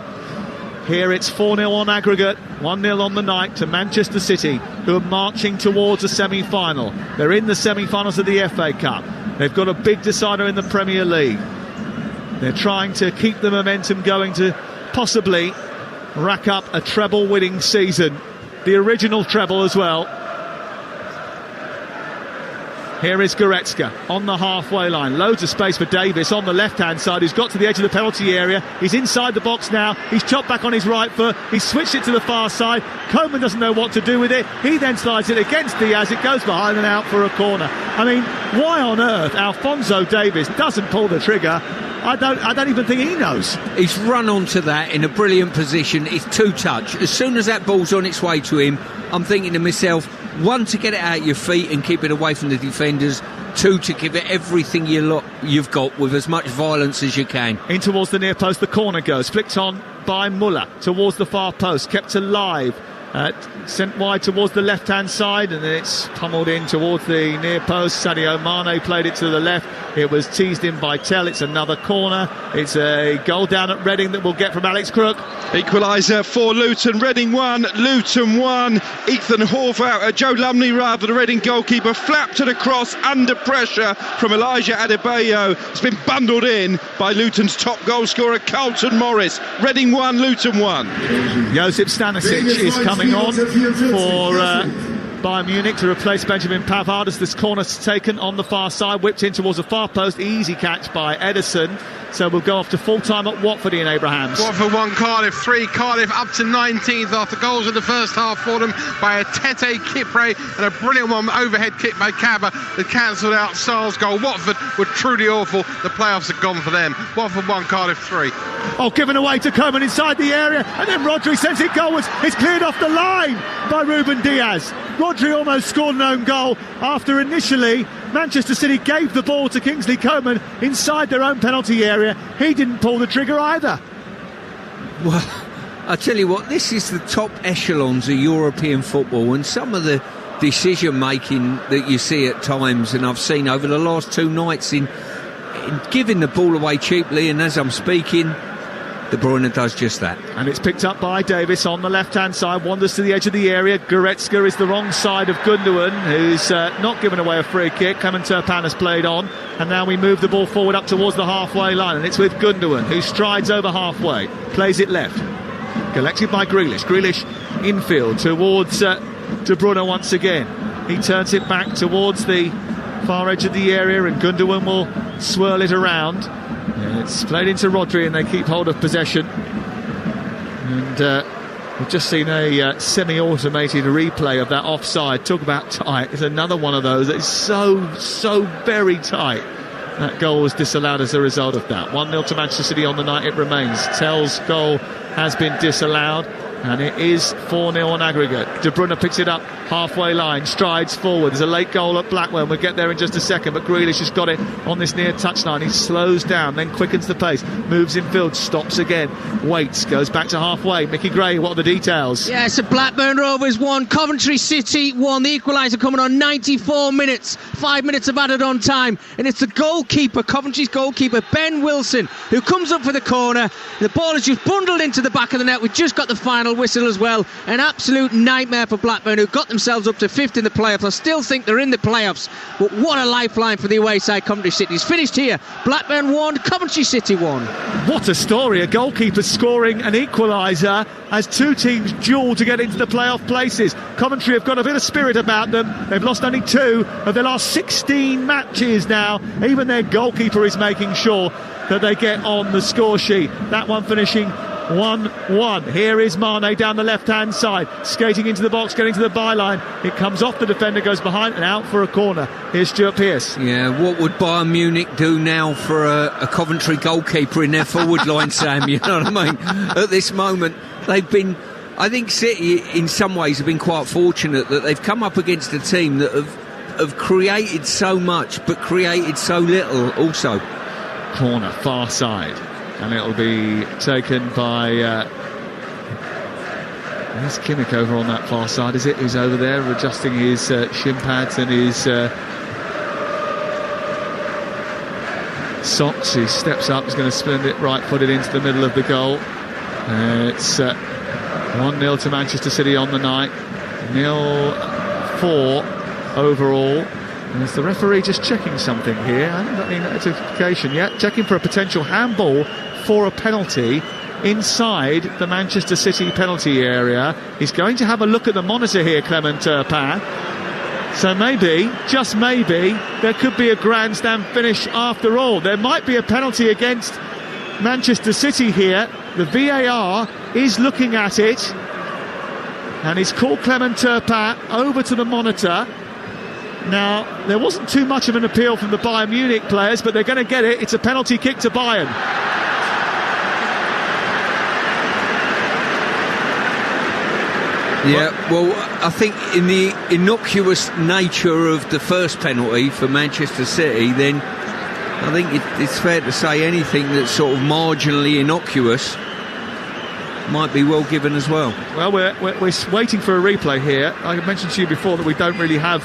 Here it's 4-0 on aggregate, 1-0 on the night to Manchester City, who are marching towards a semi-final. They're in the semi-finals of the FA Cup. They've got a big decider in the Premier League. They're trying to keep the momentum going to possibly rack up a treble-winning season. The original treble as well. Here is Goretzka on the halfway line. Loads of space for Davis on the left-hand side, who's got to the edge of the penalty area. He's inside the box now. He's chopped back on his right foot. He's switched it to the far side. Coman doesn't know what to do with it. He then slides it against Diaz. It goes behind and out for a corner. I mean, why on earth Alphonso Davies doesn't pull the trigger? I don't even think he knows. He's run onto that in a brilliant position. It's two-touch. As soon as that ball's on its way to him, I'm thinking to myself, one, to get it out your feet and keep it away from the defenders. Two, to give it everything you've got with as much violence as you can. In towards the near post, the corner goes. Flicked on by Muller towards the far post. Kept alive. Sent wide towards the left-hand side, and then it's pummeled in towards the near post. Sadio Mane played it to the left. It was teased in by Tell. It's another corner. It's a goal down at Reading that we'll get from Alex Crook. Equaliser for Luton. Reading 1, Luton 1. Ethan Horvath, Joe Lumley rather, the Reading goalkeeper, flapped it across under pressure from Elijah Adebayo. It's been bundled in by Luton's top goal scorer, Carlton Morris. Reading 1, Luton 1. Josip Stanisic is coming on for Bayern Munich to replace Benjamin Pavard as this corner's taken on the far side, whipped in towards the far post. Easy catch by Ederson. So we'll go off to full time at Watford, Ian Abrahams. Watford 1, Cardiff 3. Cardiff up to 19th after goals in the first half for them by a Tete Kipre and a brilliant one overhead kick by Kaba that cancelled out Sar's goal. Watford were truly awful. The playoffs are gone for them. Watford 1, Cardiff 3. Oh, given away to Coman inside the area, and then Rodri sends it goalwards. It's cleared off the line by Ruben Diaz. Rodri almost scored an own goal after initially Manchester City gave the ball to Kingsley Coman inside their own penalty area. He didn't pull the trigger either. Well, I tell you what, this is the top echelons of European football, and some of the decision making that you see at times, and I've seen over the last two nights in giving the ball away cheaply, and as I'm speaking, De Bruyne does just that. And it's picked up by Davis on the left-hand side, wanders to the edge of the area. Goretzka is the wrong side of Gundogan, who's not given away a free kick. Clement Turpin has played on, and now we move the ball forward up towards the halfway line, and it's with Gundogan, who strides over halfway, plays it left. Collected by Grealish. Grealish infield towards De Bruyne once again. He turns it back towards the far edge of the area, and Gundogan will swirl it around. It's played into Rodri, and they keep hold of possession. And we've just seen a semi-automated replay of that offside. Talk about tight. It's another one of those that is so very tight. That goal was disallowed as a result of that. 1-0 to Manchester City on the night. It remains. Tell's goal has been disallowed, and it is 4-0 on aggregate. De Bruyne picks it up halfway line, strides forward. There's a late goal at Blackburn. We'll get there in just a second, but Grealish has got it on this near touchline. He slows down, then quickens the pace, moves infield, stops again, waits, goes back to halfway. Mickey Gray, what are the details? Yeah, it's a Blackburn Rovers 1, Coventry City 1. The equaliser coming on 94 minutes. 5 minutes of added on time, and it's the goalkeeper, Coventry's goalkeeper, Ben Wilson, who comes up for the corner. The ball is just bundled into the back of the net. We've just got the final whistle as well. An absolute nightmare for Blackburn, who got themselves up to 5th in the playoffs. I still think they're in the playoffs, but what a lifeline for the away side. Coventry City's finished here. Blackburn 1, Coventry City 1. What a story. A goalkeeper scoring an equaliser as two teams duel to get into the playoff places. Coventry have got a bit of spirit about them. They've lost only 2 of their last 16 matches now. Even their goalkeeper is making sure that they get on the score sheet. That one finishing 1-1. Here is Mane down the left-hand side, skating into the box, getting to the byline. It comes off the defender, goes behind and out for a corner. Here's Stuart Pearce. Yeah, what would Bayern Munich do now for a Coventry goalkeeper in their forward line, Sam? You know what I mean? At this moment, they've been... I think City, in some ways, have been quite fortunate that they've come up against a team that have created so much, but created so little also. Corner, far side. And it'll be taken by... there's Kimmich over on that far side, is it? Who's over there adjusting his shin pads and his socks. He steps up, he's going to spin it right-footed into the middle of the goal. It's 1-0 to Manchester City on the night, 0-4 overall. And is the referee just checking something here? I haven't got any notification yet. Checking for a potential handball for a penalty inside the Manchester City penalty area. He's going to have a look at the monitor here, Clement Turpin. So maybe, just maybe, there could be a grandstand finish after all. There might be a penalty against Manchester City here. The VAR is looking at it, and he's called Clement Turpin over to the monitor. Now, there wasn't too much of an appeal from the Bayern Munich players, but they're going to get it. It's a penalty kick to Bayern. Yeah, well, I think in the innocuous nature of the first penalty for Manchester City, then I think it's fair to say anything that's sort of marginally innocuous might be well given as well. Well, we're waiting for a replay here. I mentioned to you before that we don't really have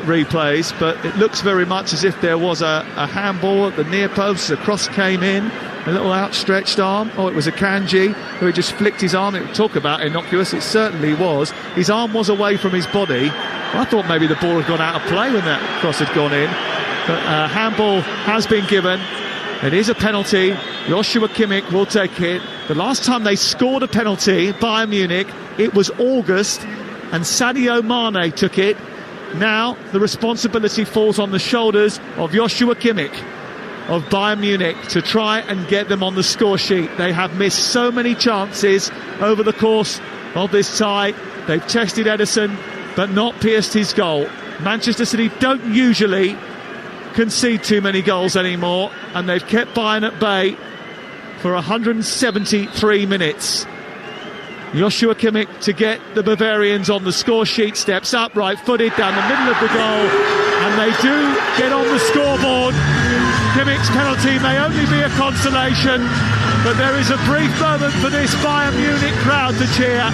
replays, but it looks very much as if there was a handball at the near post. The cross came in, a little outstretched arm. Oh, it was a Kanji who just flicked his arm. Talk about innocuous, it certainly was. His arm was away from his body. I thought maybe the ball had gone out of play when that cross had gone in, but handball has been given. It is a penalty. Joshua Kimmich will take it. The last time they scored a penalty, Bayern Munich, it was August, and Sadio Mane took it. Now the responsibility falls on the shoulders of Joshua Kimmich of Bayern Munich to try and get them on the score sheet. They have missed so many chances over the course of this tie. They've tested Ederson but not pierced his goal. Manchester City don't usually concede too many goals anymore, and they've kept Bayern at bay for 173 minutes. Joshua Kimmich to get the Bavarians on the score sheet, steps up, right-footed down the middle of the goal, and they do get on the scoreboard. Kimmich's penalty may only be a consolation, but there is a brief moment for this Bayern Munich crowd to cheer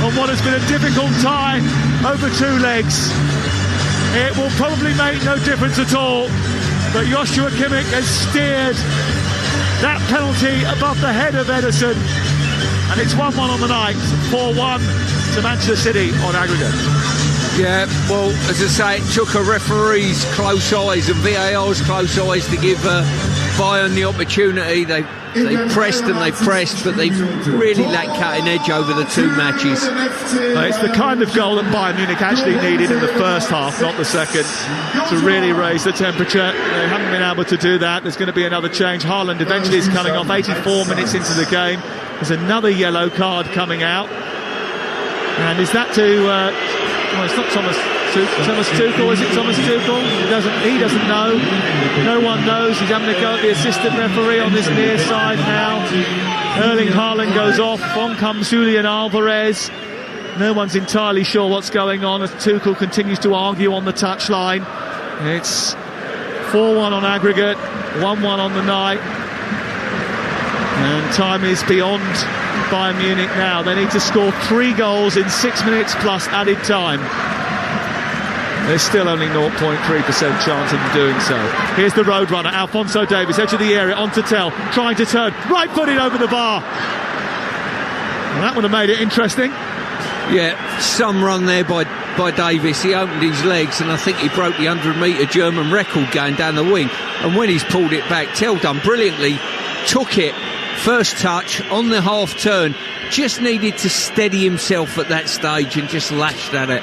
on what has been a difficult tie over two legs. It will probably make no difference at all, but Joshua Kimmich has steered that penalty above the head of Ederson, and it's 1-1 on the night, 4-1 to Manchester City on aggregate. Yeah, well, as I say, it took a referee's close eyes and VAR's close eyes to give Bayern the opportunity. They pressed and they pressed, but they've really lacked cutting edge over the two matches. It's the kind of goal that Bayern Munich actually needed in the first half, not the second, to really raise the temperature. They haven't been able to do that. There's going to be another change. Haaland eventually is coming off 84 minutes into the game. There's another yellow card coming out. And is that to... well, it's not Thomas Tuchel, is it Thomas Tuchel? He doesn't know. No one knows. He's having a go at the assistant referee on this near side now. Erling Haaland goes off. On comes Julian Alvarez. No one's entirely sure what's going on as Tuchel continues to argue on the touchline. It's 4-1 on aggregate, 1-1 on the night. And time is beyond Bayern Munich now. They need to score 3 goals in 6 minutes plus added time. There's still only 0.3% chance of them doing so. Here's the Roadrunner, Alphonso Davies, edge of the area, on to Tell, trying to turn, right-footed over the bar. Well, that would have made it interesting. Yeah, some run there by Davies. He opened his legs, and I think he broke the 100-metre German record going down the wing. And when he's pulled it back, Tell done brilliantly, took it, first touch on the half turn, just needed to steady himself at that stage and just lashed at it.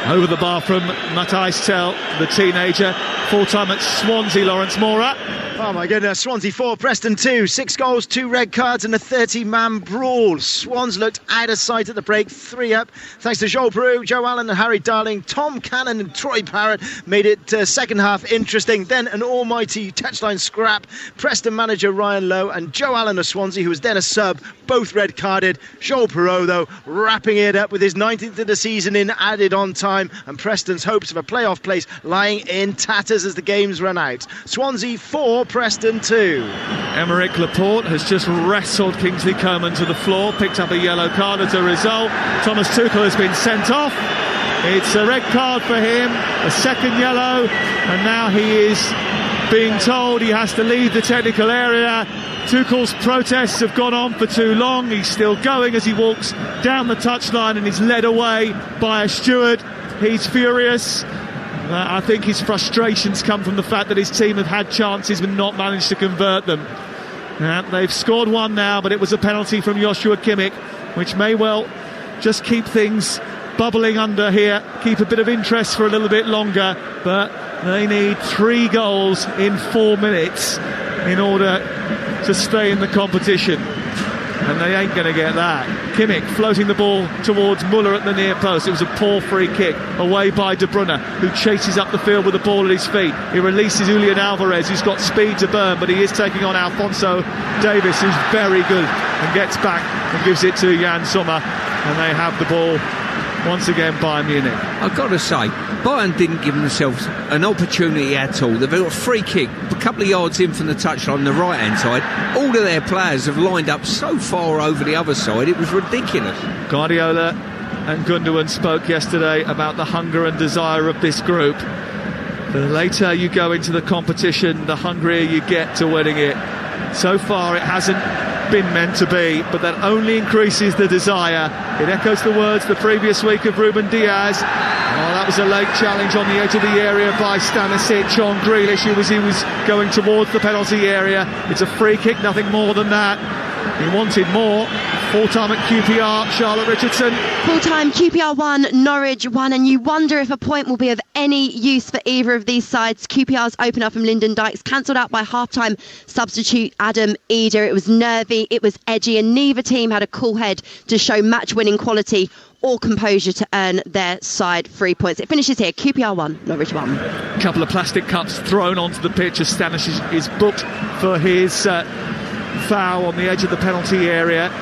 Over the bar from Matthijs Tell, the teenager, full-time at Swansea, Lawrence Mora. Oh my goodness, Swansea 4, Preston 2, 6 goals, 2 red cards and a 30-man brawl. Swans looked out of sight at the break, 3 up. Thanks to Joel Peru, Joe Allen and Harry Darling, Tom Cannon and Troy Parrott made it second half interesting. Then an almighty touchline scrap. Preston manager Ryan Lowe and Joe Allen of Swansea, who was then a sub, both red carded. Joel Peru, though, wrapping it up with his 19th of the season in added on time, and Preston's hopes of a playoff place lying in tatters as the games run out. Swansea 4, Preston 2. Emerick Laporte has just wrestled Kingsley Coman to the floor, picked up a yellow card as a result. Thomas Tuchel has been sent off. It's a red card for him, a second yellow, and now he is being told he has to leave the technical area. Tuchel's protests have gone on for too long. He's still going as he walks down the touchline and is led away by a steward. He's furious. I think his frustrations come from the fact that his team have had chances but not managed to convert them. They've scored one now, but it was a penalty from Joshua Kimmich, which may well just keep things bubbling under here, keep a bit of interest for a little bit longer, but they need 3 goals in 4 minutes in order to stay in the competition, and they ain't going to get that. Kimmich floating the ball towards Muller at the near post. It was a poor free kick away by De Bruyne, who chases up the field with the ball at his feet. He releases Julian Alvarez, who's got speed to burn, but he is taking on Alphonso Davies, who's very good, and gets back and gives it to Jan Sommer, and they have the ball once again by Munich. I've got to say, Bayern didn't give themselves an opportunity at all. They've got a free kick a couple of yards in from the touchline on the right hand side. All of their players have lined up so far over the other side, it was ridiculous. Guardiola and Gundogan spoke yesterday about the hunger and desire of this group. The later you go into the competition, the hungrier you get to winning it. So far it hasn't been meant to be, but that only increases the desire. It echoes the words the previous week of Ruben Diaz. That was a late challenge on the edge of the area by Stanisic on Grealish, he was going towards the penalty area. It's a free kick, nothing more than that. He wanted more. Full time at QPR, Charlotte Richardson. Full time QPR 1, Norwich 1, and you wonder if a point will be of any use for either of these sides. QPR's opener from Lyndon Dykes cancelled out by half-time substitute Adam Eder. It was nervy, it was edgy, and neither team had a cool head to show match-winning quality or composure to earn their side 3 points. It finishes here, QPR 1, Norwich 1. A couple of plastic cups thrown onto the pitch as Stanisic is booked for his foul on the edge of the penalty area.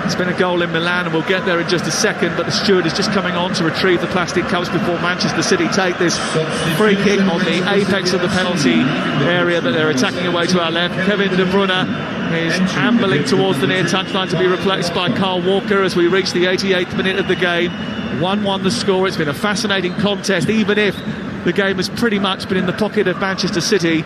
It's been a goal in Milan, and we'll get there in just a second, but the steward is just coming on to retrieve the plastic cups before Manchester City take this free kick on the apex of the penalty area that they're attacking away to our left. Kevin De Bruyne is ambling towards the near touchline to be replaced by Carl Walker as we reach the 88th minute of the game. 1-1 the score. It's been a fascinating contest, even if the game has pretty much been in the pocket of Manchester City,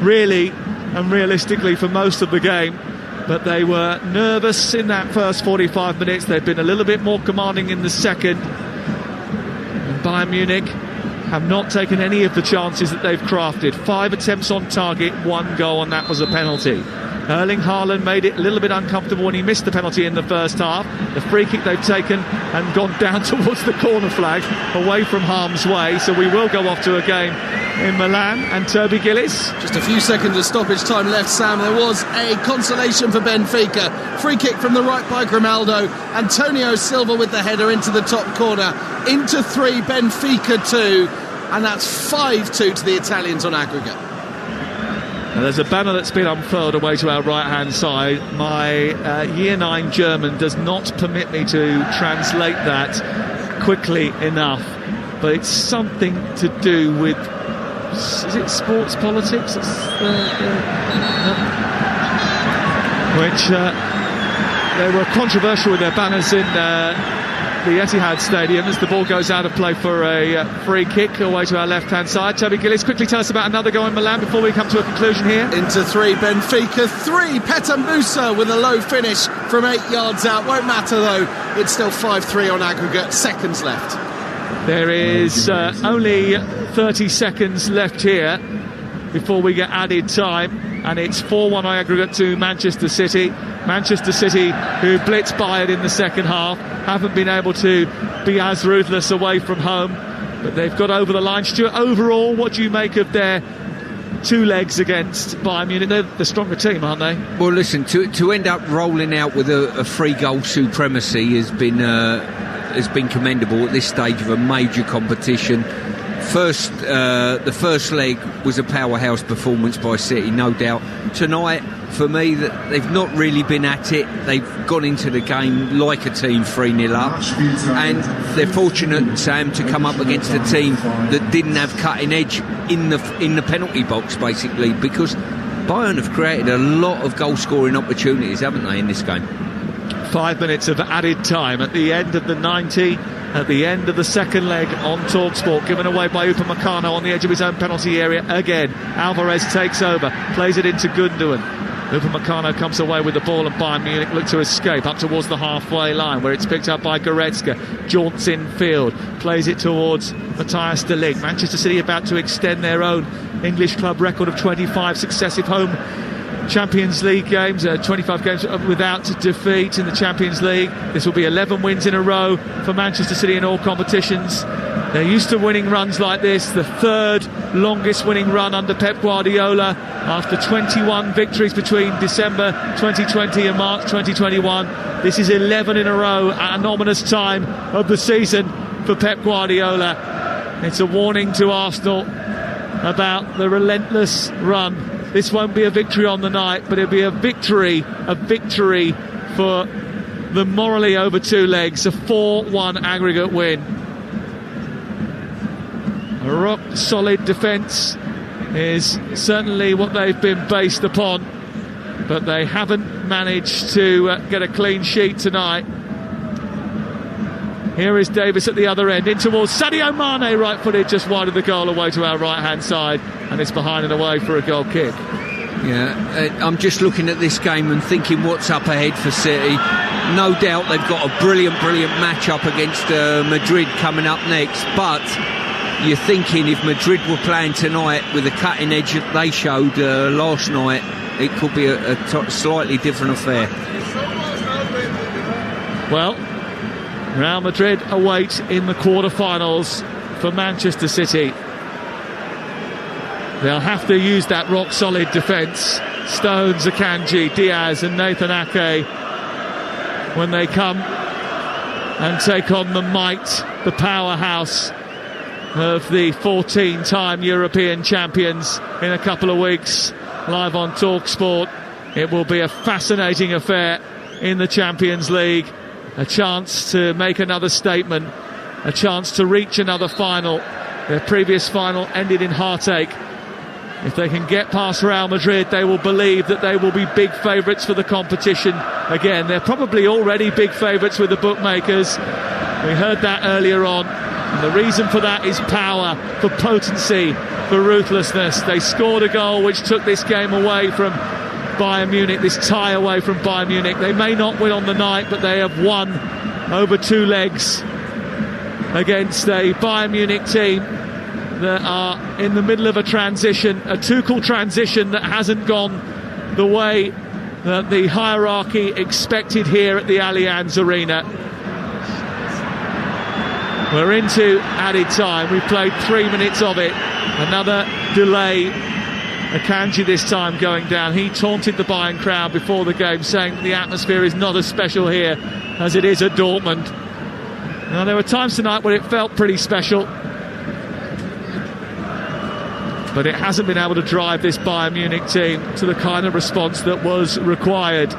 really and realistically for most of the game. But they were nervous in that first 45 minutes. They've been a little bit more commanding in the second. And Bayern Munich have not taken any of the chances that they've crafted. 5 attempts on target, 1 goal, and that was a penalty. Erling Haaland made it a little bit uncomfortable when he missed the penalty in the first half. The free kick they've taken and gone down towards the corner flag, away from harm's way. So we will go off to a game in Milan. And Toby Gillis. Just a few seconds of stoppage time left, Sam. There was a consolation for Benfica. Free kick from the right by Grimaldo. Antonio Silva with the header into the top corner. Into 3, Benfica 2. And that's 5-2 to the Italians on aggregate. Now there's a banner that's been unfurled away to our right-hand side. My Year 9 German does not permit me to translate that quickly enough. But it's something to do with... Is it sports politics? It's, which they were controversial with their banners in the Etihad Stadium as the ball goes out of play for a free kick away to our left-hand side. Toby Gillis, quickly tell us about another goal in Milan before we come to a conclusion here. Into 3, Benfica 3. Petambusa with a low finish from 8 yards out. Won't matter though, it's still 5-3 on aggregate. Seconds left. There is only 30 seconds left here before we get added time, and it's 4-1 on aggregate to Manchester City. Manchester City, who blitzed Bayern in the second half, haven't been able to be as ruthless away from home, but they've got over the line. Stuart, overall, what do you make of their 2 legs against Bayern Munich? They're the stronger team, aren't they? Well, listen, to end up rolling out with a 3-goal supremacy has been commendable at this stage of a major competition. The first leg was a powerhouse performance by City, no doubt. Tonight, for me, they've not really been at it. They've gone into the game like a team 3-0 up, and they're fortunate, Sam, to come up against a team that didn't have cutting edge in the penalty box, basically, because Bayern have created a lot of goal-scoring opportunities, haven't they, in this game? 5 minutes of added time at the end of the 90, at the end of the second leg on Talksport, given away by Upamecano on the edge of his own penalty area again. Alvarez takes over, plays it into Gundogan. Upamecano comes away with the ball, and Bayern Munich look to escape up towards the halfway line, where it's picked up by Goretzka. Jaunts in field, plays it towards Matthias de Ligt. Manchester City about to extend their own English club record of 25 successive home Champions League games, 25 games without defeat in the Champions League. This will be 11 wins in a row for Manchester City in all competitions. They're used to winning runs like this, the third longest winning run under Pep Guardiola after 21 victories between December 2020 and March 2021. This is 11 in a row at an ominous time of the season for Pep Guardiola. It's a warning to Arsenal about the relentless run. This won't be a victory on the night, but it'll be a victory for the morally over two legs, a 4-1 aggregate win. A rock-solid defence is certainly what they've been based upon, but they haven't managed to get a clean sheet tonight. Here is Davis at the other end, in towards Sadio Mane, right-footed, just wide of the goal, away to our right-hand side, and it's behind and away for a goal kick. Yeah, I'm just looking at this game and thinking what's up ahead for City. No doubt they've got a brilliant match-up against Madrid coming up next, but you're thinking if Madrid were playing tonight with the cutting edge that they showed last night, it could be a slightly different affair. Well, Real Madrid await in the quarter-finals for Manchester City. They'll have to use that rock-solid defence. Stones, Akanji, Diaz and Nathan Ake, when they come and take on the might, the powerhouse of the 14-time European champions in a couple of weeks, live on Talksport. It will be a fascinating affair in the Champions League. A chance to make another statement, a chance to reach another final. Their previous final ended in heartache. If they can get past Real Madrid, they will believe that they will be big favourites for the competition again. They're probably already big favourites with the bookmakers. We heard that earlier on. And the reason for that is power, for potency, for ruthlessness. They scored a goal which took this game away from Bayern Munich, this tie away from Bayern Munich. They may not win on the night, but they have won over two legs against a Bayern Munich team that are in the middle of a transition, a Tuchel transition that hasn't gone the way that the hierarchy expected here at the Allianz Arena. We're into added time. We've played 3 minutes of it. Another delay. Akanji this time going down. He taunted the Bayern crowd before the game, saying that the atmosphere is not as special here as it is at Dortmund. Now, there were times tonight where it felt pretty special, but it hasn't been able to drive this Bayern Munich team to the kind of response that was required.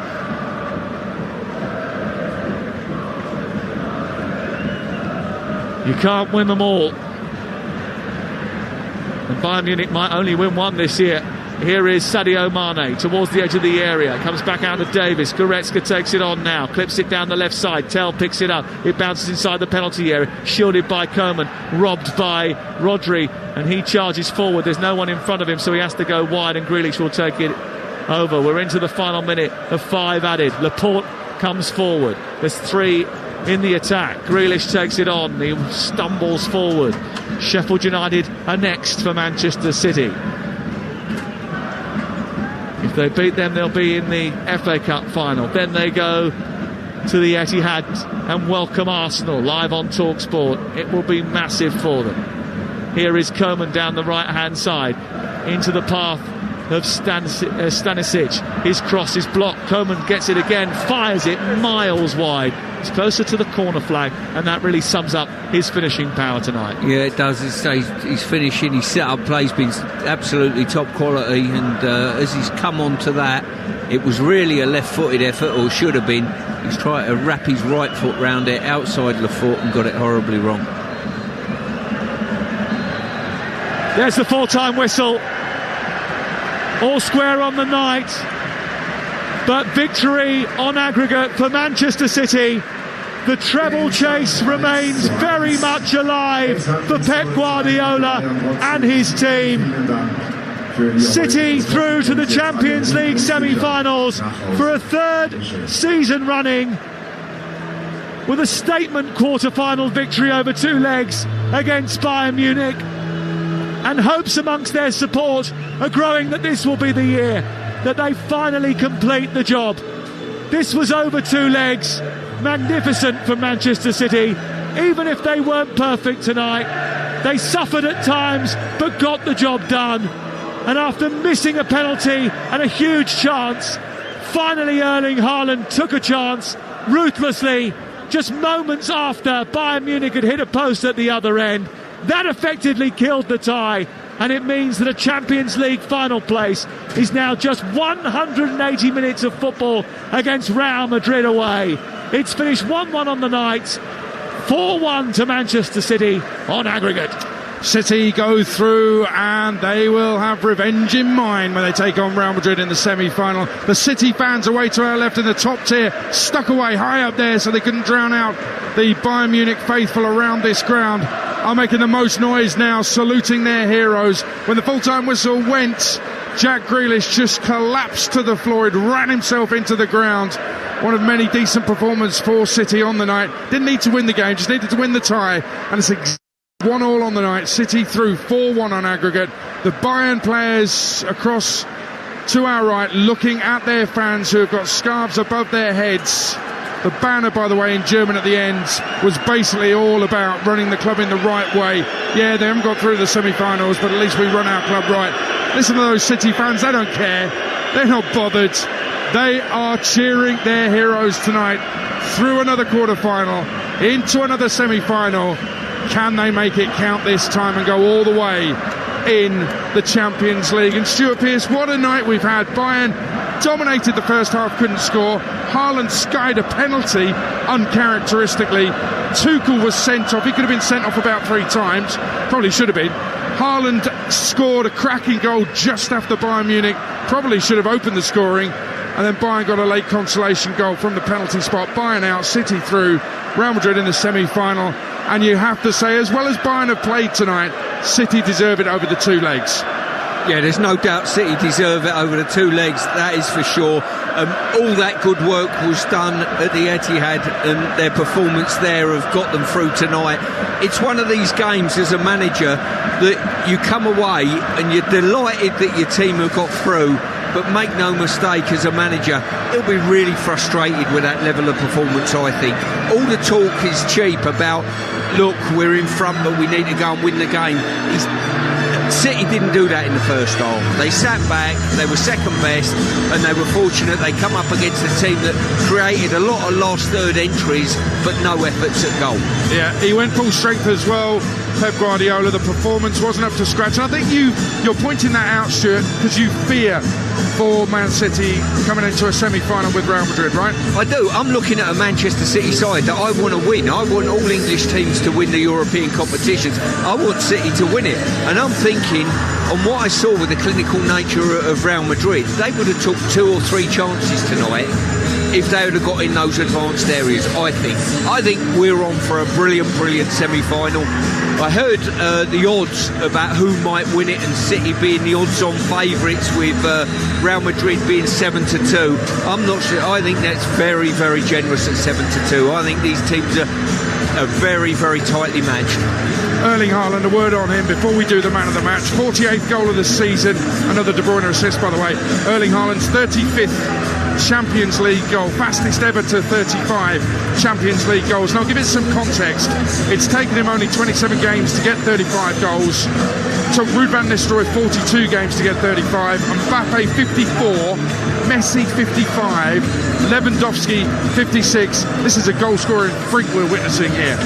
You can't win them all. And Bayern Munich might only win one this year. Here is Sadio Mane towards the edge of the area. Comes back out to Davis. Goretzka takes it on now. Clips it down the left side. Tell picks it up. It bounces inside the penalty area. Shielded by Coman. Robbed by Rodri. And he charges forward. There's no one in front of him, so he has to go wide, and Grealish will take it over. We're into the final minute of 5 added. Laporte comes forward. There's 3 in the attack. Grealish takes it on. He stumbles forward. Sheffield United are next for Manchester City. If they beat them, they'll be in the FA Cup final. Then they go to the Etihad and welcome Arsenal live on Talksport. It will be massive for them. Here is Coman down the right-hand side into the path of Stanisic. His cross is blocked. Coman gets it again, fires it miles wide. It's closer to the corner flag, and that really sums up his finishing power tonight. Yeah, it does. His finishing, his set-up play's been absolutely top quality, and as he's come on to that, it was really a left-footed effort, or should have been. He's tried to wrap his right foot round it outside the foot and got it horribly wrong. There's the full-time whistle. All square on the night, but victory on aggregate for Manchester City. The treble chase remains very much alive for Pep Guardiola and his team. City through to the Champions League semi-finals for a third season running, with a statement quarter-final victory over 2 legs against Bayern Munich. And hopes amongst their support are growing that this will be the year that they finally complete the job. This was over 2 legs. Magnificent for Manchester City. Even if they weren't perfect tonight, they suffered at times but got the job done. And after missing a penalty and a huge chance, finally Erling Haaland took a chance ruthlessly just moments after Bayern Munich had hit a post at the other end. That effectively killed the tie, and it means that a Champions League final place is now just 180 minutes of football against Real Madrid away. It's finished 1-1 on the night, 4-1 to Manchester City on aggregate. City go through and they will have revenge in mind when they take on Real Madrid in the semi-final. The City fans away to our left in the top tier, stuck away high up there so they couldn't drown out the Bayern Munich faithful around this ground, are making the most noise now, saluting their heroes. When the full-time whistle went, Jack Grealish just collapsed to the floor. He'd ran himself into the ground. One of many decent performances for City on the night. Didn't need to win the game, just needed to win the tie. And it's 1-1 on the night. City through 4-1 on aggregate. The Bayern players across to our right looking at their fans who have got scarves above their heads. The banner, by the way, in German at the end was basically all about running the club in the right way. Yeah, they haven't got through the semi-finals, but at least we run our club right. Listen to those City fans, they don't care. They're not bothered. They are cheering their heroes tonight through another quarter-final, into another semi-final. Can they make it count this time and go all the way in the Champions League? And Stuart Pearce, what a night we've had. Bayern dominated the first half, couldn't score. Haaland skied a penalty uncharacteristically. Tuchel was sent off. He could have been sent off about 3 times. Probably should have been. Haaland scored a cracking goal just after Bayern Munich. Probably should have opened the scoring. And then Bayern got a late consolation goal from the penalty spot. Bayern out, City through, Real Madrid in the semi-final. And you have to say, as well as Bayern have played tonight, City deserve it over the 2 legs. Yeah, there's no doubt City deserve it over the 2 legs, that is for sure. All that good work was done at the Etihad, and their performance there have got them through tonight. It's one of these games as a manager that you come away and you're delighted that your team have got through, but make no mistake, as a manager, he'll be really frustrated with that level of performance, I think. All the talk is cheap about, look, we're in front, but we need to go and win the game. City didn't do that in the first half. They sat back, they were second best, and they were fortunate they come up against a team that created a lot of last third entries, but no efforts at goal. Yeah, he went full strength as well, Pep Guardiola. The performance wasn't up to scratch. And I think you're pointing that out, Stuart, because you fear for Man City coming into a semi-final with Real Madrid, right? I do. I'm looking at a Manchester City side that I want to win. I want all English teams to win the European competitions. I want City to win it. And I'm thinking, on what I saw with the clinical nature of Real Madrid, they would have took 2 or 3 chances tonight if they would have got in those advanced areas, I think we're on for a brilliant semi-final. I heard the odds about who might win it, and City being the odds-on favourites, with Real Madrid being 7-2. I'm not sure. I think that's very, very generous at 7-2. I think these teams are very, very tightly matched. Erling Haaland, a word on him before we do the man of the match. 48th goal of the season, another De Bruyne assist, by the way. Erling Haaland's 35th Champions League goal, fastest ever to 35 Champions League goals. Now, I'll give it some context. It's taken him only 27 games to get 35 goals. Took Ruud van Nistelrooy 42 games to get 35. Mbappe 54, Messi 55, Lewandowski 56. This is a goal-scoring freak we're witnessing here.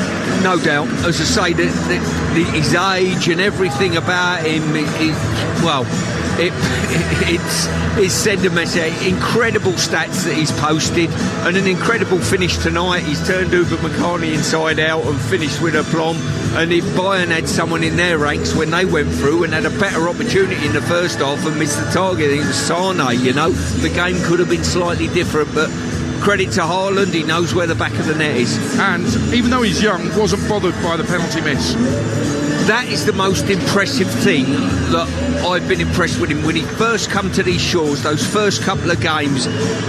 No doubt. As I say, his age and everything about him, it's send a message. Incredible stats that he's posted, and an incredible finish tonight. He's turned Uber Meccani inside out and finished with aplomb. And if Bayern had someone in their ranks when they went through and had a better opportunity in the first half and missed the target, it was Sane, the game could have been slightly different, but credit to Haaland, he knows where the back of the net is. And even though he's young, wasn't bothered by the penalty miss. that is the most impressive thing that I've been impressed with him. When he first come to these shores, those first couple of games,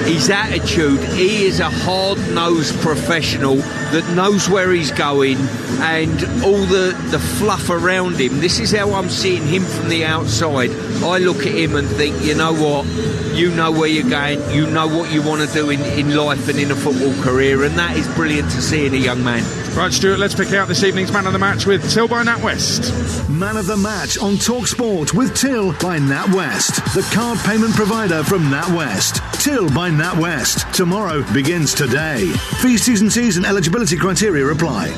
his attitude, he is a hard-nosed professional that knows where he's going, and all the fluff around him. This is how I'm seeing him from the outside. I look at him and think, you know what, you know where you're going, you know what you want to do in life and in a football career, and that is brilliant to see in a young man. Right, Stuart, let's pick out this evening's man of the match with Till by NatWest. Man of the match on Talksport with Till by NatWest, the card payment provider from NatWest. Till by NatWest. Tomorrow begins today. Fees, T's and eligibility criteria apply.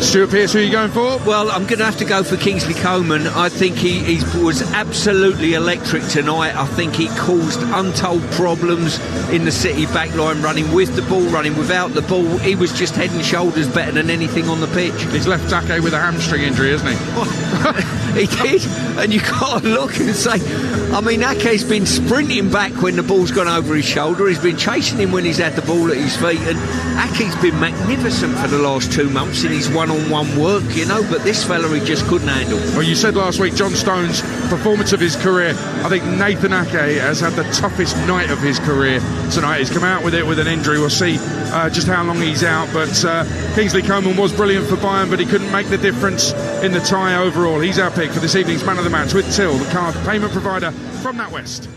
Stuart Pearce, who are you going for? Well, I'm going to have to go for Kingsley Coman. I think he was absolutely electric tonight. I think he caused untold problems in the City backline, running with the ball, running without the ball. He was just head and shoulders better than anything on the pitch. He's left Ake with a hamstring injury, isn't he? He did, and you've got to look and say, I mean, Ake's been sprinting back when the ball's gone over his shoulder. He's been chasing him when he's had the ball at his feet, and Ake's been magnificent for the last 2 months in his one-on-one work, you know, but this fella he just couldn't handle. Well, you said last week John Stone's performance of his career. I think Nathan Ake has had the toughest night of his career tonight. He's come out with it with an injury. We'll see just how long he's out, but Kingsley Coman was brilliant for Bayern, but he couldn't make the difference in the tie overall. He's our pick for this evening's man of the match with Till, the card payment provider from NatWest.